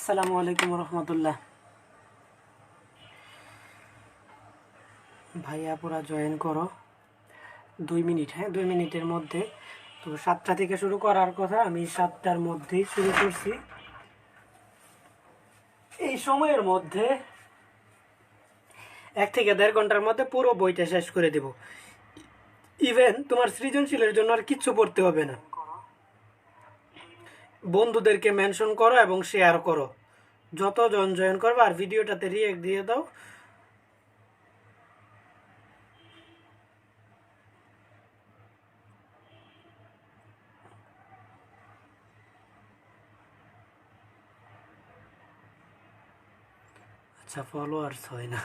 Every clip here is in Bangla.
আসসালামু আলাইকুম রহমতুল্লাহ। ভাইয়া পুরা জয়েন করো 2 মিনিট। হ্যাঁ, 2 মিনিটের মধ্যে। তো 7টা থেকে শুরু করার কথা, আমি 7টার মধ্যেই শুরু করছি। এই সময়ের মধ্যে 1 থেকে 1.5 ঘন্টার মধ্যে পুরো বইটা শেষ করে দেব। ইভেন তোমার সৃজনশীলের জন্য আর কিচ্ছু পড়তে হবে না। বন্ধুদেরকে মেনশন করো এবং শেয়ার করো, যতজন জয়েন করবে, আর ভিডিওটাতে রিয়েক্ট দিয়ে দাও। আচ্ছা, ফলোয়ার্স হয় না।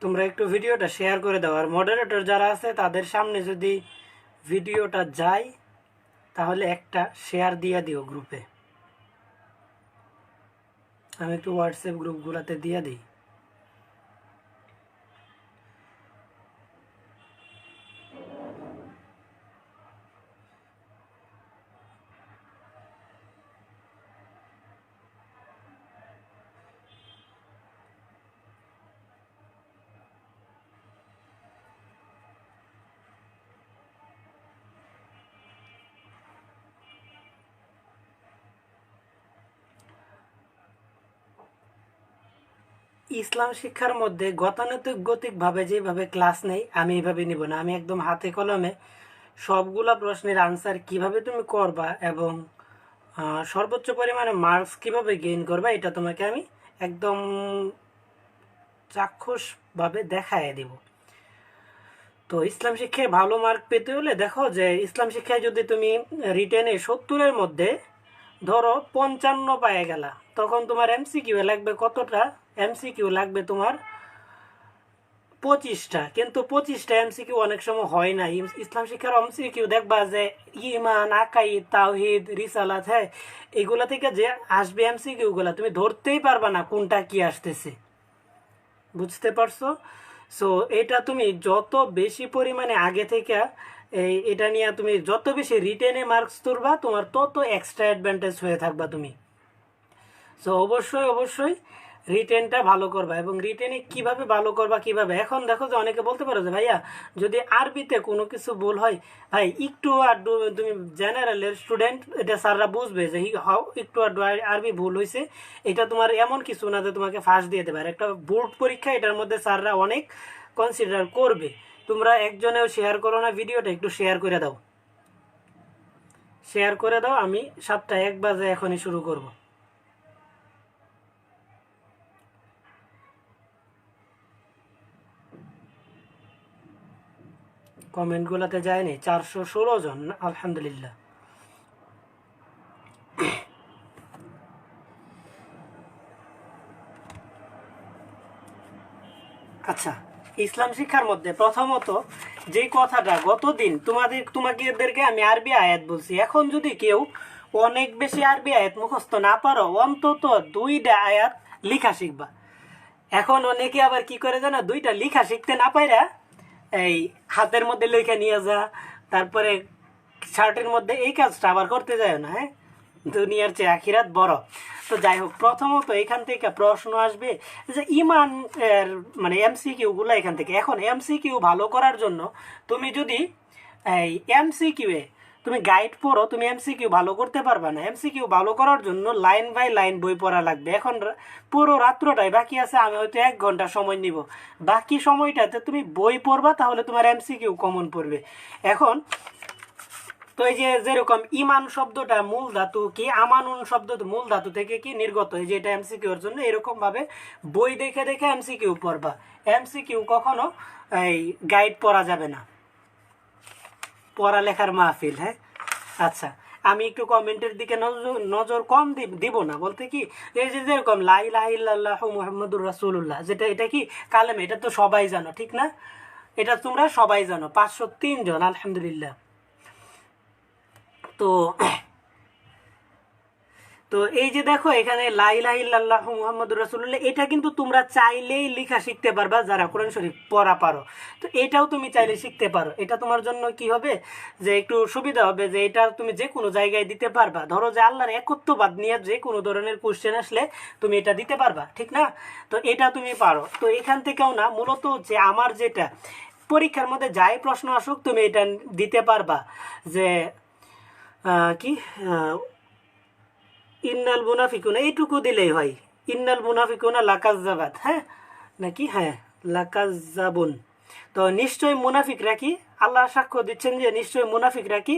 তোমরা একটু ভিডিওটা শেয়ার করে দাও, আর মডারেটর যারা আছে তাদের সামনে যদি ভিডিওটা যায় তাহলে একটা শেয়ার দিয়ে দিও গ্রুপে। আমি একটু হোয়াটসঅ্যাপ গ্রুপগুলোতে দিয়ে দিই। ইসলাম শিক্ষার মধ্যে গতানুগতিকভাবে যেভাবে ক্লাস নেই, আমি এইভাবে নিব না। আমি একদম হাতে কলমে সবগুলা প্রশ্নের আনসার কিভাবে তুমি করবা এবং সর্বোচ্চ পরিমাণে মার্কস কিভাবে গেইন করবা, এটা তোমাকে আমি একদম চাক্ষুষভাবে দেখায় দিব। তো ইসলাম শিক্ষায় ভালো মার্ক পেতে হলে দেখো যে ইসলাম শিক্ষায় যদি তুমি রিটেনে 70-এর মধ্যে ধরো 55 পায়ে গেলা, তখন তোমার এমসিকিউ লাগবে কতটা? এমসিকিউ লাগবে তোমার 25টা। কিন্তু 25টা এমসিকিউ অনেক সময় হয় না। ইসলাম শিক্ষার এমসিকিউ দেখবা যে ইমান, আকাইদ, তাওহিদ, রিসালাত, হ্যাঁ, এগুলা থেকে যে আসবে এমসিকিউ গুলা তুমি ধরতেই পারবা না কোনটা কি আসতেছে। বুঝতে পারছো? সো এটা তুমি যত বেশি পরিমাণে আগে থেকে এটা নিয়ে তুমি যত বেশি রিটেনে মার্কস তুলবা, তোমার তত এক্সট্রা অ্যাডভান্টেজ হয়ে থাকবা তুমি। সো অবশ্যই অবশ্যই রিটেনটা ভালো করবা। এবং রিটেনে কিভাবে ভালো করবা, কিভাবে, এখন দেখো যে অনেকে বলতে পারো যে ভাইয়া যদি আরবিতে কোনো কিছু ভুল হয়, ভাই একটু আধটু তুমি জেনারেলের স্টুডেন্ট, এটা স্যাররা বুঝবে যে একটু আধটু আরবি ভুল হয়েছে, এটা তোমার এমন কিছু না যে তোমাকে ফাঁস দিয়ে দেবে। আর একটা বোর্ড পরীক্ষা, এটার মধ্যে স্যাররা অনেক কনসিডার করবে। তোমরা একজনেও শেয়ার করো না ভিডিওটা, একটু শেয়ার করে দাও, শেয়ার করে দাও। আমি 7টা 1 বাজে এখনই শুরু করব। কমেন্টগুলোতে যায়নি 416 জন, আলহামদুলিল্লাহ। আচ্ছা, ইসলাম শিক্ষার মধ্যে প্রথমত যে কথাটা গতদিন তোমাদেরকে আমি আরবি আয়াত বলছি, এখন যদি কেউ অনেক বেশি আরবি আয়াত মুখস্থ না পারো, অন্তত 2টা আয়াত লিখা শিখবা। এখন অনেকে আবার কি করে জানা, 2টা লিখা শিখতে না পাইরা এই হাতের মধ্যে লেখা নিয়ে যা, তারপরে শার্টের মধ্যে, এই কাজটা আবার করতে যায় না। হ্যাঁ, দুনিয়ার চেয়ে আখিরাত বড়। তো যাই হোক, প্রথমত এখান থেকে প্রশ্ন আসবে যে ইমান এর মানে এমসিকিউ গুলো এখান থেকে। এখন এমসিকিউ ভালো করার জন্য তুমি যদি এই এমসিকিউ এ তুমি গাইড পড়ো, তুমি এমসিকিউ ভালো করতে পারবা না। এমসিকিউ ভালো করার জন্য লাইন বাই লাইন বই পড়া লাগবে। এখন পুরো রাত্রটাই বাকি আছে, আমি হয়তো 1 ঘন্টা সময় নিব, বাকি সময়টাতে তুমি বই পড়বা, তাহলে তোমার এমসিকিউ কমন পড়বে। এখন তো এই যে যেরকম ইমান শব্দটা মূল ধাতু কি, আমানুন শব্দ মূল ধাতু থেকে কি নির্গত, এই যে এটা এমসিকিউ এর জন্য এরকম ভাবে বই দেখে দেখে এমসিকিউ পড়বা। এমসিকিউ কখনো এই গাইড পড়া যাবে না, পড়ালেখার মাহফিল। হ্যাঁ, আচ্ছা, আমি একটু কমেন্টের দিকে নজর কম দিব না, বলতে কি এই যে যেরকম লা ইলাহা ইল্লাল্লাহু মুহাম্মাদুর রাসূলুল্লাহ, যেটা এটা কি কালেমা, এটা তো সবাই জানো, ঠিক না? এটা তোমরা সবাই জানো, 503 জন, আলহামদুলিল্লাহ। তো তো এই যে দেখো এখানে লা ইলাহা ইল্লাল্লাহু মুহাম্মাদুর রাসূলুল্লাহ, এটা কিন্তু তোমরা চাইলেই লেখা শিখতে পারবা যারা কোরআন শরীফ পড়া পারো। তো এটাও তুমি চাইলে শিখতে পারো। এটা তোমার জন্য কি হবে যে একটু সুবিধা হবে, যে এটা তুমি যে কোনো জায়গায় দিতে পারবা। ধরো যে আল্লাহর একত্ববাদ নিয়ে যে কোনো ধরনের কোশ্চেন আসলে তুমি এটা দিতে পারবা, ঠিক না? তো এটা তুমি পারো। তো এখান থেকেও না, মূলত হচ্ছে আমার যেটা পরীক্ষার মধ্যে যাই প্রশ্ন আসুক তুমি এটা দিতে পারবা, যে কি ইন্নাল মুনাফিকুনা, এইটুকু দিলেই হয়। ইন্নাল মুনাফিকুনা লাকাজ্জাবাত, হ্যাঁ নাকি, হ্যাঁ লাকাজ্জাবুন। তো নিশ্চয় মুনাফিকরা কি, আল্লাহ সাক্ষ্য দিচ্ছেন যে নিশ্চয় মুনাফিকরা কি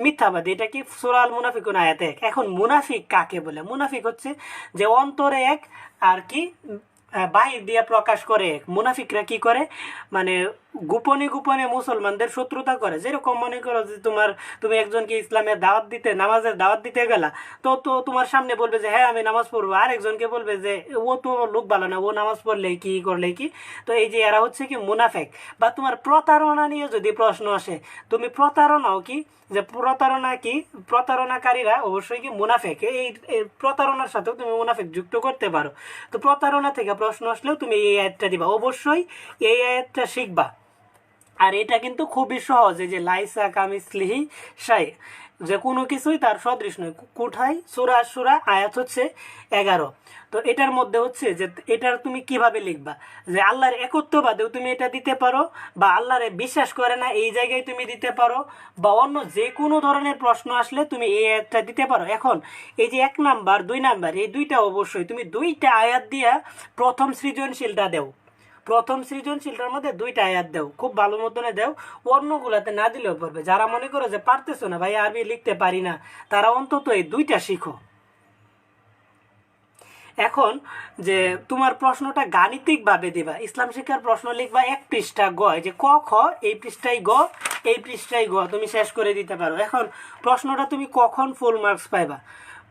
মিথ্যাবাদী। এটা কি সূরা আল মুনাফিকুন আয়াত 1। এখন মুনাফিক কাকে বলে? মুনাফিক হচ্ছে যে অন্তরে এক আর কি বাহির দিয়ে প্রকাশ করে এক। মুনাফিকরা কি করে, মানে গোপনে গোপনে মুসলমানদের শত্রুতা করে। যেরকম মনে করো যে তুমি একজনকে ইসলামের দাওয়াত দিতে, নামাজের দাওয়াত দিতে গেলা, তো তোমার সামনে বলবে যে হ্যাঁ আমি নামাজ পড়বো, আর একজনকে বলবে যে ও তো লোক ভালো না, ও নামাজ পড়লে কি করলে কি। তো এই যে এরা হচ্ছে কি মুনাফিক। বা তোমার প্রতারণা নিয়ে যদি প্রশ্ন আসে, তুমি প্রতারণাও কি, যে প্রতারণা কি, প্রতারণাকারীরা অবশ্যই কি মুনাফিক। এই প্রতারণার সাথেও তুমি মুনাফিক যুক্ত করতে পারো। তো প্রতারণা থেকে প্রশ্ন আসলেও তুমি এই আয়াতটা দিবা, অবশ্যই এই আয়াতটা শিখবা। আর এটা কিন্তু খুবই সহজ, এই যে লাইসা কামিসলিহি শাই, যে কোনো কিছুই তার সদৃশ নয়। কোথায়? সূরা আশ-শূরা আয়াত হচ্ছে 11। তো এটার মধ্যে হচ্ছে যে এটার তুমি কিভাবে লিখবা, যে আল্লাহর একত্ববাদেও তুমি এটা দিতে পারো, বা আল্লাহরে বিশ্বাস করে না এই জায়গায় তুমি দিতে পারো, বা অন্য যে কোনো ধরনের প্রশ্ন আসলে তুমি এই আয়াতটা দিতে পারো। এখন এই যে 1 নাম্বার 2 নাম্বার, এই দুইটা অবশ্যই তুমি 2টা আয়াত দিয়া প্রথম সৃজনশীলটা দেও। প্রথম সৃজনশীলটার মধ্যে 2টা আয়াত দেও, খুব ভালো মতনে দেও। অন্যগুলাতে না দিলেও পারবে। যারা মনে করো যে পারতেছো না ভাই, আরবি লিখতে পারি না, তারা অন্তত এই 2টা শিখো। এখন যে তোমার প্রশ্নটা গাণিতিকভাবে দিবা, ইসলাম শিক্ষার প্রশ্ন লিখবা 1 পৃষ্ঠা গ, যে ক খ এই পৃষ্ঠায় গ, এই পৃষ্ঠায় গ, তুমি শেষ করে দিতে পারো। এখন প্রশ্নটা তুমি কখন ফুল মার্কস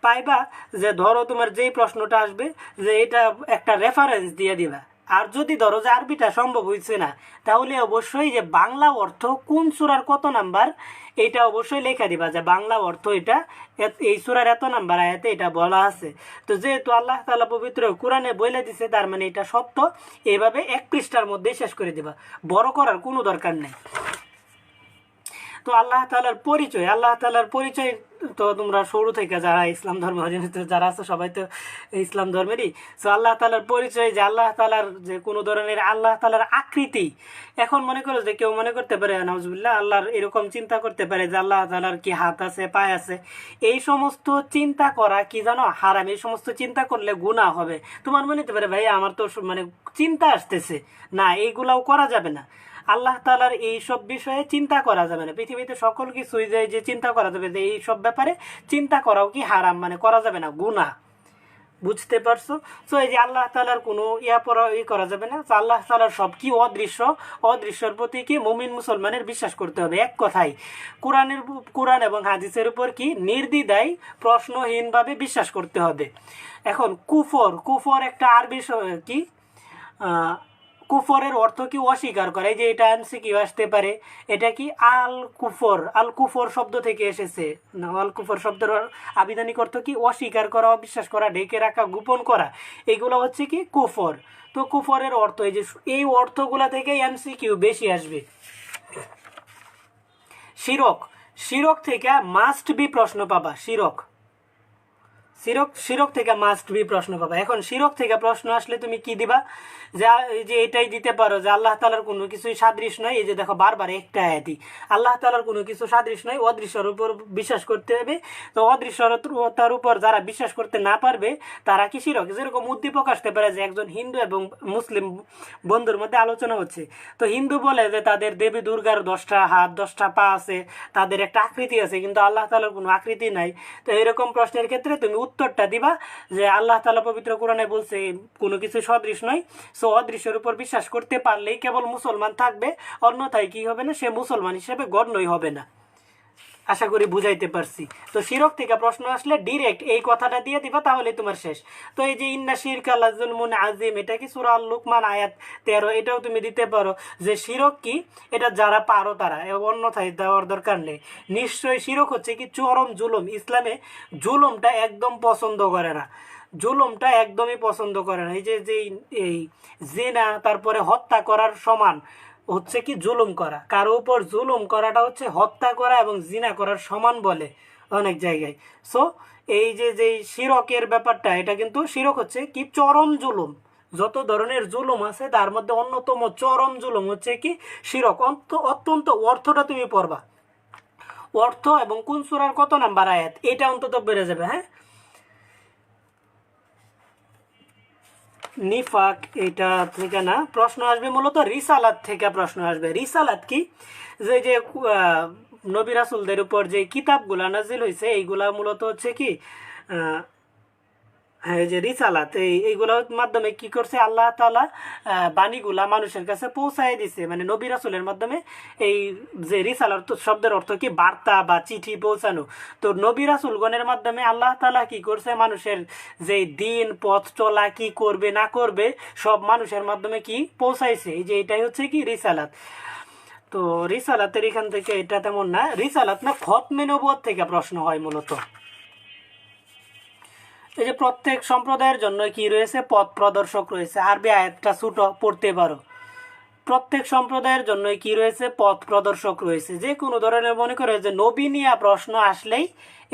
পাইবা যে ধরো তোমার যেই প্রশ্নটা আসবে যে এটা একটা রেফারেন্স দিয়ে দিবা। আর যদি ধরো যে আরবিটা সম্ভব হয়েছে না, তাহলে অবশ্যই যে বাংলা অর্থ কোন সূরার কত নাম্বার এটা অবশ্যই লেখা দিবা, যে বাংলা অর্থ এটা এই সূরার এত নাম্বার আয়াতে এটা বলা আছে। তো যেহেতু আল্লাহ তাআলা পবিত্র কোরআনে বলে দিছে, তার মানে এটা সত্য। এইভাবে 1 পৃষ্ঠার মধ্যেই শেষ করে দিবা, বড় করার কোনো দরকার নেই। তো আল্লাহ তাআলার পরিচয় তো তোমরা শুরু থেকে যারা ইসলাম ধর্ম যারা আছে সবাই তো ইসলাম ধর্মেরই। তো আল্লাহ তাআলার পরিচয়, যে আল্লাহ তাআলার যে কোনো ধরনের আল্লাহ তাআলার আকৃতি। এখন মনে করো যে কেউ মনে করতে পারে নাউজুবিল্লাহ, আল্লাহর এরকম চিন্তা করতে পারে যে আল্লাহ তাআলার কি হাত আছে, পায়ে আছে। এই সমস্ত চিন্তা করা কি জানো হারাম। এই সমস্ত চিন্তা করলে গুনাহ হবে। তোমার মনে হতে পারে ভাই আমার তো মানে চিন্তা আসতেছে না, এইগুলাও করা যাবে না। আল্লাহ তাআলার এই সব বিষয়ে চিন্তা করা যাবে না। পৃথিবীতে সকল কিছুই যে চিন্তা করা যাবে, যে এই সব ব্যাপারে চিন্তা করাও কি হারাম, মানে করা যাবে না, গুনাহ। বুঝতে পারছো? তো এই যে আল্লাহ তাআলার কোনো করা যাবে না। তো আল্লাহ তাআলার সব কি অদৃশ্য, অদৃশ্যের প্রতি কি মুমিন মুসলমানের বিশ্বাস করতে হবে। এক কথায় কোরআন এবং হাদিসের উপর কি নির্দ্বিধায় প্রশ্নহীনভাবে বিশ্বাস করতে হবে। এখন কুফর একটা আরবি কি কুফরের অর্থ কি অস্বীকার করে, যে এটা এমসিকিউ আসতে পারে। এটা কি আল কুফর শব্দ থেকে এসেছে না, আল কুফর শব্দের আবিধানিক অর্থ কি অস্বীকার করা, অবিশ্বাস করা, ঢেকে রাখা, গোপন করা, এগুলো হচ্ছে কি কুফর। তো কুফরের অর্থ এই অর্থগুলা থেকে এমসিকিউ বেশি আসবে। শিরক থেকে মাস্ট বি প্রশ্ন পাবা। শিরক থেকে মাস্ট বি প্রশ্ন পাবা। এখন শিরক থেকে প্রশ্ন আসলে তুমি কি দিবা, যে এটাই দিতে পারো যে আল্লাহ তাআলার কোনো কিছুই সাদৃশ নয়। এই যে দেখো বারবার একটা আয়াতই, আল্লাহ তাআলার কোনো কিছু সাদৃশ নয়, অদৃশ্যের উপর বিশ্বাস করতে হবে। তো অদৃশ্যতার উপর যারা বিশ্বাস করতে না পারবে তারা কি শিরক। যেরকম উদ্দীপক আসতে পারে যে একজন হিন্দু এবং মুসলিম বন্ধুর মধ্যে আলোচনা হচ্ছে, তো হিন্দু বলে যে তাদের দেবী দুর্গার 10টা হাত 10টা পা আছে, তাদের একটা আকৃতি আছে, কিন্তু আল্লাহ তাআলার কোনো আকৃতি নাই। তো এরকম প্রশ্নের ক্ষেত্রে তুমি উত্তরটা দিবা যে আল্লাহ তাআলা পবিত্র কোরআনে বলছে কোনো কিছু সদৃশ নয়। সো অদৃশ্যের উপর বিশ্বাস করতে পারলেই কেবল মুসলমান থাকবে, অন্যথায় কি হবে না, সে মুসলমান হিসেবে গণ্যই হবে না। আশা করি বুঝাইতে পারছি। তো শিরক থেকে প্রশ্ন আসলে ডিরেক্ট এই কথাটা দিয়ে দিবা, তাহলে তোমার শেষ। তো এই যে ইন্না শিরকা লাযুলমুন আযীম, এটা কি সূরা আল লুকমান আয়াত 13, এটাও তুমি দিতে পারো যে শিরক কি, এটা যারা পারো তারা, অন্যথায় দেওয়ার দরকার নেই। নিশ্চয়ই শিরক হচ্ছে কি চরম জুলুম, ইসলামে জুলুমটা একদম পছন্দ করে না, জুলুমটা একদমই পছন্দ করে না। এই যে যে এই জিনা তারপরে হত্যা করার সমান হচ্ছে কি জুলুম করা, কারো উপর জুলুম করাটা হচ্ছে হত্যা করা এবং জিনা করার সমান বলে অনেক জায়গায়। সো এই যে যে শিরকের ব্যাপারটা, এটা কিন্তু শিরক হচ্ছে কি চরম জুলুম, যত ধরনের জুলুম আছে তার মধ্যে অন্যতম চরম জুলুম হচ্ছে কি শিরক। অত্যন্ত অর্থটা তুমি পড়বা, অর্থ এবং কোন সূরার কত নাম্বার আয়াত, এটা অন্তত বেড়ে যাবে। হ্যাঁ, নিফাক এটা থেকে না, প্রশ্ন আসবে মূলত রিসালাত থেকে প্রশ্ন আসবে। রিসালাত কি, যে যে নবী রাসূলদের উপর যে কিতাবগুলা নাজিল হয়েছে এইগুলা মূলত হচ্ছে কি হ্যাঁ, এই যে রিসালাত, এইগুলোর মাধ্যমে কি করছে আল্লাহ তাআলা বাণীগুলা মানুষের কাছে পৌঁছায় দিছে, মানে নবী রাসূলের মাধ্যমে। এই যে রিসালাত শব্দের অর্থ কি বার্তা বা চিঠি পৌঁছানো। তো নবী রাসূলগণের মাধ্যমে আল্লাহ তাআলা কি করছে, মানুষের যে দিন পথ চলা কি করবে না করবে সব মানুষের মাধ্যমে কি পৌঁছাইছে, এই যে এটাই হচ্ছে কি রিসালাত। তো রিসালাতের এখান থেকে এটা তেমন না, রিসালাত না খতমে নবুয়ত থেকে প্রশ্ন হয় মূলত। এই যে প্রত্যেক সম্প্রদায়ের জন্য কি রয়েছে, পথ প্রদর্শক রয়েছে। আরবি আয়াতটা ছোট, পড়তে পারো। প্রত্যেক সম্প্রদায়ের জন্য কি রয়েছে, পথ প্রদর্শক রয়েছে। যে কোনো ধরনের মনে করে যে নবী নিয়ে প্রশ্ন আসলেই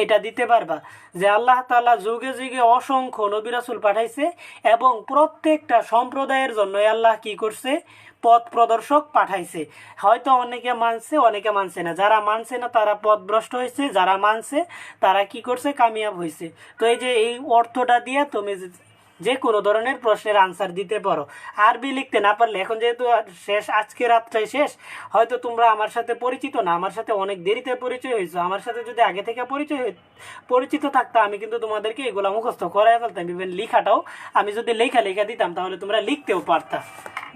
এটা দিতে পারবা যে আল্লাহ তাআলা যুগে যুগে অসংখ্য নবী রাসূল পাঠাইছে এবং প্রত্যেকটা সম্প্রদায়ের জন্য আল্লাহ কি করছে, পথ প্রদর্শক পাঠাইছে। হয়তো অনেকে মানছে অনেকে মানছে না, যারা মানছে না তারা পথভ্রষ্ট হয়েছে, যারা মানছে তারা কি করছে, কামিয়াব হয়েছে। তো এই যে এই অর্থটা দিয়ে তুমি যে কোনো ধরনের প্রশ্নের আনসার দিতে পারো। আরবি লিখতে না পারলে, এখন যেহেতু শেষ, আজকে রাতটাই শেষ, হয়তো তোমরা আমার সাথে পরিচিত না, আমার সাথে অনেক দেরিতে পরিচয় হয়েছো। আমার সাথে যদি আগে থেকে পরিচিত থাকতো, আমি কিন্তু তোমাদেরকে এগুলো মুখস্থ করাই ফেলতাম। ইভেন লেখাটাও আমি যদি লেখা দিতাম তাহলে তোমরা লিখতেও পারতা,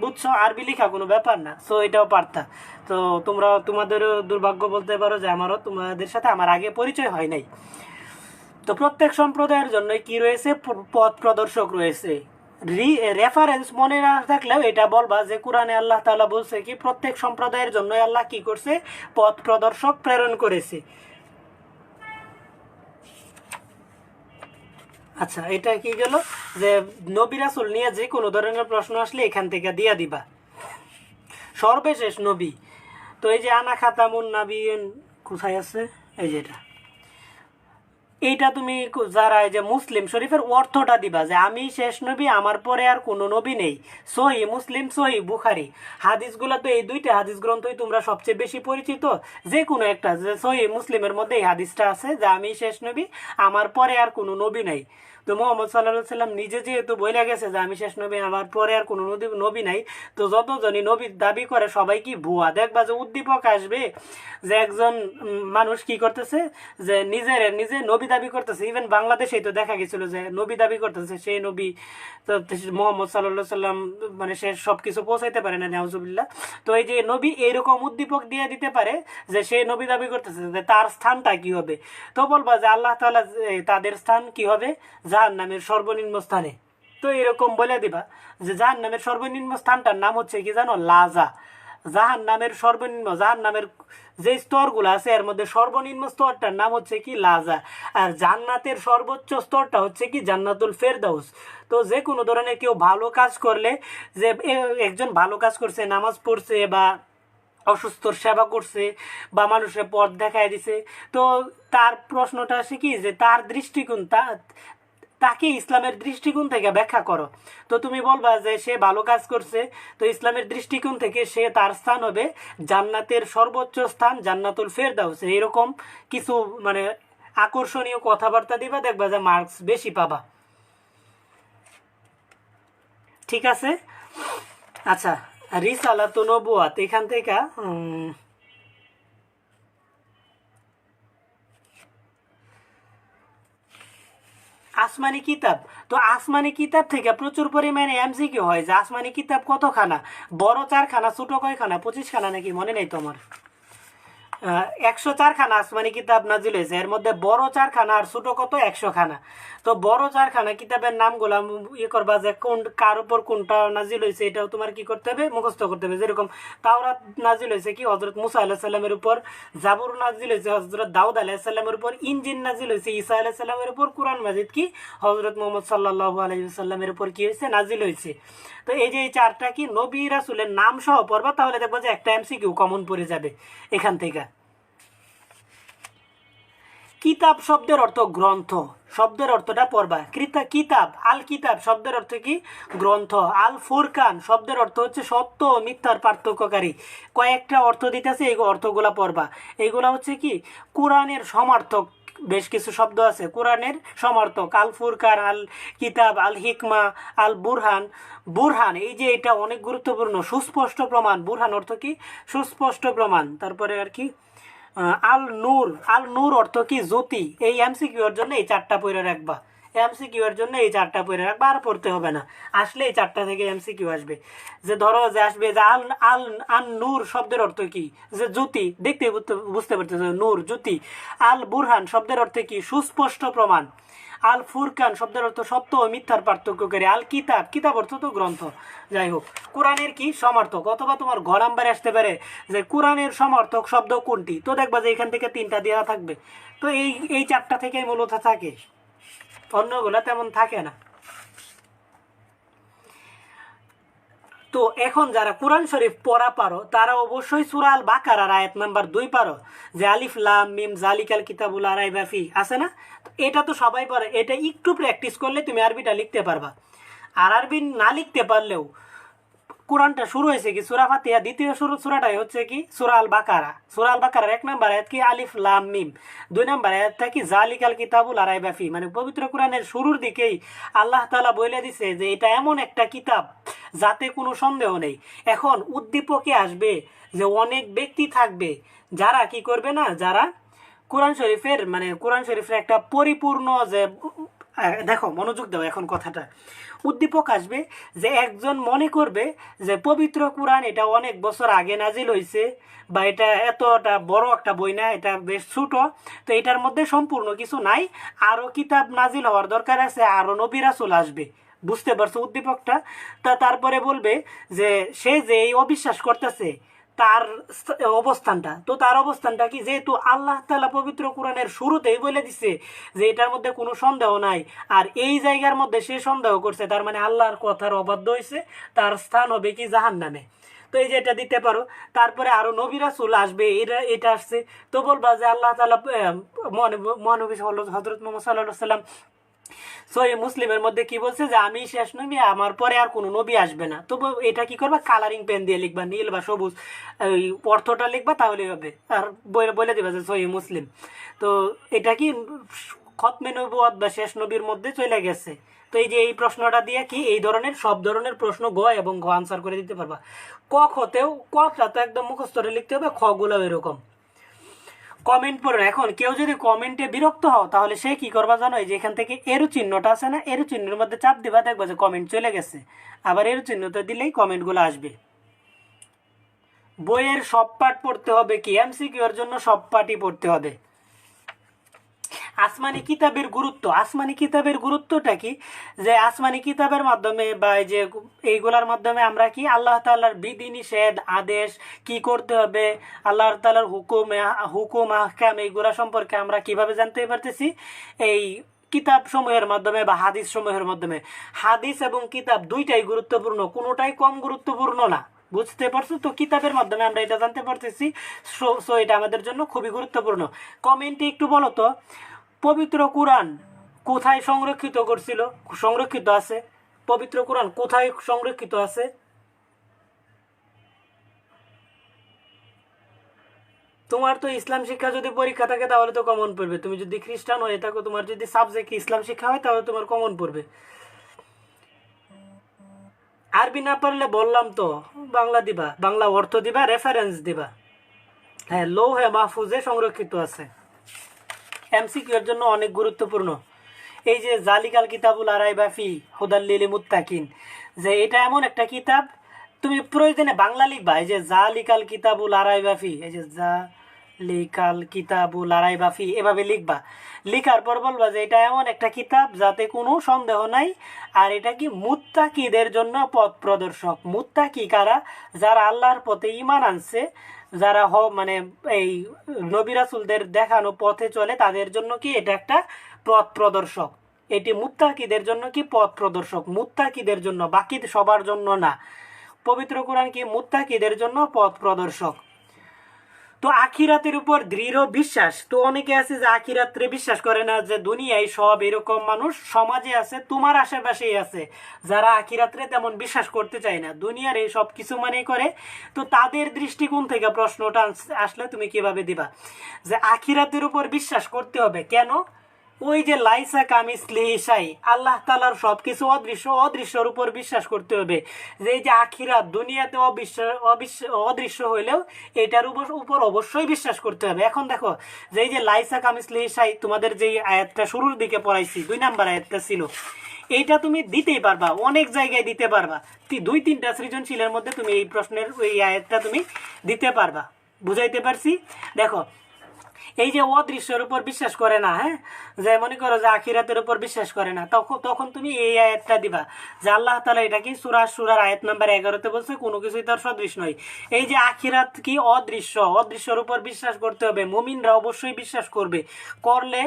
বুঝছো? আরবি লেখা কোনো ব্যাপার না, সো এটাও পারতা। তো তোমরা তোমাদেরও দুর্ভাগ্য বলতে পারো যে আমারও তোমাদের সাথে আমার আগে পরিচয় হয় নাই। তো প্রত্যেক সম্প্রদায়ের জন্য কি রয়েছে, পথ প্রদর্শক রয়েছে। রেফারেন্স মনে না থাকলেও এটা বলবা যে কোরআনে আল্লাহ তাআলা বলছে কি প্রত্যেক সম্প্রদায়ের জন্য আল্লাহ কি করছে, পথ প্রদর্শক প্রেরণ করেছে। আচ্ছা, এটা কি গেল যে নবী রাসূল নিয়ে যে কোনো ধরনের প্রশ্ন আসলে এখান থেকে দিয়া দিবা। সর্বশেষ নবী, তো এই যে আনা খাতামুন নাবিয়িন কোথায় আছে, এই যে এইটা তুমি যারা এই যে মুসলিম শরীফের অর্থটা দিবা যে আমি শেষ নবী, আমার পরে আর কোনো নবী নেই। সহি মুসলিম, সহি বুখারী, হাদিসগুলো তো এই দুইটা হাদিস গ্রন্থই তোমরা সবচেয়ে বেশি পরিচিত। যে কোনো একটা, যে সহি মুসলিমের মধ্যে এই হাদিসটা আছে যে আমি শেষ নবী, আমার পরে আর কোনো নবী নাই। তো মোহাম্মদ সাল্লাল্লাহু সাল্লাম নিজে যেহেতু বলে গেছে যে আমি শেষ নবী, আমার পরে আর কোনো নবী নাই, তো যতজনই নবীর দাবি করে সবাই কি ভুয়া। দেখবা যে উদ্দীপক আসবে যে একজন মানুষ কি করতেছে, যে নিজে নবী দাবি করতেছে। ইভেন বাংলাদেশেই তো দেখা গেছিল যে নবী দাবি করতেছে সেই নবী, তো মোহাম্মদ সাল্লাল্লাহু সাল্লাম মানে সে সবকিছু পৌঁছাইতে পারে না, নাউজুবিল্লাহ। তো এই যে নবী এইরকম উদ্দীপক দিয়ে দিতে পারে যে সে নবী দাবি করতেছে, যে তার স্থানটা কি হবে। তো বলবা যে আল্লাহ তাআলা তাদের স্থান কি হবে, জাহান্নামের সর্বনিম্ন স্থানে। তো এরকম বলে দিবা যে জাহান্নামের সর্বনিম্ন স্থানটার নাম হচ্ছে কি জানো, লাজা। জাহান্নামের সর্বনিম্ন, জাহান্নামের যে স্তরগুলো আছে এর মধ্যে সর্বনিম্ন স্তরটার নাম হচ্ছে কি লাজা, আর জান্নাতের সর্বোচ্চ স্তরটা হচ্ছে কি জান্নাতুল ফেরদাউস। তো যে কোনো ধরনের কেউ ভালো কাজ করলে, যে একজন ভালো কাজ করছে, নামাজ পড়ছে বা অসুস্থর সেবা করছে বা মানুষের পথ দেখায় দিছে, তো তার প্রশ্নটা আসে কি যে তার দৃষ্টিকোণ, তাকে ইসলামের দৃষ্টিকোণ থেকে ব্যাখ্যা করো। তো তুমি বলবা যে সে ভালো কাজ করছে, তো ইসলামের দৃষ্টিকোণ থেকে সে তার স্থান হবে জান্নাতের সর্বোচ্চ স্থান জান্নাতুল ফেরদাউস। এরকম কিছু মানে আকর্ষণীয় কথাবার্তা দিবা, দেখবা যে মার্কস বেশি পাবা। ঠিক আছে? আচ্ছা, রিসালাত ও নবুয়াত, এখান থেকে আসমানি কিতাব। তো আসমানি কিতাব থেকে প্রচুর পরিমাণে এমসিকিউ হয় যে আসমানি কিতাব কতখানা, বড় 4খানা, ছোট কয়খানা, 25খানা নাকি, মনে নেই তোমার। 104 খানা আসমানি কিতাব নাজিল হয়েছে, এর মধ্যে বড় 4খানা আর ছোট কত 100খানা। তো বড় 4খানা কিতাবের নামগুলো ইয়ে করবা, যে কোন কার উপর কোনটা নাজিল হয়েছে এটাও তোমার কি করতে হবে, মুখস্থ করতে হবে। যেরকম তাওরাত নাজিল হয়েছে কি হজরত মুসা আলাইহিস সালামের উপর, জাবুর নাজিল হয়েছে হজরত দাউদ আলাইহিস সালামের উপর, ইনজিল নাজিল হয়েছে ঈসা আলাইহিস সালামের উপর, কুরআন মাজিদ কি হজরত মুহাম্মদ সাল্লাল্লাহু আলাইহি ওয়াসাল্লামের উপর কি হয়েছে, নাজিল হয়েছে। তো এই যে এই 4টা কি নবী রাসূলের নাম সহ পড়বা, তাহলে দেখবা যে একটা এমসিকিউ কমন পড়ে যাবে এখান থেকে। কিতাব শব্দের অর্থ গ্রন্থ, শব্দের অর্থটা পড়বা। কিতাব, আল কিতাব শব্দের অর্থ কি গ্রন্থ। আল ফুরকান শব্দের অর্থ হচ্ছে সত্য ও মিথ্যার পার্থক্যকারী। কয়েকটা অর্থ দিতেছে, এই অর্থগুলা পড়বা। এইগুলা হচ্ছে কি কোরআনের সমার্থক, বেশ কিছু শব্দ আছে কোরআনের সমার্থক। আল ফুরকান, আল কিতাব, আল হিকমা, আল বুরহান। বুরহান এই যে এটা অনেক গুরুত্বপূর্ণ, সুস্পষ্ট প্রমাণ। বুরহান অর্থ কি সুস্পষ্ট প্রমাণ। তারপরে আর কি আল নূর, আল নূর অর্থ কি জ্যোতি। এই এমসিকিউ এর জন্য এই 4টা পড়ে রাখবা, এমসিকিউ এর জন্য এই 4টা পড়ে রাখবা, আর পড়তে হবে না। আসলে এই 4টা থেকে এমসিকিউ আসবে। যে ধরো যে আসবে যে আল আল আন নূর শব্দের অর্থ কি, যে জ্যোতি, দেখতে বুঝতে পারতেছো নূর জ্যোতি। আল বুরহান শব্দের অর্থ কি সুস্পষ্ট প্রমাণ। আল ফুরকান শব্দের অর্থ সত্য ও মিথ্যার পার্থক্যকারী। আল কিতাব, কিতাব অর্থ তো গ্রন্থ। যাই হোক, কোরআনের কি সমর্থক, অথবা তোমার ঘ নাম্বারে আসতে পারে যে কোরআনের সমর্থক শব্দ কোনটি। তো দেখবা যে এখান থেকে 3টা দেওয়া থাকবে। তো এই 4টা থেকেই মূলত থাকে, অন্যগুলা তেমন থাকে না। তো এখন যারা কোরআন শরীফ পড়া পারো তারা অবশ্যই সূরা আল বাকারার আয়াত নাম্বার 2 পারো, যে আলিফ লাম মিম জালিকাল কিতাবুল লা রাইবা ফি, আছে না? তো এটা তো সবাই পারে, এটা একটু প্র্যাকটিস করলে তুমি আরবিটা লিখতে পারবা। আর আরবি না লিখতে পারলেও কোরআনটা শুরু হয়েছে কি সূরা ফাতিহা, দ্বিতীয় সূরাটাই হচ্ছে কি সূরা আল বাকারা। সূরা আল বাকারার 1 নম্বর আয়াত কি আলিফ লাম মিম, 2 নম্বর আয়াতটা কি জালিকাল কিতাবুল লা রাইবা ফি। মানে পবিত্র কোরআনের শুরুর দিকেই আল্লাহ তাআলা বলে দিছে যে এটা এমন একটা কিতাব যাতে কোনো সন্দেহ নেই। এখন উদ্দীপকে আসবে যে অনেক ব্যক্তি থাকবে যারা কি করবে না, যারা কোরআন শরীফের মানে কোরআন শরীফের একটা পরিপূর্ণ যে দেখো মনোযোগ দাও এখন কথাটা। উদ্দীপক আসবে যে একজন মনে করবে যে পবিত্র কোরআন এটা অনেক বছর আগে নাজিল হয়েছে, বা এটা এতটা বড় একটা বই না, এটা বেশ ছোট, তো এটার মধ্যে সম্পূর্ণ কিছু নাই, আরও কিতাব নাজিল হওয়ার দরকার আছে, আরও নবী রাসূল আসবে। বুঝতে পারছো উদ্দীপকটা? তারপরে বলবে যে সে যে এই অবিশ্বাস করতেছে তার অবস্থানটা, তো তার অবস্থানটা কি, যেহেতু আল্লাহ তাআলা পবিত্র কোরআনের শুরুতেই বলে দিছে যে এটার মধ্যে কোনো সন্দেহ নাই, আর এই জায়গার মধ্যে সে সন্দেহ করছে, তার মানে আল্লাহর কথার অবাধ্য হয়েছে, তার স্থান হবে কি জাহান্নামে। তো এই যে এটা দিতে পারো। তারপরে আরো নবী রাসূল আসবে, এটা আসছে, তো বলবা যে আল্লাহ তাআলা মহানবী হযরত মুহাম্মদ সাল্লাল্লাহু আলাইহি ওয়াসাল্লাম সহিহ মুসলিমের মধ্যে কি বলছে যে আমি শেষ নবী, আমার পরে আর কোনো নবী আসবে না। তো এটা কি করবা, কালারিং পেন দিয়ে লিখবা, নীল বা সবুজ ওই অর্থটা লিখবা, তাহলেই হবে। আর বলে দিবা যে সহিহ মুসলিম। তো এটা কি খতমে নবুয়ত বা শেষ নবীর মধ্যে চলে গেছে। তো এই যে এই প্রশ্নটা দিয়ে কি এই ধরনের সব ধরনের প্রশ্ন গ এবং ঘ আনসার করে দিতে পারবা। ক খতেও, কটা তো একদম মুখস্থরে লিখতে হবে, খ গুলো এরকম। কমেন্ট পড়ো। এখন কেউ যদি কমেন্টে বিরক্ত হও তাহলে সে কি করবা জানো, এই যে এখান থেকে এরো চিহ্নটা আছে না, এরো চিহ্নের মধ্যে চাপ দিবা, দেখবা যে কমেন্ট চলে গেছে। আবার এরো চিহ্নটা দিলেই কমেন্টগুলো আসবে। বইয়ের সব পাঠ পড়তে হবে কি, এমসিকিউ এর জন্য সব পাঠই পড়তে হবে। আসমানি কিতাবের গুরুত্ব, আসমানি কিতাবের গুরুত্বটা কি, যে আসমানি কিতাবের মাধ্যমে বা এই যে এইগুলার মাধ্যমে আমরা কি আল্লাহ তাআলার বিধি নিষেধ আদেশ কি করতে হবে, আল্লাহ তাআলার হুকুম আহকাম এইগুলা সম্পর্কে আমরা কিভাবে জানতে পারতেছি, এই কিতাব সমূহের মাধ্যমে বা হাদিস সমূহের মাধ্যমে। হাদিস এবং কিতাব দুইটাই গুরুত্বপূর্ণ, কোনোটাই কম গুরুত্বপূর্ণ না। বুঝতে পারছো? তো কিতাবের মাধ্যমে আমরা এটা জানতে পারতেছি, সো এটা আমাদের জন্য খুবই গুরুত্বপূর্ণ। কমেন্টে একটু বলো তো, পবিত্র কোরআন কোথায় সংরক্ষিত আছে? পবিত্র কোরআন কোথায় সংরক্ষিত আছে? তোমার তো ইসলাম শিক্ষা যদি পরীক্ষা থাকে তাহলে তো কমন পড়বে। তুমি যদি খ্রিস্টান হয়ে থাকো, তোমার যদি সাবজেক্ট ইসলাম শিক্ষা হয় তাহলে তোমার কমন পড়বে। আরবি না পারলে বললাম তো বাংলা দিবা, বাংলা অর্থ দিবা, রেফারেন্স দিবা। হ্যাঁ, লৌহে মাহফুজে সংরক্ষিত আছে। এমসিকিউ এর জন্য অনেক গুরুত্বপূর্ণ। এই যে জালিকাল কিতাবুল লা রাইবা ফি হুদাল লিল মুত্তাকিন, যে এটা এমন একটা কিতাব, তুমি প্রয়োজনে বাংলা লিখবা, এই যে জালিকাল কিতাবুল লা রাইবা ফি, এই যে লিকাল কিতাবু লারাই বাফি, এভাবে লিখবা। লিখার পর বলবা যে এটা এমন একটা কিতাব যাতে কোনো সন্দেহ নাই, আর এটা কি মুত্তাকিদের জন্য পথ প্রদর্শক। মুত্তাকি কারা? যারা আল্লাহর পথে ঈমান আনছে, যারা মানে এই নবী রাসূলদের দেখানো পথে চলে, তাদের জন্য কি এটা একটা পথ প্রদর্শক। এটি মুত্তাকিদের জন্য কি পথ প্রদর্শক, মুত্তাকিদের জন্য, বাকি সবার জন্য না। পবিত্র কোরআন কি মুত্তাকিদের জন্য পথ প্রদর্শক। তো আখিরাতের উপর দৃঢ় বিশ্বাস। তো অনেকে আছে যে আখিরাতে বিশ্বাস করে না, যে দুনিয়ায় সব এরকম মানুষ সমাজে আছে, তোমার আশেপাশেই আছে যারা আখিরাতে তেমন বিশ্বাস করতে চায় না, দুনিয়ার এই সব কিছু মানে করে। তো তাদের দৃষ্টিকোণ থেকে প্রশ্নটা আসলে তুমি কিভাবে দিবা যে আখিরাতের উপর বিশ্বাস করতে হবে কেন? ওই যে লাইসা কামিসলিহিসাই, আল্লাহ তাআলার সবকিছু অদৃশ্য, অদৃশ্যর উপর বিশ্বাস করতে হবে। যে এই যে আখিরাত দুনিয়াতে অদৃশ্য হইলেও এটার উপর অবশ্যই বিশ্বাস করতে হবে। এখন দেখো যে এই যে লাইসা কামিসলিহিসাই, তোমাদের যে আয়াতটা শুরুর দিকে পড়াইছি, 2 নাম্বার আয়াতটা ছিল, এইটা তুমি দিতেই পারবা, অনেক জায়গায় দিতে পারবা। 2-3টা সৃজনশীলের মধ্যে তুমি এই প্রশ্নের ওই আয়াতটা তুমি দিতে পারবা। বুঝাইতে পারছি? দেখো এই যে অদৃশ্যের উপর বিশ্বাস করে না, হ্যাঁ, যে মনে করো যে আখিরাতের উপর বিশ্বাস করে না, তখন তুমি এই আয়াতটা দিবা যে আল্লাহ তাআলা এটা কি সূরার আয়াত নাম্বার 11-তে বলছে কোনো কিছুই তার সদৃশ নয়। এই যে আখিরাত কি অদৃশ্য, অদৃশ্যের উপর বিশ্বাস করতে হবে। মুমিনরা অবশ্যই বিশ্বাস করলে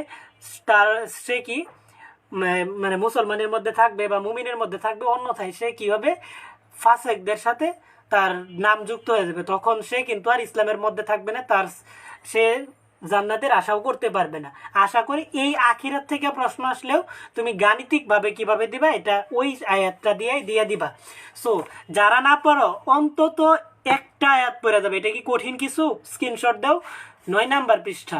তার সে কি মানে মুসলমানের মধ্যে থাকবে বা মুমিনের মধ্যে থাকবে, অন্যথায় সে কি হবে, ফাসেকদের সাথে তার নাম যুক্ত হয়ে যাবে। তখন সে কিন্তু আর ইসলামের মধ্যে থাকবে না, সে জান্নাতের আশাও করতে পারবে না। আশা করি এই আখিরাত থেকে প্রশ্ন আসলেও তুমি গাণিতিকভাবে কিভাবে দিবা, এটা ওই আয়াতটা দিয়ে দিবা। সো যারা না পারো অন্তত একটা আয়াত পড়ে যাবে। এটা কি কঠিন কিছু? স্ক্রিনশট দাও, 9 নাম্বার পৃষ্ঠা।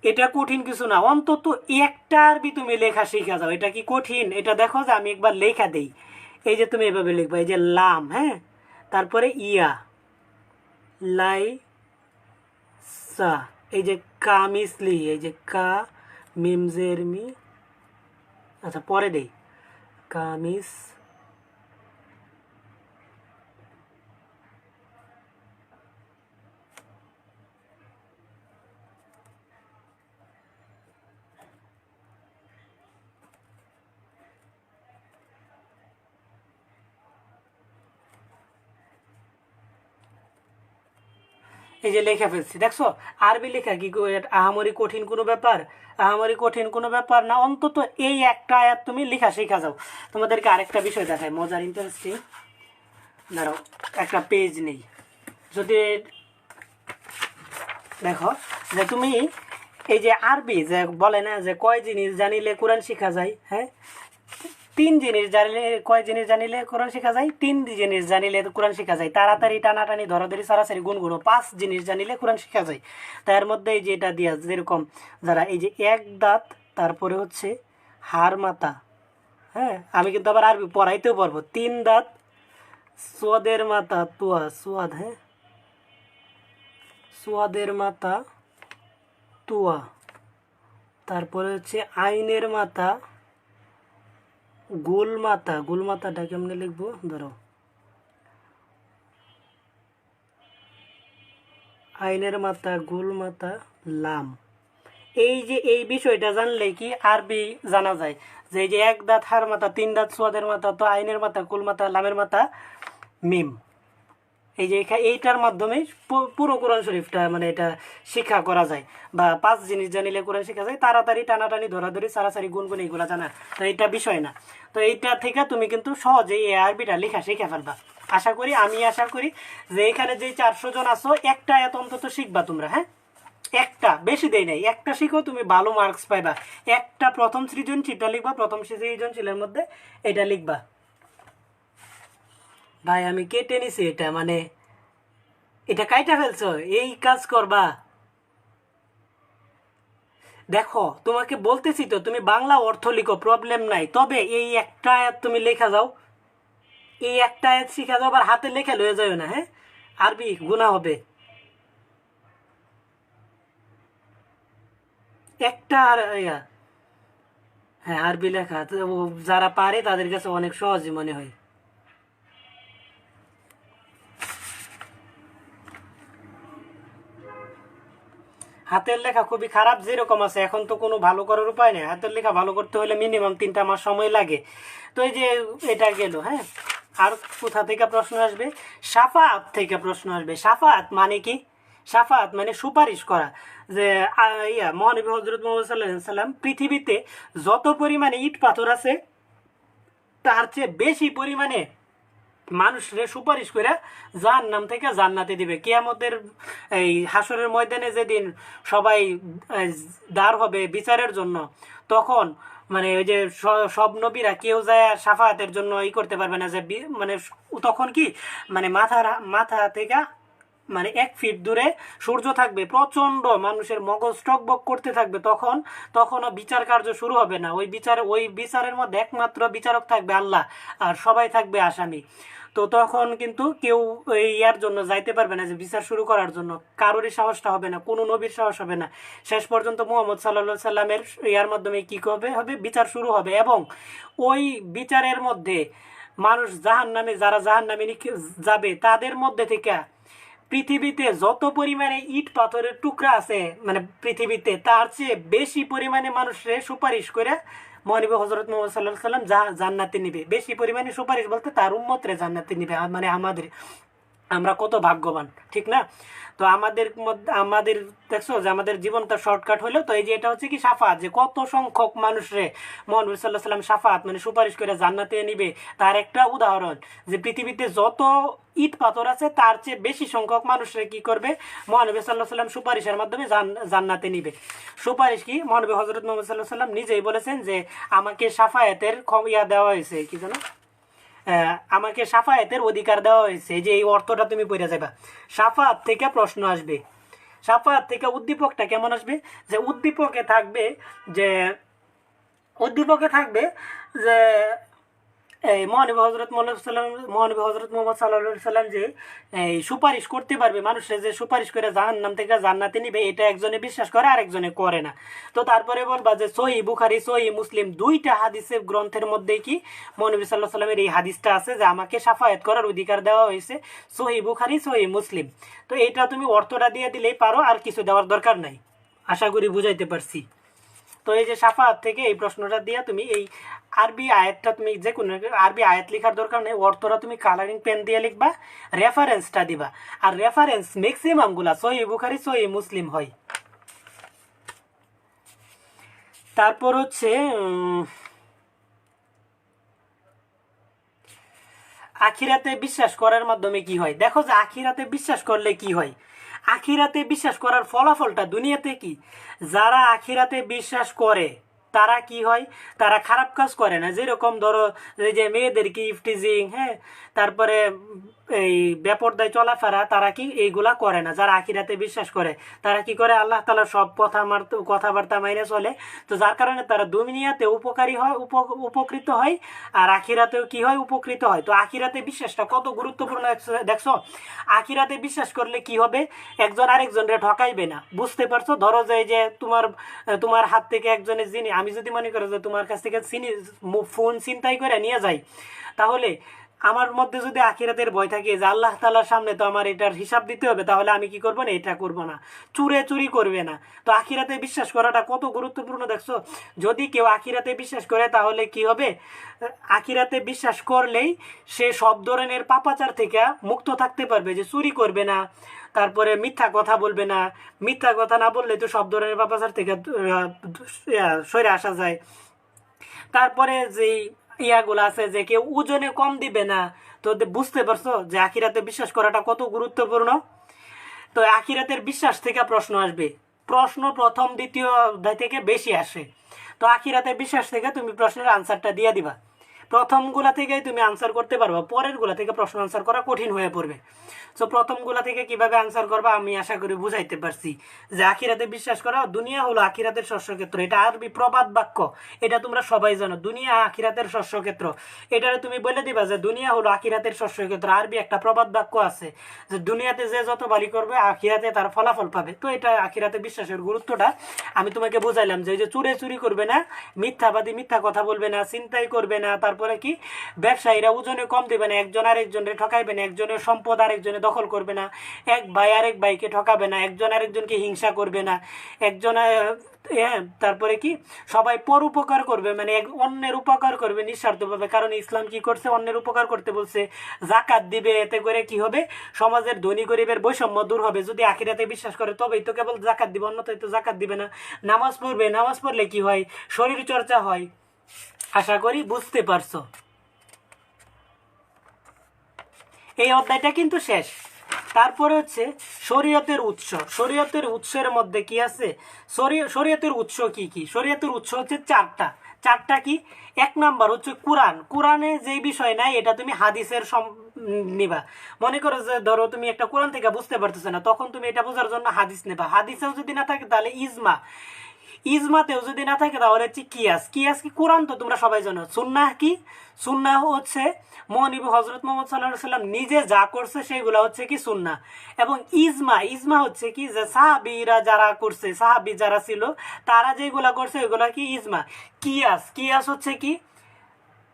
এটা কঠিন কিছু না, অন্তত একটা আরবি তুমি লেখা শিখা যাও। এটা কি কঠিন? এটা দেখো যে আমি একবার লেখা দেই। এই যে তুমি এভাবে লিখবা, এই যে লাম, হ্যাঁ, তারপরে ইয়া, লাই সা, এই যে কামিসলি, এই যে কা মিমজের মি, আচ্ছা পরে দেই, কামিস এই যে লেখা ফেলছি, দেখছো? আরবি লেখা কি আহামরি কঠিন কোনো ব্যাপার? আহামরি কঠিন কোনো ব্যাপার না। অন্তত এই একটা আয়াত তুমি লেখা শেখা যাও। তোমাদেরকে আরেকটা বিষয় দেখায়, মজার ইন্টারেস্টিং। দাঁড়াও, একটা পেজ নেই। যদি দেখো যে তুমি এই যে আরবি যে বলে না যে কয় জিনিস জানিলে কোরআন শেখা যায়, হ্যাঁ, 3 জিনিস জানিলে, কয় জিনিস জানিলে কোরআন শেখা যায়? 3 জিনিস জানিলে কোরআন শেখা যায়। তাড়াতাড়ি, টানাটানি, ধরাধরি, সারাসারি, গুনগুনো, 5 জিনিস জানিলে কোরআন শেখা যায়। তার মধ্যে এই যে এটা দিয়া, যেরকম যারা এই যে এক দাঁত, তারপরে হচ্ছে হার মাথা, হ্যাঁ, আমি কিন্তু আবার আরবি পড়াইতেও পারবো। 3 দাঁত, সোয়াদের মাথা, তোয়া, সোয়াদ, হ্যাঁ, সোয়াদের মাথা, তুয়া, তারপরে হচ্ছে আইনের মাথা, গোল মাথা। গোল মাথাটা কেমনে লিখবো, ধরো, আইনের মাথা, গোল মাথা, লাম। এই যে এই বিষয়টা জানলে কি আরবি জানা যায় যে এই যে এক দাঁত, হার মাথা, 3 দাঁত, সোয়াদের মাথা, তো আইনের মাথা, কুল মাথা, লামের মাথা, মিম। এই যে এইটার মাধ্যমে পুরো কোরআন শরীফটা মানে এটা শিক্ষা করা যায়। বা 5 জিনিস জানিলে কোরআন শেখা যায়। তাড়াতাড়ি, টানাটানি, ধরাধরি, সারাসারি, গুনগুন, এইগুলা জানা। তো এটা বিষয় না। তো এইটা থেকে তুমি কিন্তু সহজেই এই আরবিটা লেখা শিখে ফেলবা। আমি আশা করি যে এখানে যে 400 জন আছো, একটা আয়াত অন্তত শিখবা তোমরা, হ্যাঁ, একটা, বেশি দেই নাই, একটা শিখো, তুমি ভালো মার্কস পাইবা। একটা প্রথম সৃজনশীলটা লিখবা, প্রথম সৃজনশীলের মধ্যে এটা লিখবা। ভাই আমি কেটে নিছি এটা, মানে এটা কাইটা ফেলছো, এই কাজ করবা? দেখো তোমাকে বলতেছি তো, তুমি বাংলা অর্থ লিখো, প্রবলেম নাই, তবে এই একটা আয়াত তুমি লেখা যাও, এই একটা আয়াত শিখা যাও, আবার হাতে লেখা লয়ে যাও না, হ্যাঁ, আরবি গুণা হবে। একটা আর হ্যাঁ, আরবি লেখা তো যারা পারে তাদের কাছে অনেক সহজই মনে হয়। হাতের লেখা খুবই খারাপ যেরকম আছে, এখন তো কোনো ভালো করার উপায় নেই। হাতের লেখা ভালো করতে হলে মিনিমাম 3টা মাস সময় লাগে। তো এই যে এটা গেল, হ্যাঁ। আর কোথা থেকে প্রশ্ন আসবে? শাফাআত থেকে প্রশ্ন আসবে। শাফাআত মানে কি? শাফাআত মানে সুপারিশ করা। যে মহানবী হযরত মুহাম্মদ সাল্লাল্লাহু আলাইহি সাল্লাম পৃথিবীতে যত পরিমাণে ইট পাথর আছে তার চেয়ে বেশি পরিমাণে মানুষরে সুপারিশ করে জাহান্নাম থেকে জান্নাতে দিবে। কিয়ামতের এই হাসরের ময়দানে যেদিন সবাই দাঁড় হবে বিচারের জন্য, তখন মানে ওই যে সব নবীরা কেউ যায় শাফায়াতের জন্য করতে পারবে না, যে মানে তখন কি মানে মাথা থেকে মানে 1 ফিট দূরে সূর্য থাকবে, প্রচন্ড মানুষের মগজ টকবক করতে থাকবে। তখনও বিচার কার্য শুরু হবে না। ওই বিচারের মধ্যে একমাত্র বিচারক থাকবে আল্লাহ, আর সবাই থাকবে আসামি। তো তখন কিন্তু কেউ ইয়ার জন্য যাইতে পারবে না, যে বিচার শুরু করার জন্য কারোরই সাহসটা হবে না, কোনো নবীর সাহস হবে না। শেষ পর্যন্ত মুহাম্মদ সাল্লাল্লাহু সাল্লামের ইয়ার মাধ্যমে কি হবে বিচার শুরু হবে। এবং ওই বিচারের মধ্যে মানুষ জাহান্নামে, যারা জাহান্নামে যাবে তাদের মধ্যে থেকে পৃথিবীতে যত পরিমাণে ইট পাথরের টুকরা আছে মানে পৃথিবীতে, তার চেয়ে বেশি পরিমাণে মানুষের সুপারিশ করে মহানবী হযরত মুহাম্মদ সাল্লাল্লাহু আলাইহি ওয়াসাল্লাম জান্নাতে নিবে। বেশি পরিমাণে সুপারিশ বলতে তার উম্মতরে জান্নাতে নিবে, মানে আমরা কত ভাগ্যবান, ঠিক না? তো আমাদের দেখছো যে আমাদের জীবনটা শর্টকাট হলো। তো এই যে এটা হচ্ছে কি শাফাআত, যে কত সংখ্যক মানুষরে মহানবী সাল্লাল্লাহু আলাইহি ওয়াসাল্লাম শাফাআত মানে সুপারিশ করে জান্নাতে নিবে, তার একটা উদাহরণ যে পৃথিবীতে যত ইট পাথর আছে তার চেয়ে বেশি সংখ্যক মানুষরে কি করবে মহানবী সাল্লাল্লাহু আলাইহি ওয়াসাল্লাম সুপারিশের মাধ্যমে জান্নাতে নিবে। সুপারিশ কি? মহানবী হযরত মুহাম্মদ সাল্লাল্লাহু আলাইহি ওয়াসাল্লাম নিজেই বলেছেন যে আমাকে শাফায়াতের দেওয়া হয়েছে, কি জানো, আমাকে শাফায়াতের অধিকার দেওয়া হয়েছে। যে এই অর্থটা তুমি পড়ে যাবা। শাফাআত থেকে প্রশ্ন আসবে। শাফাআত থেকে উদ্দীপকটা কেমন আসবে? যে উদ্দীপকে থাকবে যে এই মহানবী হযরত মুহাম্মদ সাল্লাল্লাহু আলাইহি সাল্লাম যে এই সুপারিশ করতে পারবে, মানুষের যে সুপারিশ করে জাহান্নাম থেকে জান্নাতে নিবে, এটা একজনে বিশ্বাস করে আরেকজনে করে না। তো তারপরে বলবা যে সহিহ বুখারী সহিহ মুসলিম 2টা হাদিসের গ্রন্থের মধ্যে কি মহানবী সাল্লাল্লাহু আলাইহি সাল্লামের এই হাদিসটা আছে যে আমাকে শাফায়াত করার অধিকার দেওয়া হয়েছে, সহিহ বুখারী সহিহ মুসলিম। তো এটা তুমি অর্থটা দিয়ে দিলেই পারো, আর কিছু দেওয়ার দরকার নাই। আশা করি বুঝাইতে পারছি। তো এই যে শাফাআত থেকে এই প্রশ্নটা দিয়ে তুমি এই আরবি আয়াতটা, তুমি যে কোনো আরবি আয়াত লেখার দরকার নেই, অর্থটা তুমি কালারিং পেন দিয়ে লিখবা, রেফারেন্সটা দিবা। আর রেফারেন্স ম্যাক্সিমাম গুলা সহিহ বুখারী সহিহ মুসলিম হয়। তারপর হচ্ছে আখিরাতে বিশ্বাস করার মাধ্যমে কি হয়। দেখো যে আখিরাতে বিশ্বাস করলে কি হয়। আখিরাতে বিশ্বাস করার ফলাফলটা দুনিয়াতে কি, যারা আখিরাতে বিশ্বাস করে তারা কি হয়, তারা খারাপ কাজ করে না। যেরকম ধরো এই যে মেয়েদেরকে ইফটিজিং, হ্যাঁ, তারপরে এই বেপরদায় চলাফেরা, তারা কি এইগুলা করে না। যারা আখিরাতে বিশ্বাস করে তারা কি করে, আল্লাহ তাআলা সব কথাবার্তা মাইনে চলে। তো যার কারণে তারা দুনিয়াতে উপকারী হয়, উপকৃত হয়, আর আখিরাতেও কি হয়, উপকৃত হয়। তো আখিরাতে বিশ্বাসটা কত গুরুত্বপূর্ণ দেখছো। আখিরাতে বিশ্বাস করলে কি হবে, একজন আরেকজনরে ঠকাইবে না। বুঝতে পারছো? ধরো যে তোমার হাত থেকে একজনের জিনিস, আমি যদি মনে করি যে তোমার কাছ থেকে ফোন ছিনতাই করে নিয়ে যাই, তাহলে আমার মধ্যে যদি আখিরাতের ভয় থাকে যে আল্লাহ তাআলার সামনে তো আমার এটার হিসাব দিতে হবে, তাহলে আমি কি করব না, এটা করব না, চুরি করবে না। তো আখিরাতে বিশ্বাস করাটা কত গুরুত্বপূর্ণ দেখছো। যদি কেউ আখিরাতে বিশ্বাস করে তাহলে কি হবে, আখিরাতে বিশ্বাস করলেই সে সব ধরনের পাপাচার থেকে মুক্ত থাকতে পারবে, যে চুরি করবে না, তারপরে মিথ্যা কথা বলবে না। মিথ্যা কথা না বললে তো সব ধরনের পাপাচার থেকে সরে আসা যায়। তারপরে যে ইয়াগুলো আছে যে কেউ ওজনে কম দিবে না। তো বুঝতে পারছো যে আখিরাতে বিশ্বাস করাটা কত গুরুত্বপূর্ণ। তো আখিরাতের বিশ্বাস থেকে প্রশ্ন আসবে। প্রশ্ন প্রথম দ্বিতীয় অধ্যায় থেকে বেশি আসে। তো আখিরাতের বিশ্বাস থেকে তুমি প্রশ্নের আনসারটা দিয়ে দিবা। প্রথমগুলা থেকেই তুমি আনসার করতে পারবা, পরের গুলা থেকে প্রশ্ন আনসার করা কঠিন হয়ে পড়বে। তো প্রথমগুলা থেকে কিভাবে আনসার করবা আমি আশা করি বুঝাইতে পারছি। যে আখিরাতে বিশ্বাস করা, দুনিয়া হলো আখিরাতের শস্যক্ষেত্র, এটা আরবি প্রবাদ বাক্য, এটা তোমরা সবাই জানো। দুনিয়া আখিরাতের শস্যক্ষেত্র, এটারে তুমি বলে দিবা যে দুনিয়া হলো আখিরাতের শস্যক্ষেত্র। আরবি একটা প্রবাদ বাক্য আছে যে দুনিয়াতে যে যত ভালো করবে আখিরাতে তার ফলাফল পাবে। তো এটা আখিরাতে বিশ্বাসের গুরুত্বটা আমি তোমাকে বুঝাইলাম। যে চুরি করবে না, মিথ্যাবাদী মিথ্যা কথা বলবে না, চিন্তাই করবে না, তারপর তারপরে কি ব্যবসায়ীরা ওজনে কম দেবে না, একজন আরেকজনের ঠকাইবে না, একজনের সম্পদ আরেকজনে দখল করবে না, এক ভাই আরেক ভাইকে ঠকাবে না, একজন আরেকজনকে হিংসা করবে না, একজন তারপরে কি সবাই পর উপকার করবে, মানে অন্যের উপকার করবে নিঃস্বার্থভাবে। কারণ ইসলাম কি করছে, অন্যের উপকার করতে বলছে। জাকাত দিবে, এতে করে কি হবে, সমাজের ধনী গরিবের বৈষম্য দূর হবে। যদি আখিরাতে বিশ্বাস করে তবেই তো কেবল জাকাত দিবে, অন্যথায় তো জাকাত দিবে না। নামাজ পড়বে, নামাজ পড়লে কি হয়, শরীর চর্চা হয়। আশা করি বুঝতে পারছো। এই অধ্যায়টা কিন্তু শেষ। তারপরে হচ্ছে শরীয়তের উৎস। শরীয়তের উৎসের মধ্যে কি আছে, শরীয়তের উৎস কি কি? শরীয়তের উৎস হচ্ছে চারটা কি? এক নাম্বার হচ্ছে কোরআন। কোরআনে যেই বিষয় নাই এটা তুমি হাদিসের নিবা। মনে করো যে ধরো তুমি একটা কোরআন থেকে বুঝতে পারতেছো না, তখন তুমি এটা বোঝার জন্য হাদিস নেবা। হাদিসেও যদি না থাকে তাহলে ইজমা, ইজমাতেও যদি না থাকে তাহলে হচ্ছে কিয়াস। কিয়াস কি? কোরআন তো তোমরা সবাই জানো। সুন্নাহ কি? সুন্নাহ হচ্ছে মহানবী হযরত মুহাম্মদ সাল্লাল্লাহু আলাইহি ওয়াসাল্লাম নিজে যা করছে সেগুলো হচ্ছে কি সুন্নাহ। এবং ইজমা হচ্ছে কি, যে সাহাবীরা যারা করছে, সাহাবী যারা ছিল তারা যেগুলা করছে ওইগুলা কি ইজমা। কিয়াস হচ্ছে কি,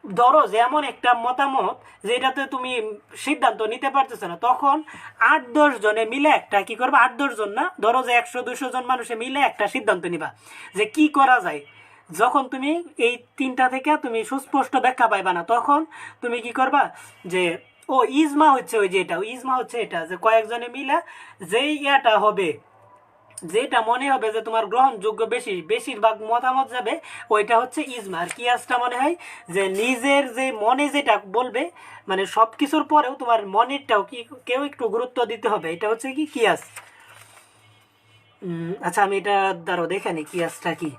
ধরো যেমন একটা মতামত যেটাতে তুমি সিদ্ধান্ত নিতে পারতেছো না, তখন 8-10 জনে মিলে একটা কি করবে, 8-10 জন না, ধরো যে 100-200 জন মানুষে মিলে একটা সিদ্ধান্ত নিবা যে কি করা যায়। যখন তুমি এই তিনটা থেকে তুমি সুস্পষ্ট ব্যাখ্যা পাইবা না, তখন তুমি কি করবা, যে ইজমা হচ্ছে ওই যে এটা, ইজমা হচ্ছে এটা, যে কয়েকজনে মিলে যেই ইয়াটা হবে, যেটা মনে হবে যে তোমার গ্রহণযোগ্য বেশিরভাগ মতামত যাবে, ওইটা হচ্ছে ইজমা। আর কিয়াসটা মনে হয় যে নিজের যে মনে যেটা বলবে, মানে সব কিছুর পরেও তোমার মনেরটাও কি কেউ একটু গুরুত্ব দিতে হবে, এটা হচ্ছে কি কিয়াস। আচ্ছা আমি এটা দ্বারা দেখে নি কিয়াসটা কি।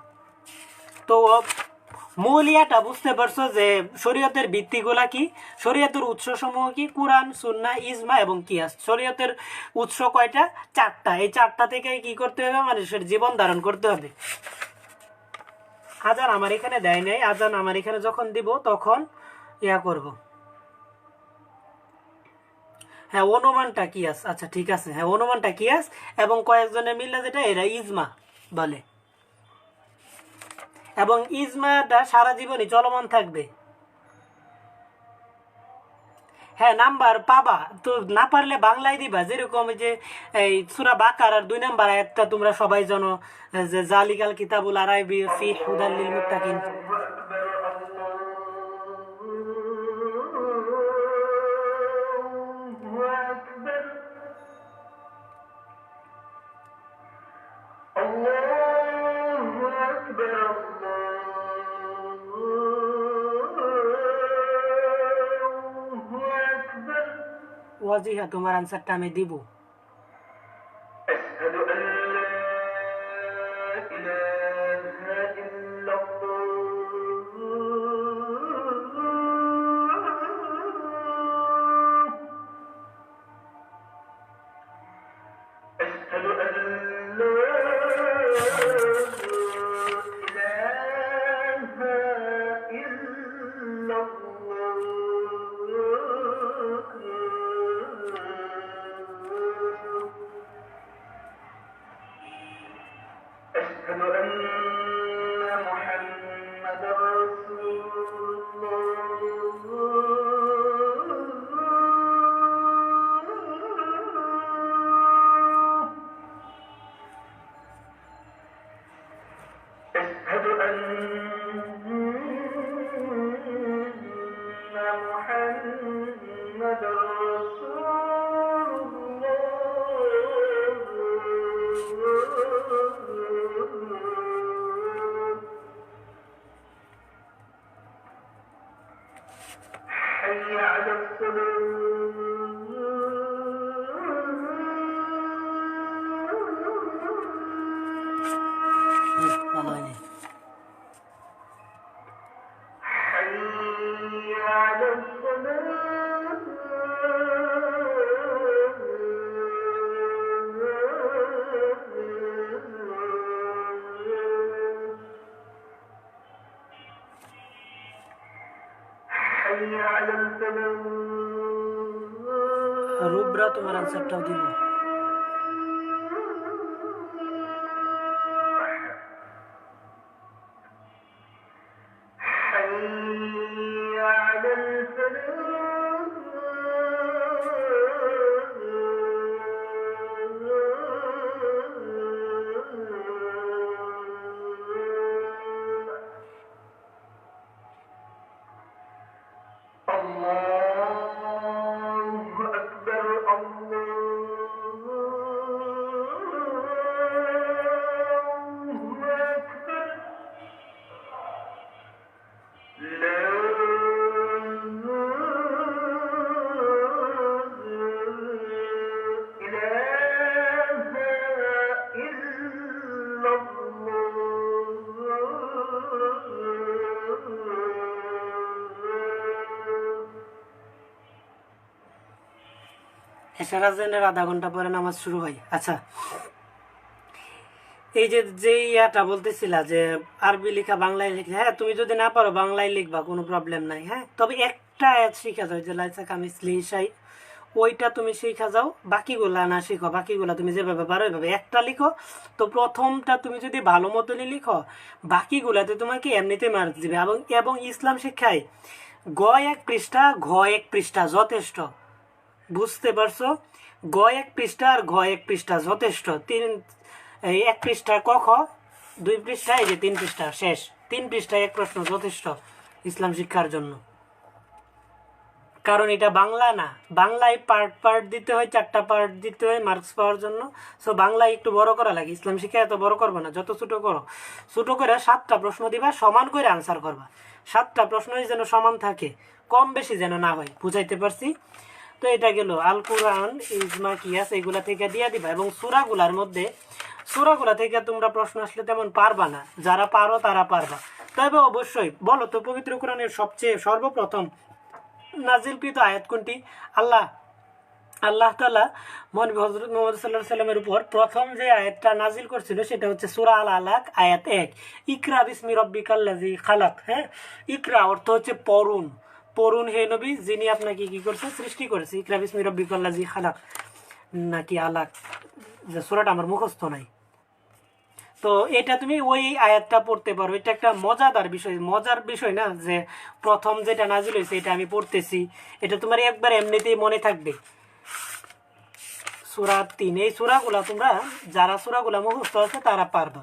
তো মূল ইয়াটা বুঝতে পারছো যে শরীয়তের ভিত্তিগুলা কি, শরীয়তের উৎসসমূহ কি, কোরআন, সুন্নাহ, ইজমা এবং কিয়াস। শরীয়তের উৎস কয়টা? চারটা। এই চারটা থেকে কি করতে হবে, মানুষের জীবন ধারণ করতে হবে। আজান আমার এখানে দেয় নাই, আজান আমার এখানে যখন দিব তখন ইয়া করব। হ্যাঁ, অনুমানটা কিয়াস। আচ্ছা ঠিক আছে, হ্যাঁ অনুমানটা কিয়াস এবং কয়েকজনে মিলে যেটা এরা ইজমা বলে। এবং ইজমাটা সারা জীবনই চলমান থাকবে। হ্যাঁ নাম্বার পাবা তো, না পারলে বাংলায় দিবা। যেরকম যে এই সূরা বাকারার 2 নাম্বার আয়াতটা তোমরা সবাই জানো, যে জালিকাল কিতাবুল আরাইবি ফি হুদাল লিল মুত্তাকিন। ওয়াজিহা, তোমার আনসারটা আমি দিব। ভালো হয়নি। রুবরা, তোমার আনসারটাও দিব। এশার আজানের আধা ঘন্টা পরে নামাজ শুরু হয়। আচ্ছা, এই যে যে ইয়াটা বলতেছিলা যে আরবি লেখা বাংলায় লিখে, হ্যাঁ তুমি যদি না পারো বাংলায় লিখবা, কোনো প্রবলেম নাই। হ্যাঁ, তবে একটা আয়াত শিখা যাও, যে লাইসা কামিসলিহি, ওইটা তুমি শিখা যাও, বাকিগুলা না শিখো। বাকিগুলা তুমি যেভাবে পারো ওইভাবে একটা লিখো। তো প্রথমটা তুমি যদি ভালো মতনই লিখো, বাকিগুলাতে তোমাকে এমনিতে মার্কস দিবে। এবং এবং ইসলাম শিক্ষায় গ 1 পৃষ্ঠা, ঘ 1 পৃষ্ঠা যথেষ্ট। বুঝতে পারছো? গ 1 পৃষ্ঠা আর ঘ 1 পৃষ্ঠা যথেষ্ট। এই 1 পৃষ্ঠা ক খ, 2 পৃষ্ঠা, এই যে 3 পৃষ্ঠা শেষ। 3 পৃষ্ঠায় 1 প্রশ্ন যথেষ্ট ইসলাম শিক্ষার জন্য। কারণ এটা বাংলা না, বাংলায় পার্ট পার্ট দিতে হয়, 4টা পার্ট দিতে হয় মার্কস পাওয়ার জন্য। সো বাংলায় একটু বড় করা লাগে। ইসলাম শিক্ষা এত বড় করবে না, যত ছোট করো। ছোট করে 7টা প্রশ্ন দিবা, সমান করে আনসার করবা। 7টা প্রশ্নই যেন সমান থাকে, কম বেশি যেন না হয়। বুঝাইতে পারছি? তো এটা গেল আল কোরআন, ইজমা, কিয়াস, এগুলা থেকে দিয়ে দিবা। এবং সূরাগুলা থেকে তোমরা প্রশ্ন আসলে তেমন পারবা না, যারা পারো তারা পারবা। তবে অবশ্যই বলো তো, পবিত্র কোরআনের সবচেয়ে সর্বপ্রথম নাজিলকৃত আয়াত কোনটি? আল্লাহ তাআলা মহানবী হযরত মুহাম্মদ সাল্লাল্লাহু আলাইহি সাল্লামের উপর প্রথম যে আয়াতটা নাজিল করছিল সেটা হচ্ছে সূরা আল আলাক আয়াত 1, ইকরা বিসমি রাব্বিকাল্লাযী খালাক। হ্যাঁ, ইকরা অর্থ হচ্ছে পড়ুন, পড়ুন হে নবী, যিনি আপনাকে কি করছে? সৃষ্টি করেছে। ইকরা বিসমি রাব্বিকাল্লাযী খালাক নাকি আলাক, যে সূরাটা আমার মুখস্থ নাই। তো এটা তুমি ওই আয়াতটা পড়তে পারো। এটা একটা মজাদার বিষয়, মজার বিষয় না যে প্রথম যেটা নাজিল হয়েছে এটা আমি পড়তেছি। এটা তোমার একবার এমনিতেই মনে থাকবে। সূরা 3, এই সূরাগুলা তোমরা, যারা সূরাগুলা মুখস্থ আছে তারা পারবা।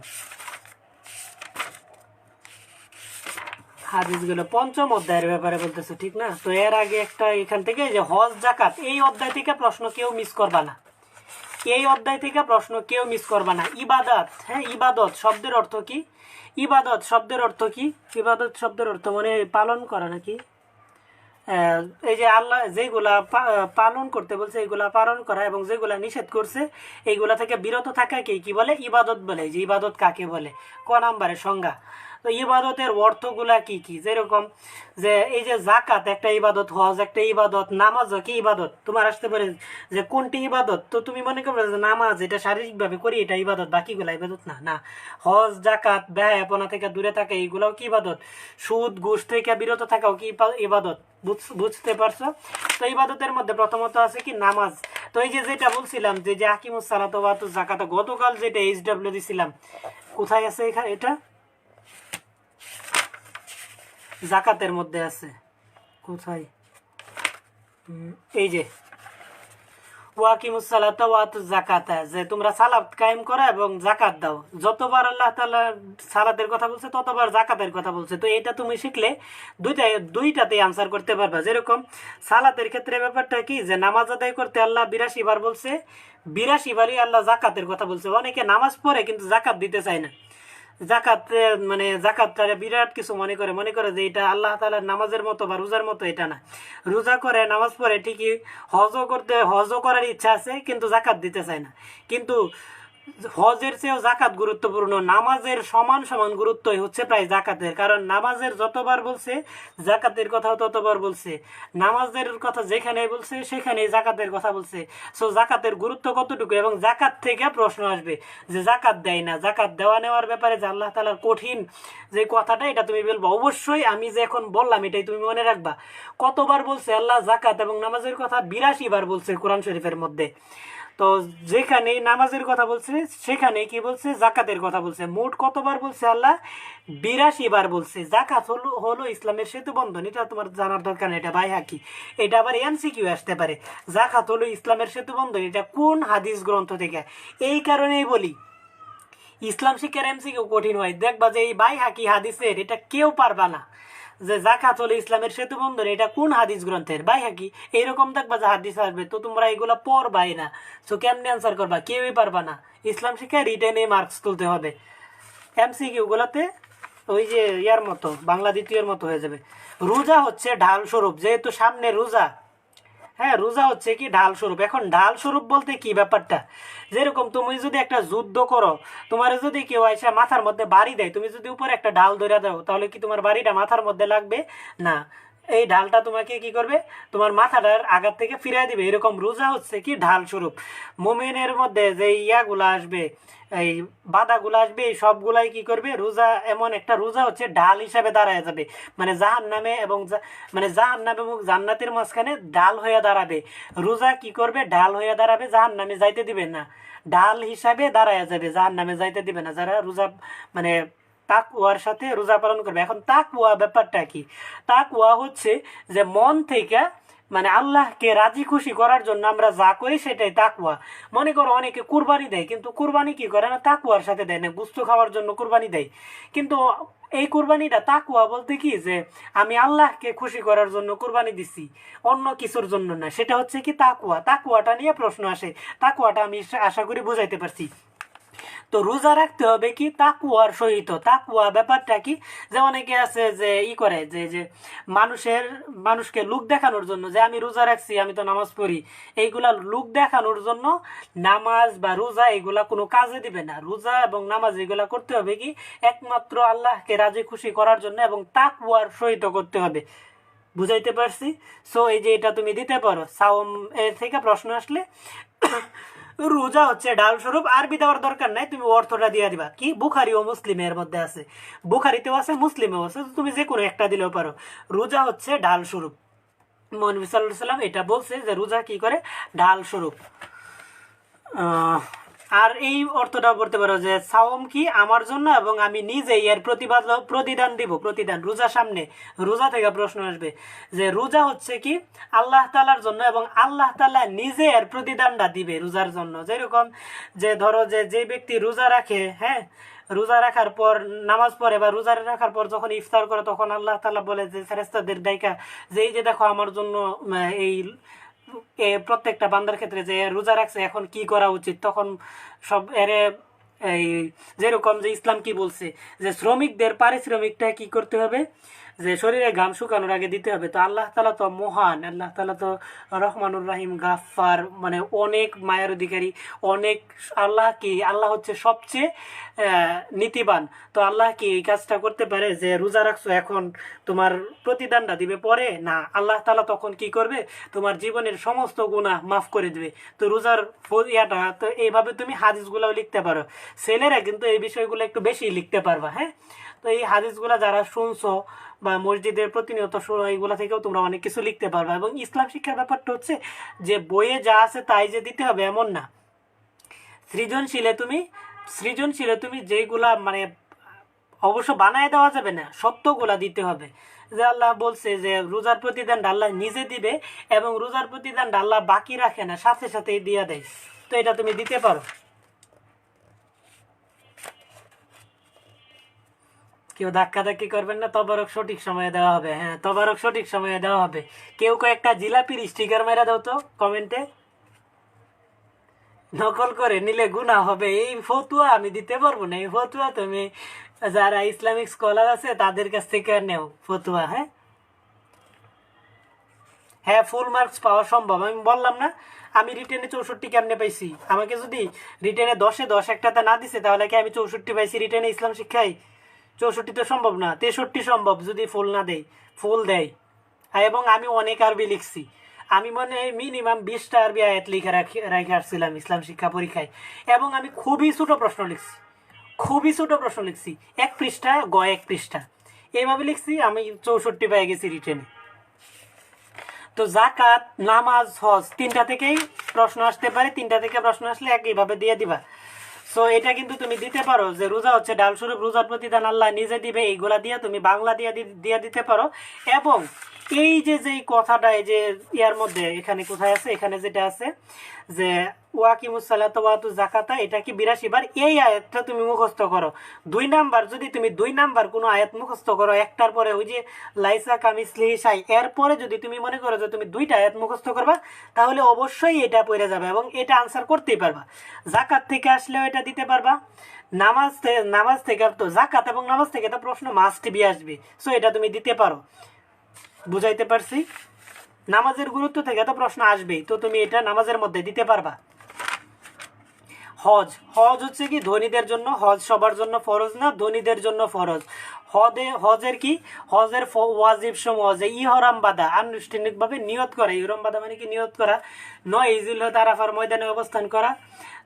হাদিসগুলো পঞ্চম অধ্যায়ের ব্যাপারে বলতেছে, ঠিক না? তো এর আগে একটা এখান থেকে যে হজ জাকাত, এই অধ্যায় থেকে প্রশ্ন কেউ মিস করবা না। এই অধ্যায় থেকে প্রশ্ন কেউ মিস করবা না। ইবাদত, হ্যাঁ, ইবাদত শব্দের অর্থ কি? ইবাদত শব্দের অর্থ কি? ইবাদত শব্দের অর্থ মানে পালন করা নাকি? এই যে আল্লাহ যেগুলা পালন করতে বলছে এইগুলা পালন করা, এবং যেগুলা নিষেধ করছে এইগুলা থেকে বিরত থাকাকে কি বলে? ইবাদত বলে। যে ইবাদত কাকে বলে? ক নাম্বারের সংজ্ঞা। তো ইবাদতের অর্থগুলা কি কি? যেরকম যে এই যে জাকাত একটা ইবাদত, হজ একটা ইবাদত, নামাজ কি ইবাদত? তোমার আসতে পারে যে কোনটি ইবাদত, তো তুমি মনে করবে যে নামাজ এটা শারীরিকভাবে করি, এটা ইবাদত, বাকিগুলা ইবাদত না। না, হজ, জাকাত, ব্যয়াপনা থেকে দূরে থাকা এইগুলাও কি ইবাদত? সুদ ঘুষ থেকে বিরত থাকাও কি ইবাদত? বুঝতে পারছো? তো ইবাদতের মধ্যে প্রথমত আছে কি? নামাজ। তো এই যে যেটা বলছিলাম যে আকিমুস সালাত ওয়া আতুজ যাকাত, গতকাল যেটা এইচডব্লিউ দিছিলাম, কোথায় আছে এখানে? এটা জাকাতের মধ্যে আছে। কোথায়? এই যে ওয়াকিমুস সালাতা ওয়া আতুজ যাকাতা, যে তোমরা সালাত কায়েম করো এবং যাকাত দাও। যতবার আল্লাহ তাআলা সালাতের কথা বলছে ততবার যাকাতের কথা বলছে। তো এটা তুমি শিখলে দুইটাতেই আনসার করতে পারবা। যেরকম সালাতের ক্ষেত্রে ব্যাপারটা কি, যে নামাজ আদায় করতে আল্লাহ 82 বার বলছে, 82 বারই আল্লাহ যাকাতের কথা বলছে। অনেকে নামাজ পড়ে কিন্তু যাকাত দিতে চায় না। জাকাত মানে জাকাতটা বিরাট কিছু মনে করে যে এটা আল্লাহ তাআলার নামাজের মতো বা রোজার মতো। এটা না, রোজা করে, নামাজ পড়ে ঠিকই, হজও করার ইচ্ছা আছে কিন্তু জাকাত দিতে চায় না। কিন্তু হজের চেয়েও জাকাত গুরুত্বপূর্ণ। নামাজের সমান সমান গুরুত্বই হচ্ছে প্রায় জাকাতের। কারণ নামাজের যতবার বলছে জাকাতের কথাও ততবার বলছে। নামাজের কথা যেখানে বলছে সেখানেই জাকাতের কথা বলছে। সো জাকাতের গুরুত্ব কতটুকু, এবং জাকাত থেকে প্রশ্ন আসবে যে জাকাত দেয় না, জাকাত দেওয়া নেওয়ার ব্যাপারে যে আল্লাহ তাআলার কঠিন যে কথাটা, এটা তুমি বলবো। অবশ্যই আমি যে এখন বললাম এটাই তুমি মনে রাখবা। কতবার বলছে আল্লাহ জাকাত এবং নামাজের কথা? 82 বার বলছে কোরআন শরীফের মধ্যে। তো যেখানে নামাজের কথা বলছে সেখানে কি বলছে? জাকাতের কথা বলছে। মোট কতবার বলছে আল্লাহ? 82 বার বলছে। জাকাত হলো ইসলামের সেতু বন্ধন। এটা তোমার জানার দরকার নেই, এটা বাইহাকি। এটা আবার এমসিকিউ আসতে পারে। জাকাত হলো ইসলামের সেতু বন্ধন, এটা কোন হাদিস গ্রন্থ থেকে? এই কারণেই বলি ইসলাম শিক্ষার এমসিকিউ কঠিন হয়। দেখবা যে এই বাইহাকি হাদিসের এটা কেউ পারবা না যে জাকাত হলো ইসলামের সেতু বন্ধন, এটা কোন হাদিস গ্রন্থের? বাইহাকি। এইরকম দেখবা যে হাদিস আসবে, তো তোমরা এগুলা পড়বাই না। সো কেমনে আনসার করবা? কেউই পারবা না। ইসলাম শিক্ষায় রিটেনে মার্কস তুলতে হবে। এমসিকিউ গুলাতে ওই যে ইয়ার মতো, বাংলা দ্বিতীয়ের মতো হয়ে যাবে। রোজা হচ্ছে ঢাল স্বরূপ, যেহেতু সামনে রোজা। হ্যাঁ, রোজা হচ্ছে কি? ঢাল স্বরূপ। এখন ঢাল স্বরূপ বলতে কি ব্যাপারটা? যেরকম তুমি যদি একটা যুদ্ধ করো, তোমার যদি কেউ এসে মাথার মধ্যে বাড়ি দেয়, তুমি যদি উপরে একটা ঢাল ধরে দাও, তাহলে কি তোমার বাড়িটা মাথার মধ্যে লাগবে? না। এই ঢালটা তোমাকে কি করবে, তোমার মাথাটার আঘাত থেকে ফিরিয়ে দিবে। এরকম রোজা হচ্ছে কি ঢাল স্বরূপ। মোমেনের মধ্যে যে ইয়াগুলা আসবে, এই বাধাগুলো আসবে, এই সবগুলাই কি করবে, রোজা এমন একটা রোজা হচ্ছে ঢাল হিসাবে দাঁড়ায় যাবে। মানে জাহান নামে এবং মানে জাহান নামে এবং জান্নাতের মাঝখানে ঢাল হয়ে দাঁড়াবে। রোজা কি করবে, ঢাল হয়ে দাঁড়াবে, জাহান নামে যাইতে দিবে না, ঢাল হিসাবে দাঁড়ায় যাবে, জাহান নামে যাইতে দিবে না যারা রোজা মানে তাকওয়ার সাথে রোজা পালন করবে। এখন তাকওয়া ব্যাপারটা কি? তাকওয়া হচ্ছে যে মন থেকে মানে আল্লাহকে রাজি খুশি করার জন্য আমরা যা করি সেটাই তাকওয়া। মনে করো অনেকে কুরবানি দেয়, কিন্তু কুরবানি কি করে না, তাকওয়ার সাথে দেয় না, গুস্ত খাওয়ার জন্য কুরবানি দেয়। কিন্তু এই কুরবানিটা তাকওয়া বলতে কি, যে আমি আল্লাহকে খুশি করার জন্য কুরবানি দিচ্ছি, অন্য কিছুর জন্য না। সেটা হচ্ছে কি তাকওয়া। তাকওয়াটা নিয়ে প্রশ্ন আসে, তাকওয়াটা আমি আশা করি বুঝাইতে পারছি। তো রোজা রাখতে হবে কি তাকওয়ার সহিত। তাকওয়া ব্যাপারটা কি, যে অনেকে আছে যে করে যে যে মানুষকে লুক দেখানোর জন্য, যে আমি রোজা রাখছি, আমি তো নামাজ পড়ি, এইগুলা লুক দেখানোর জন্য নামাজ বা রোজা এগুলা কোনো কাজে দিবে না। রোজা এবং নামাজ এগুলা করতে হবে কি একমাত্র আল্লাহকে রাজি খুশি করার জন্য এবং তাকওয়ার সহিত করতে হবে। বুঝাইতে পারছি? সো এই যে এটা তুমি দিতে পারো, সাওম এর থেকে প্রশ্ন আসলে রোজা হচ্ছে ডাল স্বরূপ। আরবি দেওয়ার দরকার নাই, তুমি অর্থটা দিয়ে দিবা। কি বুখারি ও মুসলিমের মধ্যে আছে, বুখারিতেও আছে মুসলিমেও আছে, তুমি যে কোনো একটা দিলেও পারো। রোজা হচ্ছে ডাল স্বরূপ। মহানবী সাল্লাল্লাহু আলাইহি ওয়াসাল্লাম এটা বলছে যে রোজা কি করে, ডাল স্বরূপ। আর এই অর্থটা বলতে পারো যে সাওম কি আমার জন্য এবং আমি নিজে এর প্রতিদান দিব। প্রতিদান রোজা সামনে, রোজা থেকে প্রশ্ন আসবে যে রোজা হচ্ছে কি আল্লাহ তাআলার জন্য এবং আল্লাহ তাআলা নিজে এর প্রতিদানটা দিবে রোজার জন্য। যেরকম যে ধরো যে ব্যক্তি রোজা রাখে, হ্যাঁ, রোজা রাখার পর নামাজ পড়ে বা রোজা রাখার পর যখন ইফতার করে, তখন আল্লাহ তাআলা বলে যে ফেরেশতাদের ডাইকা যে এই যে দেখো আমার জন্য এই প্রত্যেকটা বান্দার ক্ষেত্রে যে রোজা রাখছে এখন কি করা উচিত, তখন সব এরে এই যেরকম যে ইসলাম কি বলছে যে শ্রমিকদের পারিশ্রমিকটা কি করতে হবে, যে শরীরে ঘাম শুকানোর আগে দিতে হবে। তো আল্লাহ তাআলা তো মহান, আল্লাহ তাআলা তো রহমানুর রাহিম, গাফফার, মানে অনেক মায়ের অধিকারী, অনেক। আল্লাহ কি, আল্লাহ হচ্ছে সবচেয়ে নীতিবান। তো আল্লাহ কি এই কাজটা করতে পারে যে রোজা রাখছো এখন তোমার প্রতিদানটা দিবে পরে? না, আল্লাহ তাআলা তখন কি করবে, তোমার জীবনের সমস্ত গুনাহ মাফ করে দিবে। তো রোজার ইয়াটা তো এইভাবে তুমি হাদিসগুলো লিখতে পারো। ছেলেরা কিন্তু এই বিষয়গুলো একটু বেশি লিখতে পারবা। হ্যাঁ, তো এই হাদিসগুলো যারা শুনছো বা মসজিদের প্রতিনিয়ত শোনো, এইগুলা থেকেও তোমরা অনেক কিছু লিখতে পারবা। এবং ইসলাম শিক্ষার ব্যাপারটা হচ্ছে যে বইয়ে যা আছে তাই যে দিতে হবে এমন না। সৃজনশীলে তুমি যেগুলা মানে অবশ্য বানায় দেওয়া যাবে না, সত্যগুলা দিতে হবে। যে আল্লাহ বলছে যে রোজার প্রতিদান আল্লাহ নিজে দিবে এবং রোজার প্রতিদান আল্লাহ বাকি রাখে না, সাথে সাথেই দিয়ে দেয়। তো এটা তুমি দিতে পারো। কেউ ধাক্কাধাক্কি করবেন না, তবারক সঠিক সময়ে দেওয়া হবে। হ্যাঁ, তবারক সঠিক সময়ে দেওয়া হবে। কেউ কয়েকটা জিলাপির স্টিকার মেরা দাও তো কমেন্টে। নকল করে নিলে গুনাহ হবে। এই ফতুয়া আমি দিতে পারবো না। এই ফতুয়া তুমি যারা ইসলামিক স্কলার আছে তাদের কাছ থেকে নেও ফতুয়া। হ্যাঁ হ্যাঁ, ফুল মার্কস পাওয়া সম্ভব। আমি বললাম না, আমি রিটেনে 64 কেমনে পাইছি? আমাকে যদি রিটেনে 10-এ 10 একটাতে না দিছে, তাহলে কি আমি 64 পাইছি রিটেনে ইসলাম শিক্ষায়? 64 তো সম্ভব না, 63 সম্ভব যদি ফুল না দেয়, ফুল দেয়। এবং আমি অনেক আরবি লিখছি। আমি মনে হয় মিনিমাম 20টা আরবি আয়াত লিখে রেখে আসছিলাম ইসলাম শিক্ষা পরীক্ষায়। এবং আমি খুবই ছোট প্রশ্ন লিখছি, খুবই ছোট প্রশ্ন লিখছি, 1 পৃষ্ঠা গ 1 পৃষ্ঠা এইভাবে লিখছি। আমি 64 পেয়ে গেছি রিটেনে। তো জাকাত, নামাজ, হজ, তিনটা থেকেই প্রশ্ন আসতে পারে। তিনটা থেকে প্রশ্ন আসলে একইভাবে দিয়ে দিবা। সো এটা কিন্তু তুমি দিতে পারো যে রোজা হচ্ছে ডাল স্বরূপ, রোজার প্রতিদান আল্লাহ নিজে দিবে, এইগুলা দিয়ে তুমি বাংলা দিয়ে দিতে পারো। এবং এই যে যেই কথাটা এই যে ইয়ার মধ্যে এখানে কোথায় আছে, এখানে যেটা আছে যে ওয়াকিমুস সালাতা ওয়া আতু যাকাতা, এটা কি 82 বার, এই আয়াতটা তুমি মুখস্থ করো। 2 নাম্বার, যদি তুমি 2 নাম্বার কোনো আয়াত মুখস্থ করো একটার পরে, ওই যে লাইসা কামিসলিহি শাই, এরপরে যদি তুমি মনে করো যে তুমি 2টা আয়াত মুখস্থ করবা, তাহলে অবশ্যই এটা পড়ে যাবে এবং এটা আনসার করতেই পারবা। জাকাত থেকে আসলেও এটা দিতে পারবা। নামাজ থেকে তো জাকাত এবং নামাজ থেকে তো প্রশ্ন মাস্ট বি আসবে। সো এটা তুমি দিতে পারো। বুঝাইতে পারছি? নামাজের গুরুত্ব থেকে তো প্রশ্ন আসবেই, তো তুমি এটা নামাজের মধ্যে দিতে পারবা। হজ, হজ হচ্ছে কি ধনীদের জন্য, হজ সবার জন্য ফরজ না, ধনীদের জন্য ফরজ। হজের কি, হজের ওয়াজিব সমূহ যে ইহরাম বাঁধা, আনুষ্ঠানিকভাবে নিয়ত করা, ইহরাম বাঁধা মানে কি নিয়ত করা, 9 জিলহজ আরাফার ময়দানে অবস্থান করা,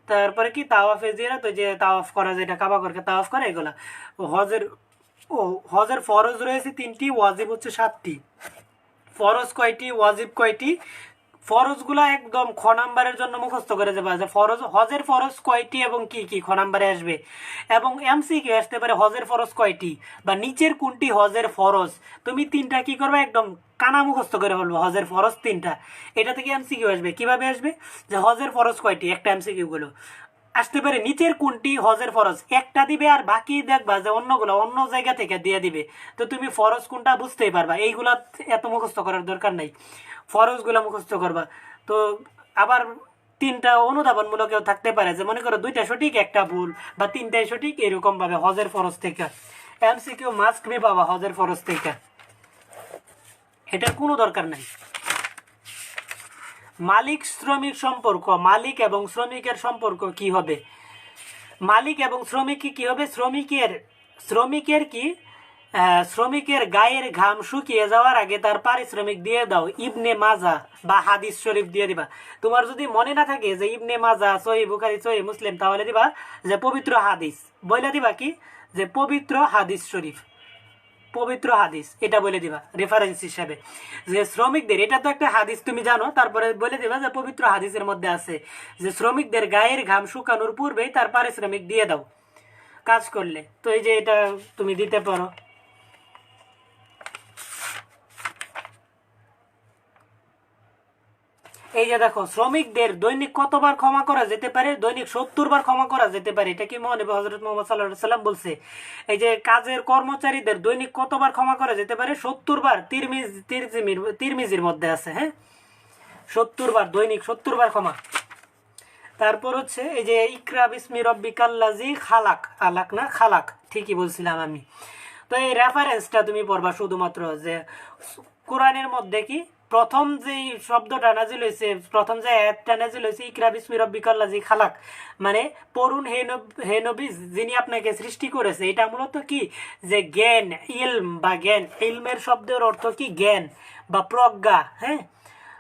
তারপরে কি তাওয়াফে জিয়ারত, যে তাওয়াফ করা, যেটা কাবা ঘরকে তাওয়াফ করা, এগুলা হজের। হজের ফরজ রয়েছে 3টি, ওয়াজিব হচ্ছে 7টি। ফরজ কয়টি, ওয়াজিব কয়টি? ফরজগুলা একদম খ নাম্বারের জন্য মুখস্থ করে যাবে, যে ফরজ, হজের ফরজ কয়টি এবং কি কি খ নাম্বারে আসবে। এবং এমসিকিউ আসতে পারে হজের ফরজ কয়টি বা নিচের কোনটি হজের ফরজ, তুমি 3টা কি করবে, একদম কানা মুখস্থ করে বলবো হজের ফরজ 3টা। এটা থেকে এমসিকিউ আসবে, কিভাবে আসবে, যে হজের ফরজ কয়টি, একটা এমসিকিউ গুলো আসতে পারে নিচের কোনটি হজের ফরজ, একটা দিবে আর বাকি দেখবা যে অন্যগুলো অন্য জায়গা থেকে দিয়ে দিবে, তো তুমি ফরজ কোনটা বুঝতেই পারবা। এইগুলা এত মুখস্থ করার দরকার নাই, ফরজগুলো মুখস্থ করবা। তো আবার 3টা অনুধাবনমূলকেও থাকতে পারে, যে মনে করো 2টা সঠিক 1টা ভুল, বা 3টাই সঠিক, এরকম ভাবে হজের ফরজ থেকে এমসিকিউ মাস্ট বি পাবা হজের ফরজ থেকে, এটার কোনো দরকার নাই। মালিক শ্রমিক সম্পর্ক, মালিক এবং শ্রমিকের সম্পর্ক কি হবে, মালিক এবং শ্রমিক কি হবে, শ্রমিকের কি, শ্রমিকের গায়ের ঘাম শুকিয়ে যাওয়ার আগে তার পারিশ্রমিক দিয়ে দাও, ইবনে মাজা বা হাদিস শরীফ দিয়ে দিবা। তোমার যদি মনে না থাকে যে ইবনে মাজা, সহি বুখারী, সহি মুসলিম, তাহলে দিবা যে পবিত্র হাদিস, বলে দিবা কি, যে পবিত্র হাদিস শরীফ, পবিত্র হাদিস, এটা বলে দিবা রেফারেন্স হিসাবে, যে শ্রমিকদের, এটা তো একটা হাদিস তুমি জানো, তারপরে বলে দিবা যে পবিত্র হাদিসের মধ্যে আছে যে শ্রমিকদের গায়ের ঘাম শুকানোর পূর্বেই তার পারিশ্রমিক দিয়ে দাও কাজ করলে। তো এই যে এটা তুমি দিতে পারো। এই যে দেখো, শ্রমিকদের দৈনিক কতবার ক্ষমা করা যেতে পারে, দৈনিক 70 বার ক্ষমা করা যেতে পারে, এটা কি মহানবী হযরত মুহাম্মদ সাল্লাল্লাহু আলাইহি সাল্লাম বলছে। এই যে কাজের কর্মচারীদের দৈনিক কতবার ক্ষমা করা যেতে পারে, 70 বার, তিরমিজির মধ্যে আছে, হ্যাঁ 70 বার, দৈনিক 70 বার ক্ষমা। তারপর হচ্ছে এই যে ইকরা বিসমি রব্বিকাল্লাযী খালাক, আলাক না খালাক, ঠিকই বলছিলাম আমি। তো এই রেফারেন্সটা তুমি পড়বা শুধুমাত্র, যে কোরআনের মধ্যে কি প্রথম যে শব্দটা নাজিল হয়েছে, প্রথম যে আয়াতটা নাজিল হয়েছে, ইকরা বিসমি রব্বিকাল্লাযী খালাক, মানে পড়ুন হে নবী যিনি আপনাকে সৃষ্টি করেছে। এটা মূলত কি, যে জ্ঞান, ইলম বা জ্ঞান, ইলমের শব্দের অর্থ কি জ্ঞান বা প্রজ্ঞা, হ্যাঁ।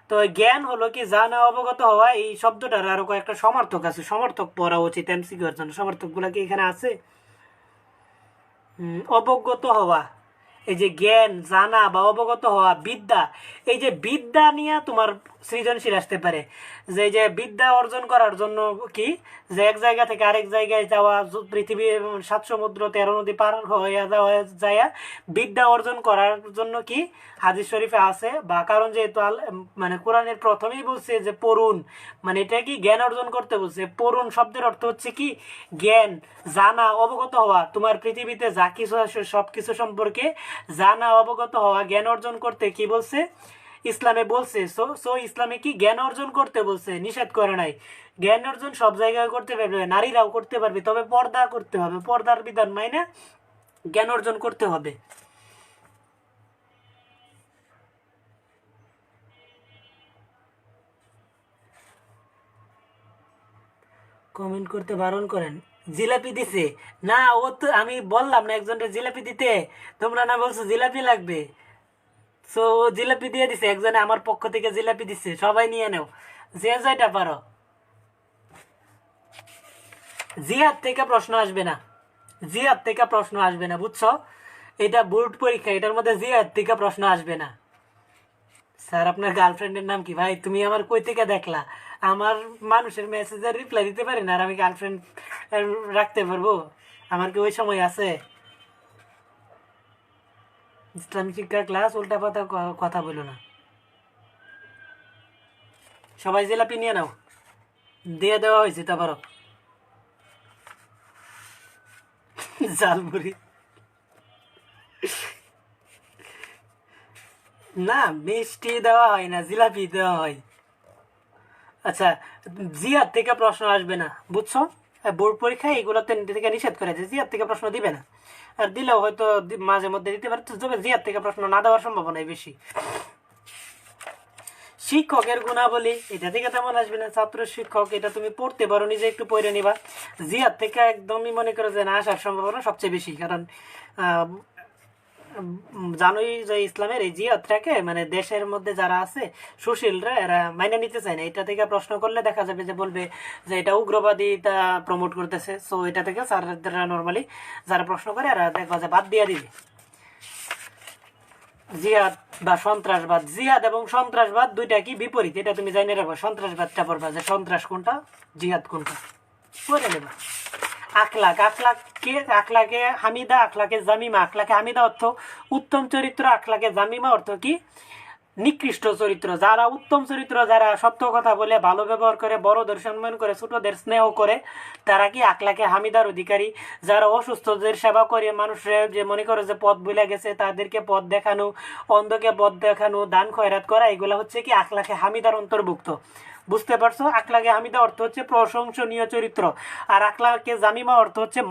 তো জ্ঞান হলো কি জানা, অবগত হওয়া। এই শব্দটার আরো কয়েকটা সমার্থক আছে, সমার্থক পড়া উচিত এমসিকিউর জন্য। সমার্থক গুলা কি এখানে আছে, অবগত হওয়া, এই যে জ্ঞান, জানা বা অবগত হওয়া, বিদ্যা, এই যে বিদ্যা নিয়ে তোমার সৃজনশীল আসতে পারে, যে এই যে বিদ্যা অর্জন করার জন্য কি, যে এক জায়গা থেকে আরেক জায়গায় যাওয়া, পৃথিবীর 7 সমুদ্র 13 নদী পার হয়ে যাওয়া যায়, বিদ্যা অর্জন করার জন্য কি হাদিস শরীফে আছে, বা কারণ যেহেতু মানে কোরআনের প্রথমেই বলছে যে পড়ুন, মানে এটা কি জ্ঞান অর্জন করতে বলছে। পড়ুন শব্দের অর্থ হচ্ছে কি জ্ঞান, জানা, অবগত হওয়া, তোমার পৃথিবীতে যা কিছু আছে সব কিছু সম্পর্কে জানা, অবগত হওয়া, জ্ঞান অর্জন করতে কি বলছে, ইসলামে বলছে। সো ইসলামে কি জ্ঞান অর্জন করতে বলছে, নিষেধ করে নাই। জ্ঞান অর্জন সব জায়গায় করতে পারবে, নারীরাও করতে পারবে, তবে পর্দা করতে হবে, পর্দার বিধান মাইনা জ্ঞান অর্জন করতে হবে। কমেন্ট করতে বারণ করেন, জিলাপি দিছে না, ও তো আমি বললাম না একজনকে জিলাপি দিতে, তোমরা না বলছো জিলাপি লাগবে, সো ও জিলাপি দিয়ে দিছে, একজনে আমার পক্ষ থেকে জিলাপি দিছে, সবাই নিয়ে নেও যে যেটা পারো। জিহাদ থেকে প্রশ্ন আসবে না, জিহাদ থেকে প্রশ্ন আসবে না, বুঝছো, এটা বোর্ড পরীক্ষা, এটার মধ্যে জিহাদ থেকে প্রশ্ন আসবে না। স্যার আপনার গার্লফ্রেন্ডের নাম কি? ভাই তুমি আমার কই থেকে দেখলা? আমার মানুষের মেসেজের রিপ্লাই দিতে পারি না আর আমি গার্লফ্রেন্ড রাখতে পারবো? আমার কি ওই সময় আছে? ইসলাম শিক্ষা ক্লাস, উল্টা পাতা কথা বলো না। সবাই জিলাপি নিয়ে নাও, দিয়ে দেওয়া হয়েছে। তারপর ঝালমুড়ি না, মিষ্টি দেওয়া হয় না, জিলাপি দেওয়া হয়। আচ্ছা, জিয়ার থেকে প্রশ্ন আসবে না, বুঝছো, বোর্ড পরীক্ষায় এগুলোতে থেকে নিষেধ করে যে জিয়ার থেকে প্রশ্ন দিবে না, আর দিলেও হয়তো মাঝে মধ্যে দিতে পারে, তবে জিয়ার থেকে প্রশ্ন না দেওয়ার সম্ভাবনাই বেশি। শিক্ষকের গুণাবলী এটা থেকে তেমন আসবে না। ছাত্র শিক্ষক এটা তুমি পড়তে পারো, নিজে একটু পড়ে নিবা। জিহাদ থেকে একদমই মনে করো যে না আসার সম্ভাবনা সবচেয়ে বেশি, কারণ জানোই যে ইসলামের এই জিহাদটাকে মানে দেশের মধ্যে যারা আছে সুশীলরা এরা মাইনে নিতে চায় না। এটা থেকে প্রশ্ন করলে দেখা যাবে যে বলবে যে এটা উগ্রবাদিতা প্রমোট করতেছে। সো এটা থেকে স্যাররা নর্মালি যারা প্রশ্ন করে এরা দেখবা যে বাদ দিয়ে দিবে। জিহাদ বা সন্ত্রাসবাদ, জিহাদ এবং সন্ত্রাসবাদ দুইটা কি বিপরীত, এটা তুমি জানি রাখবা। সন্ত্রাসবাদটা পড়বা যে সন্ত্রাস কোনটা, জিহাদ কোনটা, পড়ে নেবা। আখলাকে হামিদা, আখলাকে জামিমা। আখলাকে হামিদা অর্থ উত্তম চরিত্র, আখলাকে জামিমা অর্থ কি নিকৃষ্ট চরিত্র। যারা উত্তম চরিত্র, যারা সত্য কথা বলে, ভালো ব্যবহার করে, বড়দের সম্মান করে, ছোটদের স্নেহ করে, তারা কি আখলাকে হামিদার অধিকারী। যারা অসুস্থদের সেবা করে, মানুষের যে মনে করে যে পথ ভুলে গেছে তাদেরকে পথ দেখানো, অন্ধকে পথ দেখানো, দান খয়রাত করা, এগুলো হচ্ছে কি আখলাকে হামিদার অন্তর্ভুক্ত। বুঝতে পারছো? আখলাকে হামিদা অর্থ হচ্ছে প্রশংসনীয় চরিত্র, আর আখলাকে জামিমা অর্থ হচ্ছে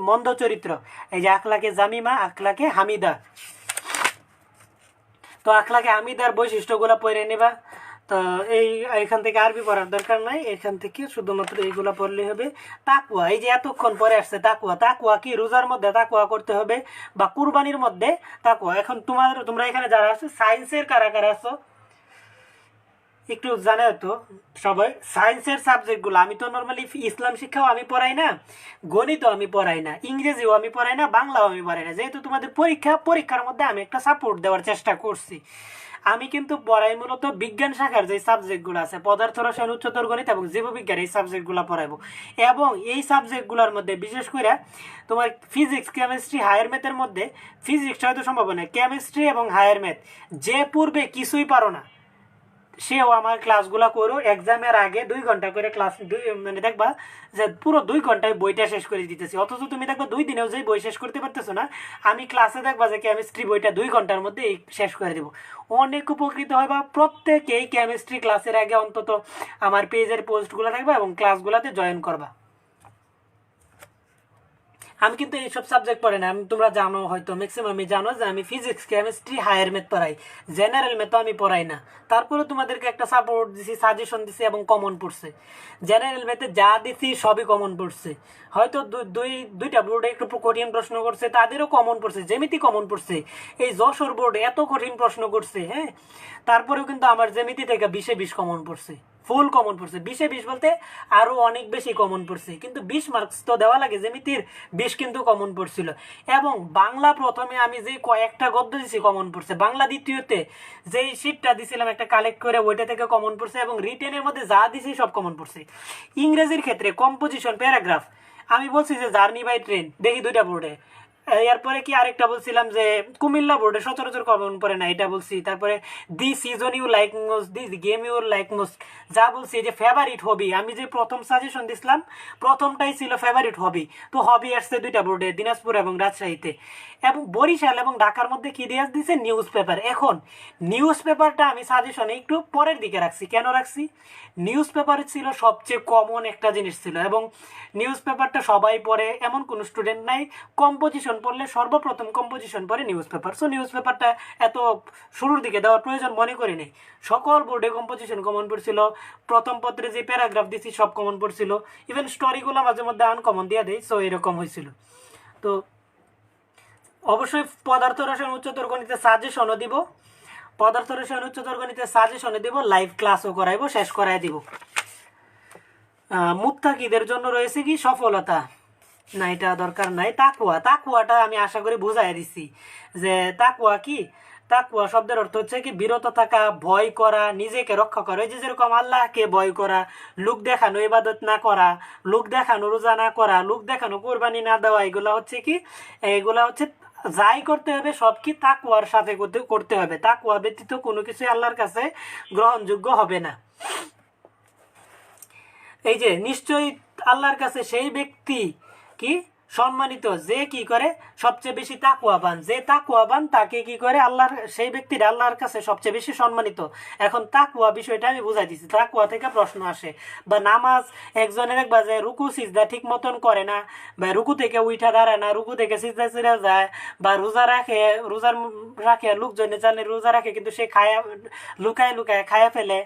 মন্দ চরিত্র। এই যে আখলাকে জামিমা, আখলাকে হামিদা। তো আখলাকে হামিদার বৈশিষ্ট্যগুলো পড়ে নেবা। তো এইখান থেকে আরবি পড়ার দরকার নাই, এখান থেকে শুধুমাত্র এইগুলা পড়লে হবে। তাকুয়া, এই যে এতক্ষণ পরে আসছে তাকুয়া। তাকুয়া কি? রোজার মধ্যে তাকুয়া করতে হবে বা কুরবানির মধ্যে তাকুয়া। এখন তোমরা এখানে যারা আছো সায়েন্সের কারা কারা আছো একটু জানে তো সবাই সায়েন্সের সাবজেক্টগুলো। আমি তো নর্মালি ইসলাম শিক্ষাও আমি পড়াই না, গণিতও আমি পড়াই না, ইংরেজিও আমি পড়াই না, বাংলাও আমি পড়াই না। যেহেতু তোমাদের পরীক্ষার মধ্যে আমি একটা সাপোর্ট দেওয়ার চেষ্টা করছি। আমি কিন্তু পড়াই মূলত বিজ্ঞান শাখার যে সাবজেক্টগুলো আছে, পদার্থ রসায়ন, উচ্চতর গণিত এবং জীববিজ্ঞান, এই সাবজেক্টগুলো পড়াইবো। এবং এই সাবজেক্টগুলোর মধ্যে বিশেষ করে তোমার ফিজিক্স, কেমিস্ট্রি, হায়ার ম্যাথের মধ্যে ফিজিক্স হয়তো সম্ভব না, কেমিস্ট্রি এবং হায়ার ম্যাথ যে পূর্বে কিছুই পারো না সেও আমার ক্লাসগুলো করো। এক্সামের আগে 2 ঘন্টা করে ক্লাস, মানে দেখবা যে পুরো 2 ঘন্টায় বইটা শেষ করে দিতেছি। অথচ তুমি দেখবা 2 দিনেও যে বই শেষ করতে পারতেছো না, আমি ক্লাসে দেখবা যে কেমিস্ট্রি বইটা 2 ঘন্টার মধ্যে শেষ করে দেবো। অনেক উপকৃত হয়। বা প্রত্যেকেই কেমিস্ট্রি ক্লাসের আগে অন্তত আমার পেজের পোস্টগুলো দেখবা এবং ক্লাসগুলোতে জয়েন করবা। আমি কিন্তু এইসব সাবজেক্ট পড়াই না। তোমরা জানো হয়তো ম্যাক্সিমামই জানো যে আমি ফিজিক্স, কেমিস্ট্রি, হায়ার ম্যাথ পড়াই, জেনারেল ম্যাথও আমি পড়াই না। তারপরে তোমাদেরকে একটা সাপোর্ট দিছি, সাজেশন দিছি এবং কমন পড়ছে। জেনারেল ম্যাথে যা দিছি সবই কমন পড়ছে। হয়তো দুইটা বোর্ডে একটু কঠিন প্রশ্ন করছে, তাদেরও কমন পড়ছে, জ্যামিতি কমন পড়ছে। এই যশোর বোর্ডে এত কঠিন প্রশ্ন করছে, হ্যাঁ, তারপরেও কিন্তু আমার জ্যামিতি থেকে 20-এ 20 কমন পড়ছে, ফুল কমন পড়ছে। 20-এ 20 বলতে আরো অনেক বেশি কমন পড়ছে, কিন্তু 20 মার্কস তো দেওয়া লাগে, জ্যামিতির 20 কিন্তু কমন পড়ছিল। এবং বাংলা প্রথমে আমি যে কয়েকটা গদ্য দিছি কমন পড়ছে, বাংলা দ্বিতীয়তে যেই শিটটা দিছিলাম একটা কালেক্ট করে ওইটা থেকে কমন পড়ছে, এবং রিটেনের মধ্যে যা দিছি সব কমন পড়ছে। ইংরেজির ক্ষেত্রে কম্পোজিশন, প্যারাগ্রাফ, আমি বলছি যে জার্নি বাই ট্রেন দেখি 2টা বোর্ডে। এরপরে কি আরেকটা বলছিলাম যে কুমিল্লা বোর্ডে সচরাচর কমন পড়ে না, এটা বলছি। তারপরে the season you like most, this game your like most, যা বলছি যে ফেভারিট হবি, আমি যে প্রথম সাজেশন দিছিলাম প্রথমটাই ছিল ফেভারিট হবি। তো হবি আসছে 2টা বোর্ডে, দিনাজপুর এবং রাজশাহীতে। এবং বরিশাল এবং ঢাকার মধ্যে কি দিয়ে দিছে, নিউজ পেপার। এখন নিউজ পেপারটা আমি সাজেশনে একটু পরের দিকে রাখছি। কেন রাখছি? নিউজ পেপার ছিল সবচেয়ে কমন একটা জিনিস ছিল, এবং নিউজ পেপারটা সবাই পড়ে এমন কোনো স্টুডেন্ট নাই। কম্পোজিশন পড়লে সর্বপ্রথম কম্পোজিশন পড়ে নিউজ পেপার। সো নিউজ পেপারটা এত শুরুর দিকে দেওয়ার প্রয়োজন মনে করি নেই। সকল বোর্ডে কম্পোজিশন কমন পড়ছিল, প্রথম পত্রে যে প্যারাগ্রাফ দিছি সব কমন পড়ছিল, ইভেন স্টোরিগুলো মাঝে মধ্যে আনকমন দিয়ে দেয়। সো এরকম হয়েছিল। তো অবশ্যই পদার্থ রসায়ন উচ্চতর গণিতে সাজেশনও দিব, পদার্থ রসায়ন উচ্চতর গণিতে সাজেশনও দিব, লাইভ ক্লাসও করাইবো, শেষ করাই দিব। মুত্তাকিদের জন্য রয়েছে কি সফলতা, না এটা দরকার নাই। তাকুয়া, তাকুয়াটা আমি আশা করি বুঝাই দিছি যে তাকুয়া কি। তাকুয়া শব্দের অর্থ হচ্ছে কি বিরত থাকা, ভয় করা, নিজেকে রক্ষা করা। এই যে যেরকম আল্লাহকে ভয় করা, লোক দেখানো ইবাদত না করা, লোক দেখানো রোজা না করা, লোক দেখানো কোরবানি না দেওয়া, এগুলা হচ্ছে কি, এগুলা হচ্ছে যাই করতে হবে সব কি তাকুয়ার সাথে করতে হবে। তাকুয়া ব্যতীত কোনো কিছু আল্লাহর কাছে গ্রহণযোগ্য হবে না। এই যে নিশ্চয়ই আল্লাহর কাছে সেই ব্যক্তি কি সম্মানিত যে কি করে সবচেয়ে বেশি তাকওয়াবান, যে তাকওয়াবান তাকে কি করে আল্লাহর, সেই ব্যক্তির আল্লাহর কাছে সবচেয়ে বেশি সম্মানিত। এখন তাকওয়া বিষয়টা আমি বুঝাই দিচ্ছি, তাকওয়া থেকে প্রশ্ন আসে। বা নামাজ একজনের একবার যে রুকু সিজদা ঠিক মতন করে না, বা রুকু থেকে উঠা দাঁড়ায় না, রুকু থেকে সিজদা ছিঁড়ে যায়, বা রোজা রাখে, রাখে লোকজনে জানে রোজা রাখে কিন্তু সে খায়া লুকায় লুকায় খায়া ফেলে,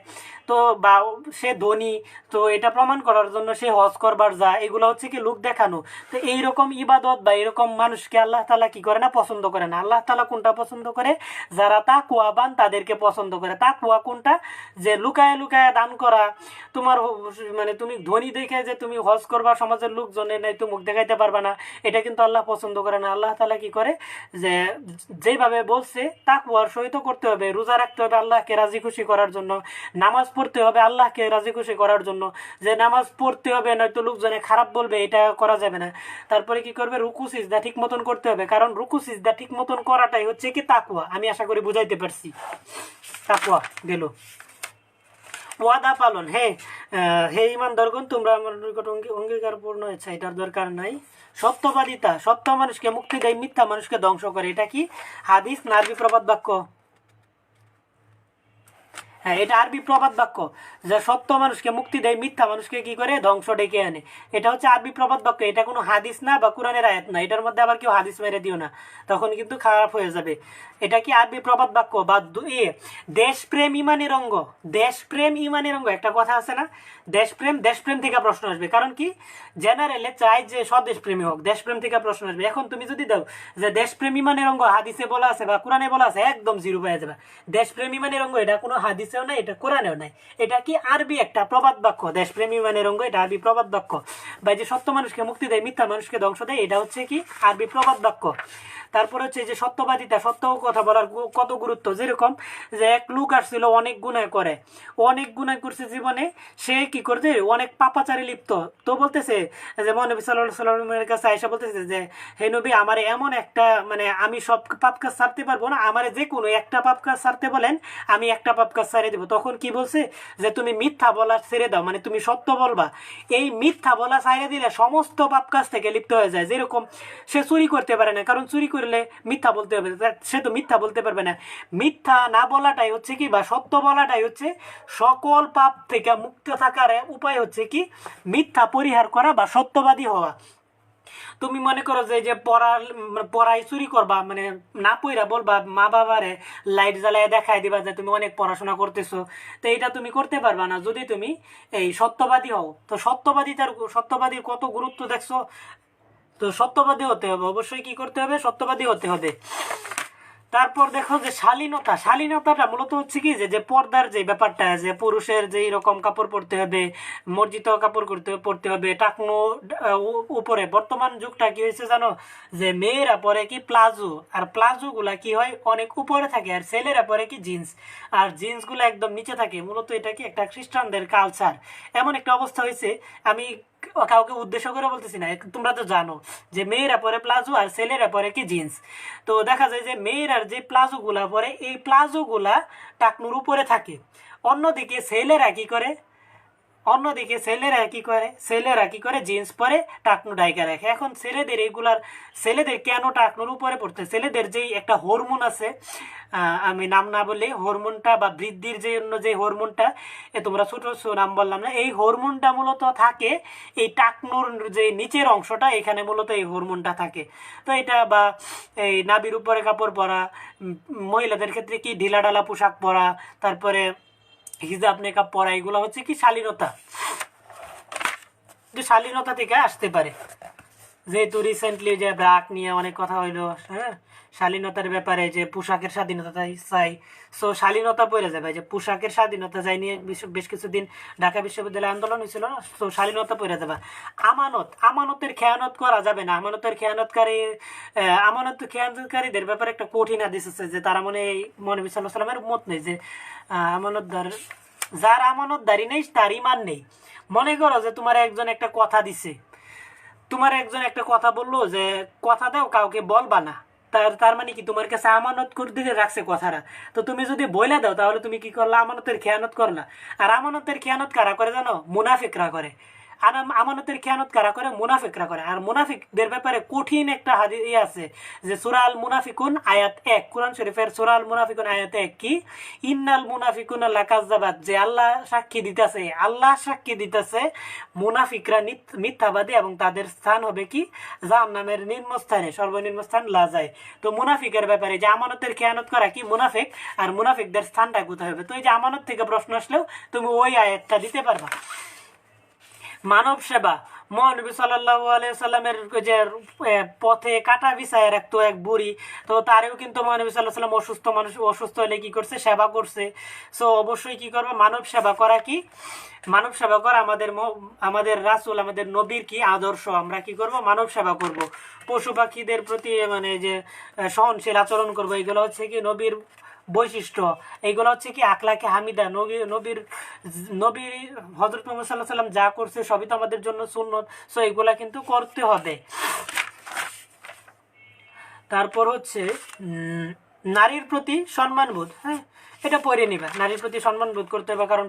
তো বা সে ধনী, তো এটা প্রমাণ করার জন্য সে হজ করবার যায়, এগুলো হচ্ছে কি লোক দেখানো। তো এইরকম ইবাদত বা এরকম মানুষকে আল্লাহ তাআলা কি করে না, পছন্দ করে না। আল্লাহ তাআলা কোনটা পছন্দ করে? যারা তাকওয়াবান তাদেরকে পছন্দ করে। তাকওয়া কোনটা? যে লুকায় লুকায় দান করা, তোমার মানে তুমি ধনী দেখে যে তুমি হজ করবা, সমাজের লোকজনের নাই তো মুখ দেখাইতে পারবা না, এটা কিন্তু আল্লাহ পছন্দ করে না। আল্লাহ তাআলা কি করে, যে যেভাবে বলছে তাকওয়ার সহিত করতে হবে, রোজা রাখতে হবে আল্লাহকে রাজি খুশি করার জন্য, নামাজ পড়তে হবে আল্লাহকে রাজি খুশি করার জন্য, যে নামাজ পড়তে হবে নয়তো লোকজনে খারাপ বলবে, এটা করা যাবে না। তারপরে কি করবে, রুকু সিজদা ঠিক মতন করতে হবে, কারণ রুকু সিজদা ঠিক মতন করাটাই হচ্ছে কি তাকওয়া। আমি আশা করি বুঝাইতে পারছি। তাকওয়া গেল। ওয়াদা পালন, হে ইমানদারগণ তোমরা আমার নিকট অঙ্গীকার পূর্ণ হয়েছে, এটার দরকার নাই। সত্যবাদিতা, সত্য মানুষকে মুক্তি দেয়, মিথ্যা মানুষকে ধ্বংস করে। এটা কি হাদিস না আরবি প্রবাদ বাক্য? হ্যাঁ, এটা আরবি প্রবাদ বাক্য, যে সত্য মানুষকে মুক্তি দেয়, মিথ্যা মানুষকে কি করে, ধ্বংস ডেকে আনে। এটা হচ্ছে আরবি প্রবাদ বাক্য, এটা কোনো হাদিস না বা কোরআনের আয়াত না। এটার মধ্যে আবার কেউ হাদিস মেরে দিও না, তখন কিন্তু খারাপ হয়ে যাবে। এটা কি আরবি প্রবাদ বাক্য বা দেশপ্রেম ইমানের অঙ্গ। দেশপ্রেম ইমানের অঙ্গ, একটা কথা আছে না, দেশপ্রেম, দেশপ্রেম থেকে প্রশ্ন আসবে। কারণ কি, জেনারেলে চাই যে স্বদেশপ্রেমী হোক, দেশপ্রেম থেকে প্রশ্ন আসবে। এখন তুমি যদি দাও যে দেশপ্রেম ইমানের অঙ্গ হাদিসে বলা আছে বা কোরআনে বলা আছে, একদম জিরো পেয়ে যাবে। দেশপ্রেম ইমানের অঙ্গ এটা কোনো হাদিসেও নাই, এটা কোরআনেও নাই। এটা কি আরবি একটা প্রবাদ বাক্য, দেশপ্রেম ইমানের অঙ্গ, এটা আরবি প্রবাদ বাক্য। বা যে সত্য মানুষকে মুক্তি দেয়, মিথ্যা মানুষকে ধ্বংস দেয়, এটা হচ্ছে কি আরবি প্রবাদ বাক্য। তারপর হচ্ছে যে সত্যবাদিতা, সত্য কথা বলার কত গুরুত্ব। যেরকম যে এক লোক আসছিল অনেক গুনাহ করে, অনেক গুনাহ করছে জীবনে, সে কি করছে, অনেক পাপাচারে লিপ্ত। তো বলতেছে যে নবী সাল্লাল্লাহু আলাইহি ওয়াসাল্লামের কাছে আয়েশা বলতেছে যে হে নবী, আমার এমন একটা, মানে আমি সব পাপ কাজ ছাড়তে পারবো না, আমার যে কোনো একটা পাপ কাজ ছাড়তে বলেন, আমি একটা পাপ কাজ ছেড়ে দেবো। তখন কি বলছে, যে তুমি মিথ্যা বলা ছেড়ে দাও, মানে তুমি সত্য বলবা। এই মিথ্যা বলা ছেড়ে দিলে সমস্ত পাপ কাজ থেকে লিপ্ত হয়ে যায়। যেরকম সে চুরি করতে পারে না, কারণ চুরি করলে মিথ্যা বলতে হবে, সে তো মিথ্যা বলতে পারবে না। মিথ্যা না বলাটাই হচ্ছে কি, বা সত্য বলাটাই হচ্ছে সকল পাপ থেকে মুক্ত থাকার উপায় হচ্ছে কি, মিথ্যা পরিহার করা বা সত্যবাদী হওয়া। তুমি মনে করো যে যে পড়াই চুরি করবা, মানে না পইরা বলবা মা বাবারে, লাইট জ্বালায় দেখায় দিবা যে তুমি অনেক পড়াশোনা করতেছো, তো এটা তুমি করতে পারবা না যদি তুমি এই সত্যবাদী হও। তো সত্যবাদীর কত গুরুত্ব দেখছো। তো সত্যবাদী হতে হবে, অবশ্যই কি করতে হবে, সত্যবাদী হতে হবে। তারপর দেখো যে শালীনতা, শালীনতাটা মূলত হচ্ছে কি, যে পর্দার যে ব্যাপারটা, যে পুরুষের যে এরকম কাপড় পরতে হবে, মর্জিত কাপড় পরতে হবে, টাকনো উপরে। বর্তমান যুগটা কি হয়েছে জানো, যে মেয়েরা পরে কি প্লাজো, আর প্লাজো গুলা কি হয় অনেক উপরে থাকে, আর ছেলেরা পরে কি জিন্স, আর জিন্স গুলো একদম নিচে থাকে। মূলত এটা কি একটা খ্রিস্টানদের কালচার। এমন একটা অবস্থা হয়েছে, আমি কাউকে উদ্দেশ্য করে বলতেছি না, তোমরা তো জানো যে মেয়েরা পরে প্লাজো আর ছেলেরা পরে কি জিন্স। তো দেখা যায় যে মেয়েরার যে প্লাজো গুলা পরে, এই প্লাজো গুলা টাকনুর উপরে থাকে। অন্যদিকে ছেলেরা কি করে, ছেলেরা কি করে জিন্স পরে টাকনু ডাইকা রাখে। এখন ছেলেদের কেন টাকনুর উপরে পড়তে, ছেলেদের যেই একটা হরমোন আছে, আমি নাম না বললে, হরমোনটা বা বৃদ্ধির জন্য যে হরমোনটা, তোমরা ছোট নাম বললাম না, এই হরমোনটা মূলত থাকে এই টাকনুর যে নিচের অংশটা, এখানে মূলত এই হরমোনটা থাকে। তো এটা, বা এই নাভির উপরে কাপড় পরা, মহিলাদের ক্ষেত্রে কি ঢিলাঢালা পোশাক পরা, তারপরে হিজাব নেকাব পরা, এগুলো হচ্ছে কি শালীনতা, যে শালীনতা থেকে আসতে পারে। যেহেতু রিসেন্টলি যে ব্রাক নিয়ে অনেক কথা হইলো, হ্যাঁ, শালীনতার ব্যাপারে, যে পোশাকের স্বাধীনতা চাই, সো শালীনতা পড়ে যাবে, যে পোশাকের স্বাধীনতা চাই নিয়ে বেশ কিছুদিন ঢাকা বিশ্ববিদ্যালয়ে আন্দোলন হয়েছিল না, তো শালীনতা পড়ে যাবে। আমানতের খেয়ানত করা যাবে না। খেয়ানতকারীদের ব্যাপারে একটা কঠিন আদেশ আছে, যে তারা নবী সাল্লাল্লাহু আলাইহি ওয়াসাল্লামের মত নেই, যে আমানতদার, যার আমানতদারি নেই তার ইমান নেই। মনে করো যে তোমার একজন একটা কথা দিছে, বললো যে কথা দাও, কাউকে বলবা না, তার মানে কি, তোমার কাছে আমানত করে দিয়ে রাখছে কথাটা, তো তুমি যদি বইলা দাও তাহলে তুমি কি করলা, আমানতের খেয়ানত করলা। আর আমানতের খেয়ানত কারা করে জানো, মুনাফিকরা করে। আমানতের খেয়ানত কারা করে? মুনাফিকরা করে। আর মুনাফিকদের ব্যাপারে কঠিন একটা হাদিস আছে যে সূরা আল মুনাফিকুন আয়াত 1, কোরআন শরীফের সূরা আল মুনাফিকুন আয়াত 1 কি, ইন্নাল মুনাফিকুনা লাকাজ্জাবাত, যে আল্লাহ সাক্ষী দিতেছে মুনাফিকরা মিথ্যাবাদী এবং তাদের স্থান হবে কি, জাহান্নামের নিম্নস্থানে, সর্বনিম্ন স্থান লাজায়। তো মুনাফিকের ব্যাপারে যে আমানতের খেয়ানত করা কি মুনাফিক, আর মুনাফিকদের স্থানটা কোথায় হবে? তো এই যে আমানত থেকে প্রশ্ন আসলেও তুমি ওই আয়াতটা দিতে পারবা। মানব সেবা, মহানবী সাল্লাল্লাহু আলাইহি সাল্লামের যে পথে কাটা বিছায় রাখতো এক বুড়ি, তো তারেও কিন্তু মহানবী সাল্লাল্লাহু আলাইহি সাল্লাম অসুস্থ হলে কি করছে? সেবা করছে। সো অবশ্যই কি করবে? মানব সেবা করা কি, মানব সেবা করা আমাদের রাসূল, আমাদের নবীর কি আদর্শ। আমরা কি করব? মানব সেবা করব, পশু পাখিদের প্রতি মানে যে সহনশীল আচরণ করব, এগুলো হচ্ছে কি নবীর বৈশিষ্ট্য। এইগুলো হচ্ছে কি আখলাকে হামিদা। নবীর হযরত মুহাম্মদ সাল্লাল্লাহু আলাইহি সাল্লাম যা করছে সবই তো আমাদের জন্য সুন্নত। সো এইগুলা কিন্তু করতে হবে। তারপর হচ্ছে নারীর প্রতি সম্মানবোধ। হ্যাঁ, এটা পড়ে নিবা। নারীর প্রতি সম্মানবোধ করতে হবে, কারণ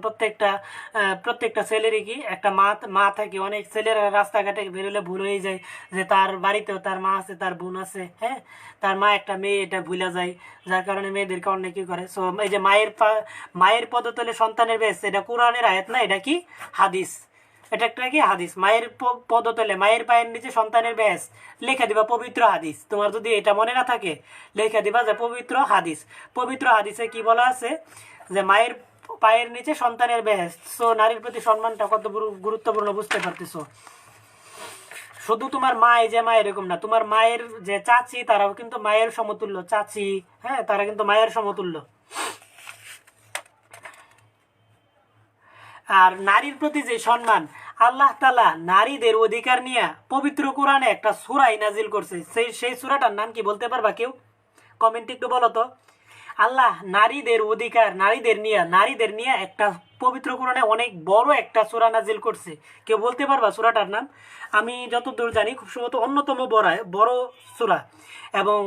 প্রত্যেকটা ছেলেরই কি একটা মা থাকে। অনেক ছেলেরা রাস্তাঘাটে বেরোলে ভুল হয়ে যায় যে তার বাড়িতেও তার মা আছে, তার বোন আছে। হ্যাঁ, তার মা একটা মেয়ে, এটা ভুলা যায়, যার কারণে মেয়েদেরকে অনেক কি করে। সো এই যে মায়ের পদতলে সন্তানের বেশ, এটা কোরআনের আয়াত না, এটা কি হাদিস। এটা একটা কি হাদিস। মায়ের পদতলে, মায়ের পায়ের নিচে সন্তানের বেশ, লেখা দিবা পবিত্র হাদিস। তোমার যদি এটা মনে না থাকে, লেখা দিবা যে পবিত্র হাদিস। পবিত্র হাদিসে কি বলা আছে? যে মায়ের পায়ের নিচে সন্তানের বেহেশত। সো নারীর প্রতি সম্মানটা কত গুরুত্বপূর্ণ বুঝতে পারতেছো। শুধু তোমার মা এই যে মা এরকম না, তোমার মায়ের যে চাচি, তারাও কিন্তু মায়ের সমতুল্য। চাচি, হ্যাঁ, তারা কিন্তু মায়ের সমতুল্য। আর নারীর প্রতি যে সম্মান, আল্লাহ তাআলা নারীদের অধিকার নিয়ে পবিত্র কোরআনে একটা সূরাই নাজিল করছে। সেই সূরাটার নাম কি বলতে পারবা কেউ? কমেন্টে একটু বলো তো। আল্লাহ নারীদের অধিকার, নারীদের নিয়ে একটা পবিত্র কোরআনে অনেক বড় একটা সূরা নাজিল করছে। কেউ বলতে পারবা সূরাটার নাম? আমি যতদূর জানি খুব সম্ভবত অন্যতম বড় সূরা, এবং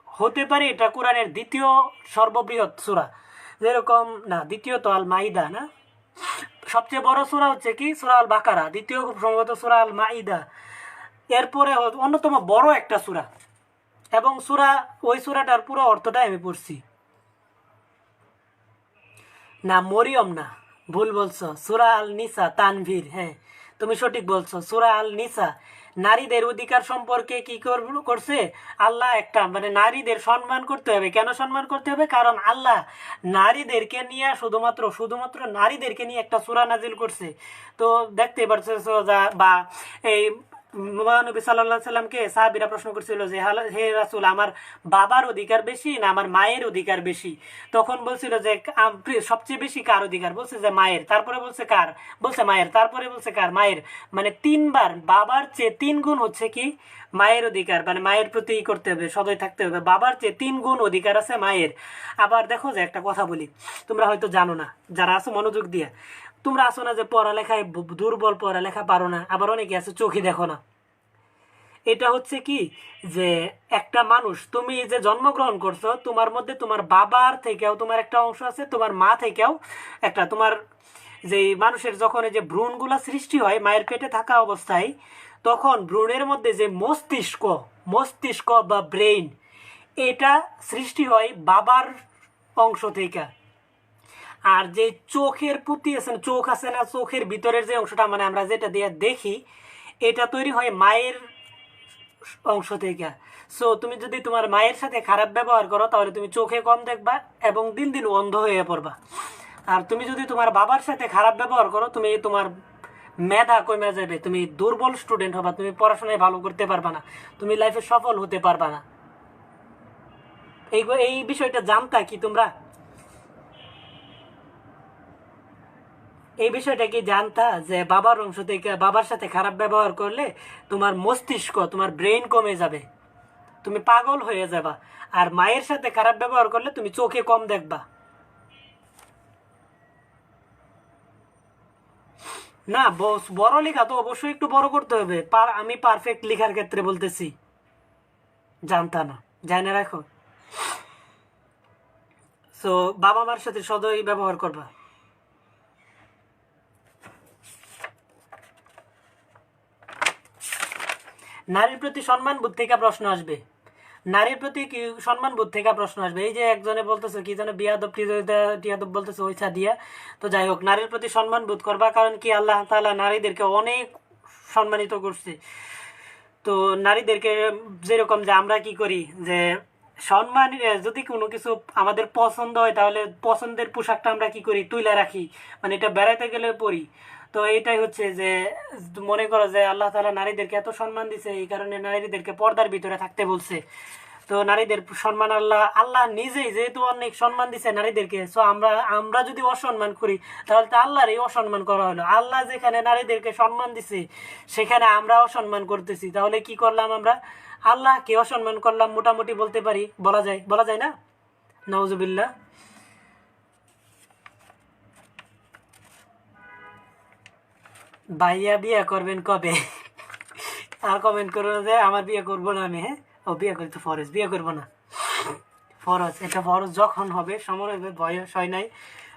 হতে পারে এটা কোরআনের দ্বিতীয় সর্ববৃহৎ সূরা। যেরকম না, দ্বিতীয় তো আল মাইদা না, সবচেয়ে বড় সূরা হচ্ছে কি সূরা আল বাকারা, দ্বিতীয় খুব সম্ভবত সূরা আল মাইদা, এরপরে অন্যতম বড় একটা সূরা। এবং ওই সূরাটার পুরো অর্থটা আমি পড়ছি। না, মরিয়ম না, ভুল বলছো, সূরা আল নিসা, তানভীর। হ্যাঁ, তুমি সঠিক বলছো, সূরা আল নিসা। নারীদের অধিকার সম্পর্কে কি করছে আল্লাহ? একটা মানে নারীদের সম্মান করতে হবে। কেন সম্মান করতে হবে? কারণ আল্লাহ নারীদেরকে নিয়ে শুধুমাত্র নারীদেরকে নিয়ে একটা সূরা নাজিল করছে। তো দেখতে পারছো বা এই মহানবী সাল্লাল্লাহু আলাইহি সাল্লামকে সাহাবীরা প্রশ্ন করছিল যে হে রাসূল, আমার বাবার অধিকার বেশি না আমার মায়ের অধিকার বেশি? তখন বলছিল যে সবচেয়ে বেশি কার অধিকার? বলছে যে মায়ের। তারপরে বলছে কার? বলছে মায়ের। তারপরে বলছে কার? মায়ের। মানে 3 বার বাবার চেয়ে 3 গুণ হচ্ছে কি মায়ের অধিকার। মানে মায়ের প্রতি করতে হবে, সদয় থাকতে হবে। বাবার চেয়ে 3 গুণ অধিকার আছে মায়ের। আবার দেখো যে একটা কথা বলি, তোমরা হয়তো জানো না, যারা আছো মনোযোগ দিয়ে। তোমরা আসো না যে পড়ালেখায় দুর্বল, পড়ালেখা পারো না, আবার অনেকে আছে চোখে দেখো না। এটা হচ্ছে কি যে একটা মানুষ, তুমি যে জন্মগ্রহণ করছো, তোমার মধ্যে তোমার বাবার থেকেও তোমার একটা অংশ আছে, তোমার মা থেকেও একটা। তোমার যে মানুষের যখন এই যে ভ্রূণগুলা সৃষ্টি হয় মায়ের পেটে থাকা অবস্থায়, তখন ভ্রূণের মধ্যে যে মস্তিষ্ক বা ব্রেইন, এটা সৃষ্টি হয় বাবার অংশ থেকে। আর যে চোখের প্রতি আছে, চোখ আছে না, চোখের ভিতরের যে অংশটা, মানে আমরা যেটা দিয়ে দেখি, এটা তৈরি হয় মায়ের অংশ থেকে। সো তুমি যদি তোমার মায়ের সাথে খারাপ ব্যবহার করো, তাহলে তুমি চোখে কম দেখবা এবং দিন দিন অন্ধ হয়ে পড়বা। আর তুমি যদি তোমার বাবার সাথে খারাপ ব্যবহার করো, তুমি তোমার মেধা কমে যাবে, তুমি দুর্বল স্টুডেন্ট হবা, তুমি পড়াশোনায় ভালো করতে পারবা না, তুমি লাইফে সফল হতে পারবা না। এই বিষয়টা জানতা কি তোমরা? এই বিষয়টা কি জানতা যে বাবার অংশ থেকে বাবার সাথে খারাপ ব্যবহার করলে তোমার মস্তিষ্ক, তোমার ব্রেইন কমে যাবে, তুমি পাগল হয়ে যাবা। আর মায়ের সাথে খারাপ ব্যবহার করলে তুমি চোখে কম দেখবা। না, বড় লেখা তো অবশ্যই একটু বড় করতে হবে। আমি পারফেক্ট লেখার ক্ষেত্রে বলতেছি, জানতা না, জানে রাখো। সো বাবা মার সাথে সদয় ব্যবহার করবা। নারীর প্রতি সম্মান বোধ থেকে প্রশ্ন আসবে, নারীর প্রতি কি সম্মান বোধ থেকে প্রশ্ন আসবে। এই যে একজনে বলতেছে কি যেন বিয়াদব টিয়াদব বলতেছে ওইছা দিয়া। তো যাই হোক, নারীর প্রতি সম্মান বোধ করবা, কারণ কি আল্লাহ তাআলা নারীদেরকে অনেক সম্মানিত করছে। তো নারীদেরকে যেরকম যে আমরা কি করি যে সম্মান, যদি কোনো কিছু আমাদের পছন্দ হয় তাহলে পছন্দের পোশাকটা আমরা কি করি তুলে রাখি, মানে এটা বেড়াইতে গেলে পরি। তো এটাই হচ্ছে যে মনে করো যে আল্লাহ তাআলা নারীদেরকে এত সম্মান দিছে, এই কারণে নারীদেরকে পর্দার ভিতরে থাকতে বলছে। তো নারীদের সম্মান আল্লাহ আল্লাহ নিজেই যেহেতু অনেক সম্মান দিছে নারীদেরকে, সো আমরা আমরা যদি অসম্মান করি তাহলে তো আল্লাহর এই অসম্মান করা হলো। আল্লাহ যেখানে নারীদেরকে সম্মান দিছে সেখানে আমরা অসম্মান করতেছি, তাহলে কি করলাম আমরা? আল্লাহকে অসম্মান করলাম মোটামুটি বলতে পারি, বলা যায় না? নাউজুবিল্লাহ। ভাইয়া বিয়ে করবেন কবে? আর কমেন্ট করো যে আমার বিয়ে করবো না আমি। হ্যাঁ, ও বিয়ে করি তো ফরজ, বিয়ে করবো না ফরজ, এটা ফরজ যখন হবে, সময় হবে, বয়স হয় নাই,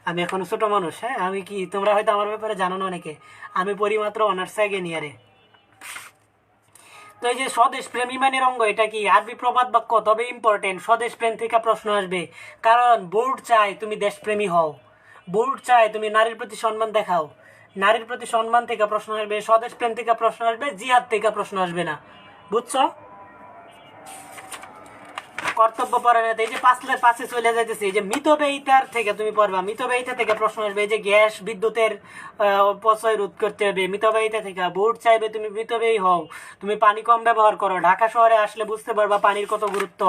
আমি এখনো ছোট মানুষ। হ্যাঁ, আমি কি, তোমরা হয়তো আমার ব্যাপারে জানো না অনেকে, আমি পড়ি মাত্র অনার্স সেকেন্ড ইয়ারে। তো এই যে স্বদেশ প্রেম ইমানের অঙ্গ, এটা কি আরবি প্রবাদ বাক্য, তবে ইম্পর্টেন্ট। স্বদেশ প্রেম থেকে প্রশ্ন আসবে, কারণ বোর্ড চায় তুমি দেশপ্রেমী হও, বোর্ড চায় তুমি নারীর প্রতি সম্মান দেখাও। নারীর প্রতি সম্মান থেকে প্রশ্ন আসবে, স্বদেশ প্রেম থেকে প্রশ্ন আসবে, জিহাদ থেকে প্রশ্ন আসবে না। বুঝছো? কর্তব্য পরায়ণতা, এই যে পাশে চলে যাইতেছে, এই যে মিতব্যয়িতার থেকে তুমি পড়বা, মিতব্যয়িতা থেকে প্রশ্ন আসবে। এই যে গ্যাস বিদ্যুতের অপচয় রোধ করতে হবে, মিতব্যয়িতা থেকে। বোর্ড চাইবে তুমি মিতব্যয়ী হও, তুমি পানি কম ব্যবহার করো। ঢাকা শহরে আসলে বুঝতে পারবা পানির কত গুরুত্ব।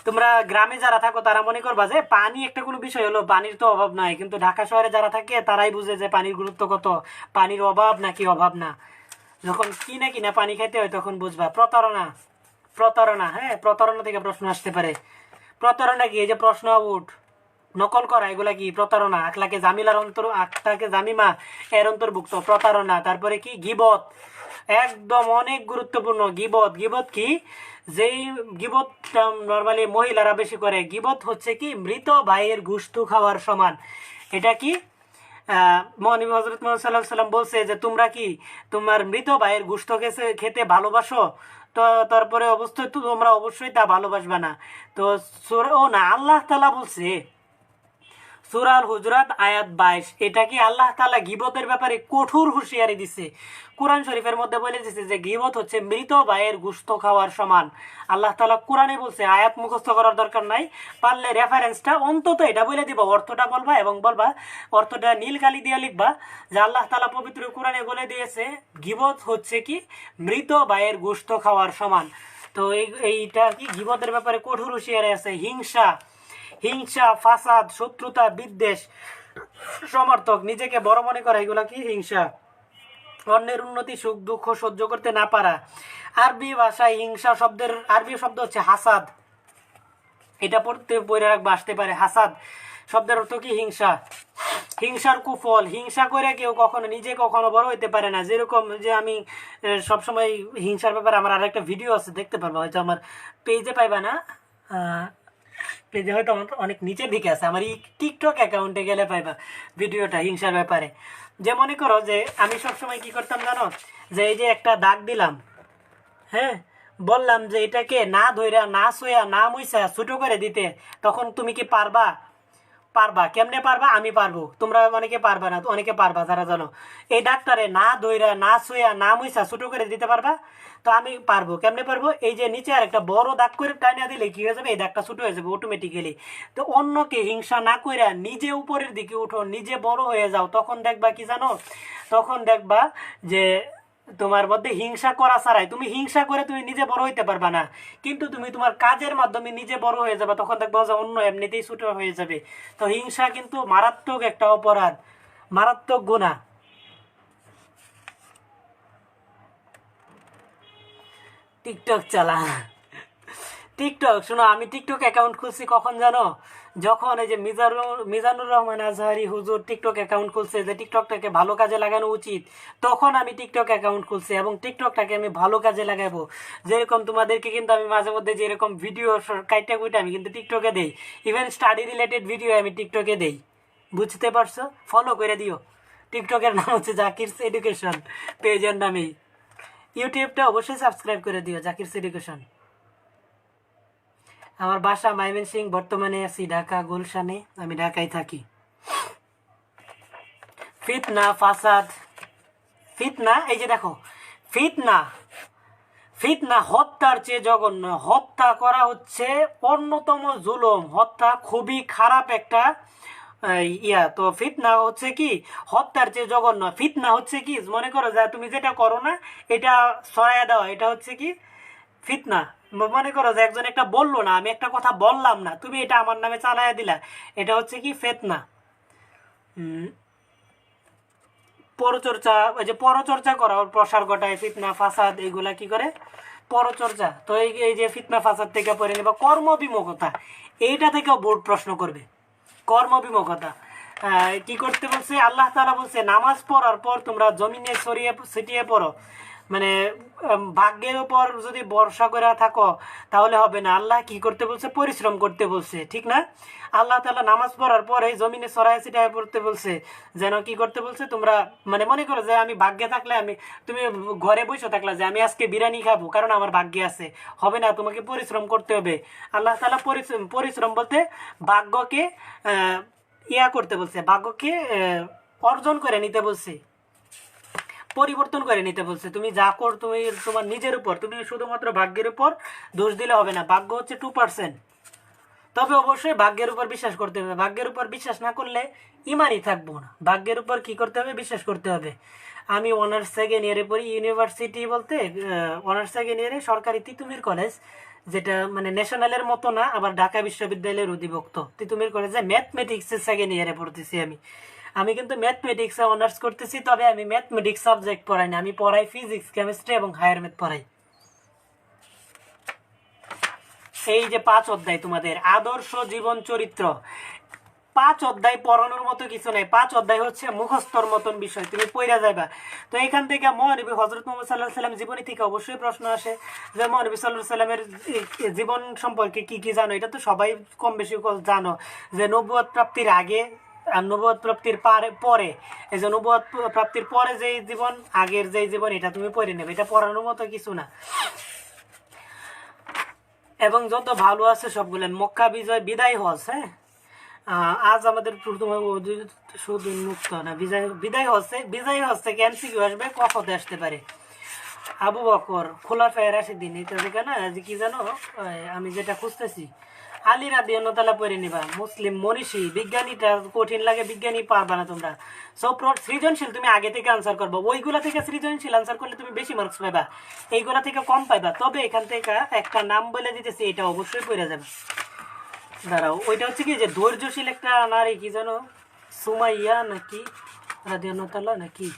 তোমরা গ্রামে যারা থাকো তারা মনে করবা যে পানি একটা কোনো বিষয় হলো, পানির তো অভাব নাই, কিন্তু ঢাকা শহরে যারা থাকে তারাই বুঝে যে পানির গুরুত্ব কত, পানির অভাব নাকি অভাব না। যখন কিনা কিনা পানি খাইতে হয় তখন বুঝবা। প্রতারণা, প্রতারণা, হ্যাঁ, প্রতারণা থেকে প্রশ্ন আসতে পারে। প্রতারণা কি? এই যে প্রশ্ন আউট, নকল করা, এগুলা কি প্রতারণা। আখলাকে জামিলার আখলাকে জামিমা এর অন্তর্ভুক্ত প্রতারণা। তারপরে কি? গিবত, একদম অনেক গুরুত্বপূর্ণ। গিবত, গিবত কি? যেই গিবত নর্মালি মহিলারা বেশি করে। গিবত হচ্ছে কি মৃত ভাইয়ের গুস্তু খাওয়ার সমান। এটা কি? মহানবী হযরত মুহাম্মদ সাল্লাল্লাহু আলাইহি ওয়াসাল্লাম বলছে যে তোমরা কি তোমার মৃত ভাইয়ের গোশত খেতে ভালোবাসো? তো তারপরে অবশ্যই তোমরা অবশ্যই তা ভালোবাসবে না। তো ও না, আল্লাহ তাআলা বলছে সূরা আল হুজুরাত আয়াত 22, এটা কি আল্লাহ তাআলা গীবতের ব্যাপারে কঠোর হুঁশিয়ারি দিছে। কোরআন শরীফের মধ্যে বলে দিছে যে গীবত হচ্ছে মৃত ভাইয়ের গোশত খাওয়ার সমান। আল্লাহ তাআলা কোরআনে বলছে, আয়াত মুখস্থ করার দরকার নাই, পারলে রেফারেন্সটা অন্তত এটা বলে দিবা, অর্থটা বলবা, এবং বলবা অর্থটা নীল কালি দিয়ে লিখবা যে আল্লাহ তাআলা পবিত্র কোরআনে বলে দিয়েছে গীবত হচ্ছে কি মৃত ভাইয়ের গোশত খাওয়ার সমান। তো এইটা কি গীবতের ব্যাপারে কঠোর হুঁশিয়ারি আছে। হিংসা, হিংসা, ফাসাদ, শত্রুতা, বিদ্বেষ, সমর্থক, নিজেকে বড় মনে করা, এগুলা কি? হিংসা। অন্যের উন্নতি, সুখ দুঃখ সহ্য করতে না পারা। আরবি ভাষায় হিংসা শব্দের আরবি শব্দ হচ্ছে হাসাদ। এটা পড়ে রাখবা, আসতে পারে। হাসাদ শব্দের অর্থ কি? হিংসা। হিংসার কুফল, হিংসা করে কেউ কখনো নিজে কখনো বড় হইতে পারে না। যেরকম যে আমি সবসময় হিংসার ব্যাপারে আমার আরেকটা ভিডিও আছে, দেখতে পারবা, হয়তো আমার পেজে পাইবা না, পেজে হয়তো অনেক নিচের দিকে আছে, আমার এই টিকটক অ্যাকাউন্টে গেলে পাইবা ভিডিওটা হিংসার ব্যাপারে। যে মনে করো যে আমি সবসময় কি করতাম জানো, যে এই যে একটা দাগ দিলাম, হ্যাঁ, বললাম যে এটাকে না ধইরা না সোয়া না মুইসা ছোট করে দিতে, তখন তুমি কি পারবা? পারবা। কেমনে পারবা? আমি পারবো, তোমরা অনেকে পারবা না, অনেকে পারবা যারা জানো। এই ডাক্তারে না ধইরা না সোয়া না মুইসা ছোট করে দিতে পারবা? তো আমি পারবো। কেমনে পারবো? এই যে নিচে আর একটা বড় দাগ করে টাইনা দিলে কি হয়ে যাবে? এই দাগটা ছোট হয়ে যাবে অটোমেটিক্যালি। তো অন্যকে হিংসা না কইরা নিজে উপরের দিকে উঠো, নিজে বড় হয়ে যাও, তখন দেখবা কি জানো, তখন দেখবা যে তোমার মধ্যে হিংসা করা ছাড়াই, তুমি হিংসা করে তুমি নিজে বড় হইতে পারবা না, কিন্তু তুমি তোমার কাজের মাধ্যমে নিজে বড় হয়ে যাবে, তখন দেখবা যে অন্য এমনিতেই ছোট হয়ে যাবে। তো হিংসা কিন্তু মারাত্মক একটা অপরাধ, মারাত্মক গুনাহ। টিকটক চালা, টিকটক শোনো, আমি টিকটক অ্যাকাউন্ট খুলছি কখন জানো? যখন এই যে মিজানুর রহমান আজহারি হুজুর টিকটক অ্যাকাউন্ট খুলছে যে টিকটকটাকে ভালো কাজে লাগানো উচিত, তখন আমি টিকটক অ্যাকাউন্ট খুলছি, এবং টিকটকটাকে আমি ভালো কাজে লাগাবো। যেরকম তোমাদেরকে কিন্তু আমি মাঝে মধ্যে যেরকম ভিডিও কাইটা কুইটা আমি কিন্তু টিকটকে দেই, ইভেন স্টাডি রিলেটেড ভিডিও আমি টিকটকে দেই। বুঝতে পারছো? ফলো করে দিও। টিকটকের নাম হচ্ছে জাকিরস এডুকেশন, পেজের নামেই। ইউটিউবটা অবশ্যই সাবস্ক্রাইব করে দিও, জাকির এডুকেশন। আমার বাসা ময়মনসিং, বর্তমানে আছি ঢাকা গুলশানে, আমি ঢাকায় থাকি। ফিতনা ফাসাদ, ফিতনা, এই যে দেখো, ফিতনা, ফিতনা হত্যার চেয়ে জঘন্য। হত্যা করা হচ্ছে অন্যতম জুলুম, হত্যা খুবই খারাপ একটা তো ফিতনা হচ্ছে কি হত্যার চেয়ে জঘন্য। ফিতনা হচ্ছে কি, মনে করো যে তুমি যেটা করো না এটা সরাইয়া দেওয়া, এটা হচ্ছে কি ফিতনা। মনে করো যে একজন একটা বললো না, আমি একটা কথা বললাম না, তুমি এটা আমার নামে চালাইয়া দিলা, এটা হচ্ছে কি ফিতনা। পরচর্চা, ওই যে পরচর্চা করা, ওর প্রসার ঘটায়, ফিতনা ফাসাদ এগুলা কি করে, পরচর্চা। তো এই যে ফিতনা ফাসাদ থেকে পড়ে নেবা কর্মবিমুখতা, এইটা থেকেও বোর্ড প্রশ্ন করবে। কর্মবিমুখতা কি করতে বলছে, আল্লাহ তাআলা বলছে নামাজ পড়ার পর তোমরা জমিনে ছিটিয়ে পড়ো, মানে ভাগ্যের উপর যদি ভরসা করে থাকো তাহলে হবে না। আল্লাহ কি করতে বলছে, পরিশ্রম করতে বলছে, ঠিক না? আল্লাহ তাআলা নামাজ পড়ার পরে জমিনে ছড়ায় ছিটায় পড়তে বলছে, যেন কি করতে বলছে, তোমরা মানে মনে করো যে আমি ভাগ্যে থাকলে, তুমি ঘরে বসে থাকলে যে আমি আজকে বিরিয়ানি খাবো কারণ আমার ভাগ্যে আছে, হবে না, তোমাকে পরিশ্রম করতে হবে। আল্লাহ তাআলা পরিশ্রম বলতে ভাগ্যকে করতে বলছে, ভাগ্যকে অর্জন করে নিতে বলছে, পরিবর্তন করে নিতে বলছে। তুমি যা কর, তুমি তোমার নিজের উপর, তুমি শুধুমাত্র ভাগ্যের উপর দোষ দিলে হবে না। ভাগ্য হচ্ছে 2%, তবে অবশ্যই ভাগ্যের উপর বিশ্বাস করতে হবে। ভাগ্যের উপর বিশ্বাস না করলে ইমানই থাকবো না। ভাগ্যের উপর কি করতে হবে, বিশ্বাস করতে হবে। আমি অনার্স সেকেন্ড ইয়ারে পড়ি, ইউনিভার্সিটি বলতে অনার্স সেকেন্ড ইয়ারে সরকারি তিতুমির কলেজ, যেটা মানে ন্যাশনালের মতো না, আবার ঢাকা বিশ্ববিদ্যালয়ের অধিভুক্ত তিতুমির কলেজে ম্যাথমেটিক্সের সেকেন্ড ইয়ারে পড়তেছি আমি কিন্তু ম্যাথমেটিক্সে অনার্স করতেছি, তবে আমি ম্যাথমেটিক্স সাবজেক্ট পড়াই না, আমি পড়াই ফিজিক্স, কেমিস্ট্রি এবং হায়ার ম্যাথ পড়াই। এই যে 5 অধ্যায় তোমাদের আদর্শ জীবন চরিত্র, 5 অধ্যায় পড়ানোর মতো কিছু নাই। 5 অধ্যায় হচ্ছে মুখস্থর মতন বিষয়, তুমি পড়া যাইবা। তো এখান থেকে মহানবী হযরত মুহাম্মদ সাল্লাল্লাহু আলাইহি সাল্লাম জীবনী থেকে অবশ্যই প্রশ্ন আসে যে মহানবী সাল্লাল্লাহু আলাইহি সাল্লামের জীবন সম্পর্কে কি কি জানো। এটা তো সবাই কম বেশি জানো যে নবুয়ত প্রাপ্তির আগে আর নবুয়ত প্রাপ্তির পরে, এই যে নবুয়ত প্রাপ্তির পরে যেই জীবন, আগের যেই জীবন, এটা তুমি পড়ে নেবে, এটা পড়ানোর মতো কিছু না। এবং যত ভালো আছে সবগুলো। মক্কা বিজয়, বিদায় হজ, হ্যাঁ আজ আমাদের শুধু মুক্ত না, বিজয় হচ্ছে এমসিকিউ আসবে, কখতে আসতে পারে। আবু বকর খোলাফায়ে রাশিদিন, এটা দেখে না যে কি জানো, আমি যেটা খুঁজতেছি আলী রাদিয়াল্লাহু তাআলা পড়ে নিবা। মুসলিম মনীষী, বিজ্ঞানীটা কঠিন লাগে, বিজ্ঞানী পারবা না তোমরা। সো সৃজনশীল তুমি আগে থেকে আনসার করবো, ওইগুলা থেকে সৃজনশীল আনসার করলে তুমি বেশি মার্কস পাইবা, এইগুলা থেকে কম পাইবা। তবে এখান থেকে একটা নাম বলে দিতেছি, এটা অবশ্যই পড়ে যাবে। দাঁড়াও, ওইটা হচ্ছে কি যে ধৈর্যশীল একটা নারী, কি জানো, সুমাইয়া নাকি রাদিয়াল্লাহু তাআলা নাকি,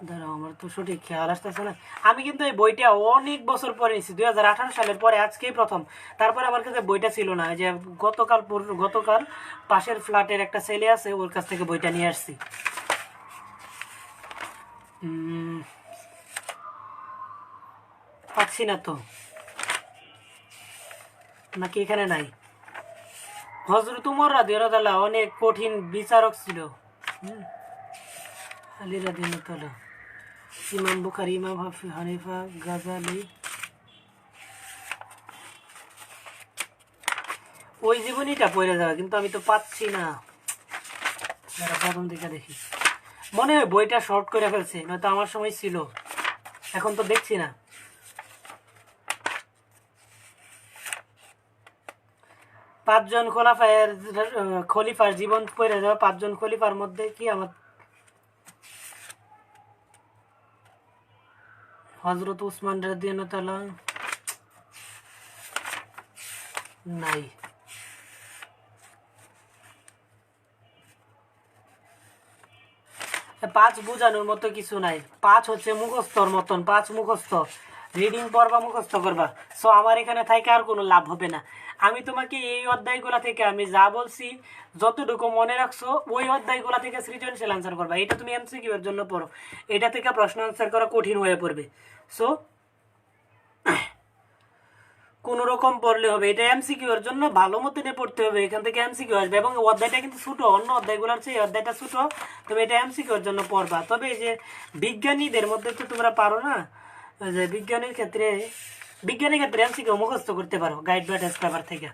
দাঁড়াও আমার তো সঠিক খেয়াল আসতেছে না। আমি কিন্তু এই বইটা অনেক বছর পরে নিচ্ছি, 2018 সালের পরে, আজকেই প্রথম। তারপরে আমার কাছে বইটা ছিল না, যে গতকাল পাশের ফ্ল্যাটের একটা ছেলে আছে, ওর কাছ থেকে বইটা নিয়ে আসছি। পাচ্ছি না তো, নাকি এখানে নাই। হযরত উমর রাদিয়াল্লাহু তাআলা অনেক কঠিন বিচারক ছিল। আলী রাদিয়াল্লাহু তাআলা, ইমাম বুখারী, ইমাম হানিফা, গাজালি, ওই জীবনীটা পড়ে যাবে, কিন্তু আমি তো পাচ্ছি না। প্রথম দিকে দেখি, মনে হয় বইটা শর্ট করে ফেলছে, নয়তো আমার সময় ছিল, এখন তো দেখছি না। পাঁচজন খলিফার জীবন পড়ে যাবে। 5 জন খলিফার মধ্যে কি আমার হযরত উসমান রাদিয়াল্লাহু তাআলা নাই। 5 বোঝানোর মতো কিছু নাই, 5 হচ্ছে মুখস্থর মতন, 5 মুখস্থ, রিডিং পড়বা, মুখস্থ করবা। সো আমার এখানে থেকে আর কোনো লাভ হবে না। আমি তোমাকে এই অধ্যায়গুলা থেকে আমি যা বলছি, যতটুকু মনে রাখছো, ওই অধ্যায়গুলা থেকে সৃজনশীল আনসার করবা। এটা তুমি এমসিকিউ এর জন্য পড়ো, এটা থেকে প্রশ্ন আনসার করা কঠিন হয়ে পড়বে। সো কোন রকম পড়লে হবে, এটা এমসিকিউ এর জন্য ভালো মতনে পড়তে হবে, এখান থেকে এমসিকিউ আসবে। এবং অধ্যায়টা কিন্তু ছোট, অন্য অধ্যায়গুলোর চেয়ে অধ্যায়টা ছোট, তবে এটা এমসিকিউ এর জন্য পড়বা। তবে এই যে বিজ্ঞানীদের মধ্যে তো তোমরা পারো না, ওই যে বিজ্ঞানের ক্ষেত্রে এমসিকিউ মুখস্থ করতে পারো গাইড বা টেস্ট পেপার থেকে।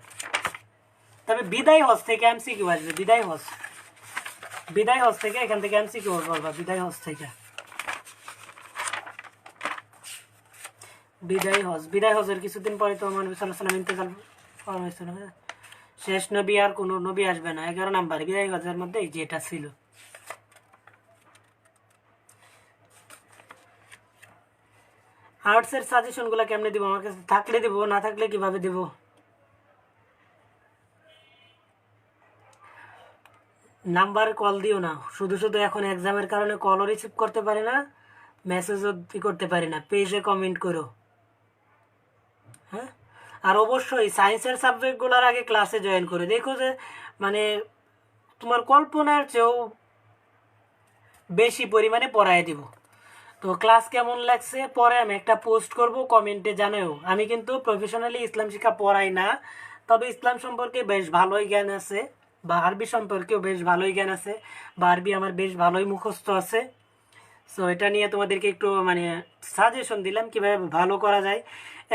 তবে বিদায় হজ থেকে এমসিকিউ আসবে, বিদায় হজ থেকে এখান থেকে এমসিকিউ করবা, বিদায় হজের কিছুদিন পরে তো আমার সাল্লাল্লাহু ইন্তেকাল হয়েছিল। শেষ নবী আর কোনো নবী আসবে না, 11 নাম্বার বিদায় হজের মধ্যে যেটা ছিল। আর্টসের সাজেশনগুলো কেমনে দিব? আমার কাছে থাকলে দিব, না থাকলে কিভাবে দিব? নাম্বার কল দিও না, শুধু শুধু এখন এক্সামের কারণে কলও রিসিভ করতে পারি না, মেসেজও করতে পারি না, পেজে কমেন্ট করো। হ্যাঁ, আর অবশ্যই সায়েন্সের সাবজেক্টগুলোর আগে ক্লাসে জয়েন করে দেখো যে মানে তোমার কল্পনার চেয়েও বেশি পরিমাণে পড়ায় দিব। তো ক্লাস কেমন লাগছে পরে আমি একটা পোস্ট করব, কমেন্টে জানাও। আমি কিন্তু প্রফেশনালি ইসলাম শিক্ষা পড়াই না, তবে ইসলাম সম্পর্কে বেশ ভালোই জ্ঞান আছে, বা আরবি সম্পর্কেও বেশ ভালোই জ্ঞান আছে, বা আরবি আমার বেশ ভালোই মুখস্থ আছে। সো এটা নিয়ে তোমাদেরকে একটু মানে সাজেশন দিলাম কিভাবে ভালো করা যায়,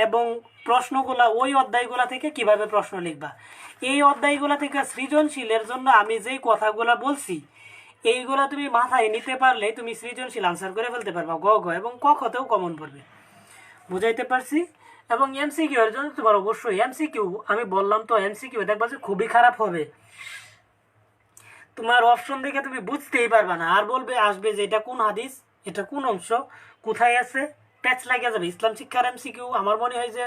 এবং প্রশ্নগুলা ওই অধ্যায়গুলা থেকে কিভাবে প্রশ্ন লিখবা। এই অধ্যায়গুলা থেকে সৃজনশীলের জন্য আমি যেই কথাগুলা বলছি এইগুলা তুমি মাথায় নিতে পারলে তুমি সৃজনশীল আনসার করে ফেলতে পারবা গ গ, এবং ক খতেও কমন পড়বে। বুঝাইতে পারছি? এবং এমসিকিউ এর জন্য তোমার অবশ্যই এমসিকিউ, আমি বললাম তো এমসিকিউ দেখবা যে খুবই খারাপ হবে, তোমার অপশন দেখে তুমি বুঝতেই পারবা না, আর বলবে আসবে যে এটা কোন হাদিস, এটা কোন অংশ, কোথায় আছে, প্যাচ লাগিয়ে যাবে। ইসলাম শিক্ষার এমসিকিউ আমার মনে হয় যে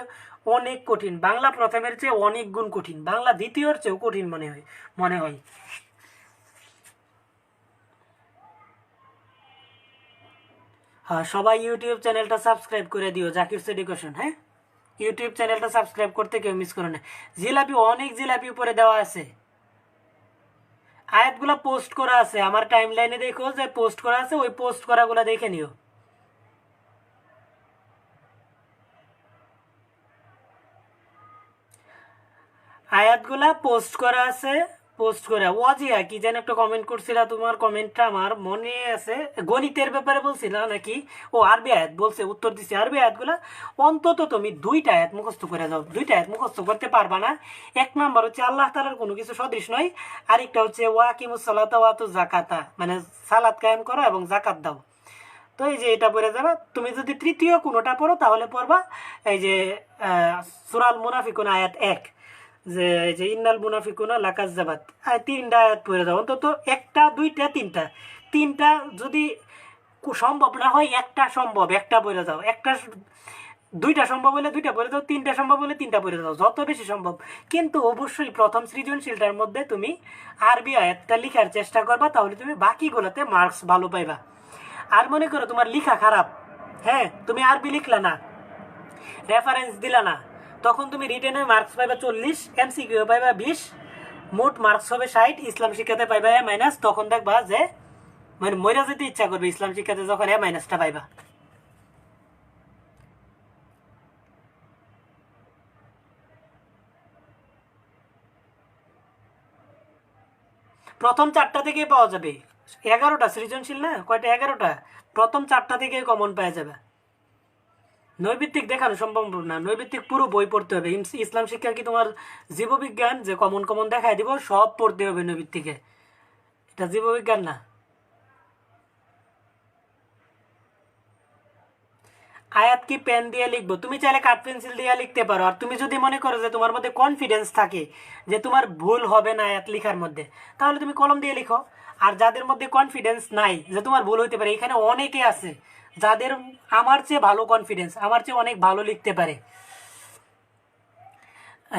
অনেক কঠিন, বাংলা প্রথমের চেয়ে অনেক গুণ কঠিন, বাংলা দ্বিতীয়র চেয়েও কঠিন মনে হয়। হ্যাঁ, সবাই ইউটিউব চ্যানেলটা সাবস্ক্রাইব করে দিও, জাকিরস এডুকেশন। হ্যাঁ, ইউটিউব চ্যানেলটা সাবস্ক্রাইব করতে কেউ মিস করো না। জিলাপি, অনেক জিলাপি উপরে দেওয়া আছে, আয়াতগুলো পোস্ট করা আছে আমার টাইম লাইনে, দেখো যে পোস্ট করা আছে, ওই পোস্ট করাগুলো দেখে নিও। আয়াতগুলা পোস্ট করা আছে, পোস্ট করে ওয়াজিয়া কি যেন একটা কমেন্ট করছিলা, তোমার কমেন্টটা আমার মনে আছে, গণিতের ব্যাপারে বলছিল নাকি? ও আরবি আয়াত বলছে, উত্তর দিছি আরবি আয়াতগুলা অন্তত তুমি 2টা আয়াত মুখস্থ করে যাও। 2টা আয়াত মুখস্থ করতে পারবা না, এক নাম্বার হচ্ছে আল্লাহ তাআলার কোনো কিছু সদৃশ নয়, আরেকটা হচ্ছে ওয়াকিমুস সালাতা ওয়াতু জাকাতা, মানে সালাত কায়েম করো এবং জাকাত দাও। তো এই যে এটা পড়ে যাবে, তুমি যদি তৃতীয় কোনোটা পড়ো তাহলে পড়বা এই যে সূরাল মুনাফিকুন আয়াত 1, যে এই যে ইন্নাল মুনাফিকুনা লাকাজ্জাবাত, 3টা আয়াত পড়ে যাও অন্তত, একটা দুইটা তিনটা, তিনটা যদি সম্ভব না হয় একটা সম্ভব, একটা পড়ে যাও, একটা দুইটা সম্ভব হলে 2টা পড়ে যাও, তিনটা সম্ভব হলে 3টা পড়ে যাও, যত বেশি সম্ভব। কিন্তু অবশ্যই প্রথম সৃজনশীলটার মধ্যে তুমি আরবি আয়াতটা লিখার চেষ্টা করবা, তাহলে তুমি বাকিগুলোতে মার্কস ভালো পাইবা। আর মনে করো তোমার লিখা খারাপ, হ্যাঁ তুমি আরবি লিখলা না, রেফারেন্স দিলা না, তখন তুমি রিটেনে মার্কস পাইবা 40, এমসিকিউ পাইবা 20, মোট মার্কস হবে 60, ইসলাম শিক্ষাতে পাইবা এ মাইনাস। তখন দেখবা যে মানে মইরা যেতে ইচ্ছা করবে ইসলাম শিক্ষাতে যখন এ মাইনাসটা পাইবা। প্রথম 4টা থেকে পাওয়া যাবে, 11টা সৃজনশীল না, কয়টা 11টা, প্রথম 4টা থেকে কমন পাওয়া যাবে। নৈবিত্তিক দেখানো সম্ভব না, নৈবিত্তিক পুরো বই পড়তে হবে। ইসলাম শিক্ষা কি তোমার জীববিজ্ঞান যে কমন কমন দেখায় দিব সব পড়তে হবে নৈবিত্তিকে, এটা জীববিজ্ঞান না। আয়াত কি পেন দিয়ে লিখবো? তুমি চাইলে কাঠ পেন্সিল দিয়ে লিখতে পারো। আর তুমি যদি মনে করো যে তোমার মধ্যে কনফিডেন্স থাকে যে তোমার ভুল হবে না আয়াত লিখার মধ্যে, তাহলে তুমি কলম দিয়ে লিখো। আর যাদের মধ্যে কনফিডেন্স নাই যে তোমার ভুল হইতে পারে, এখানে অনেকে আছে যাদের আমার চেয়ে ভালো কনফিডেন্স, আমার চেয়ে অনেক ভালো লিখতে পারে।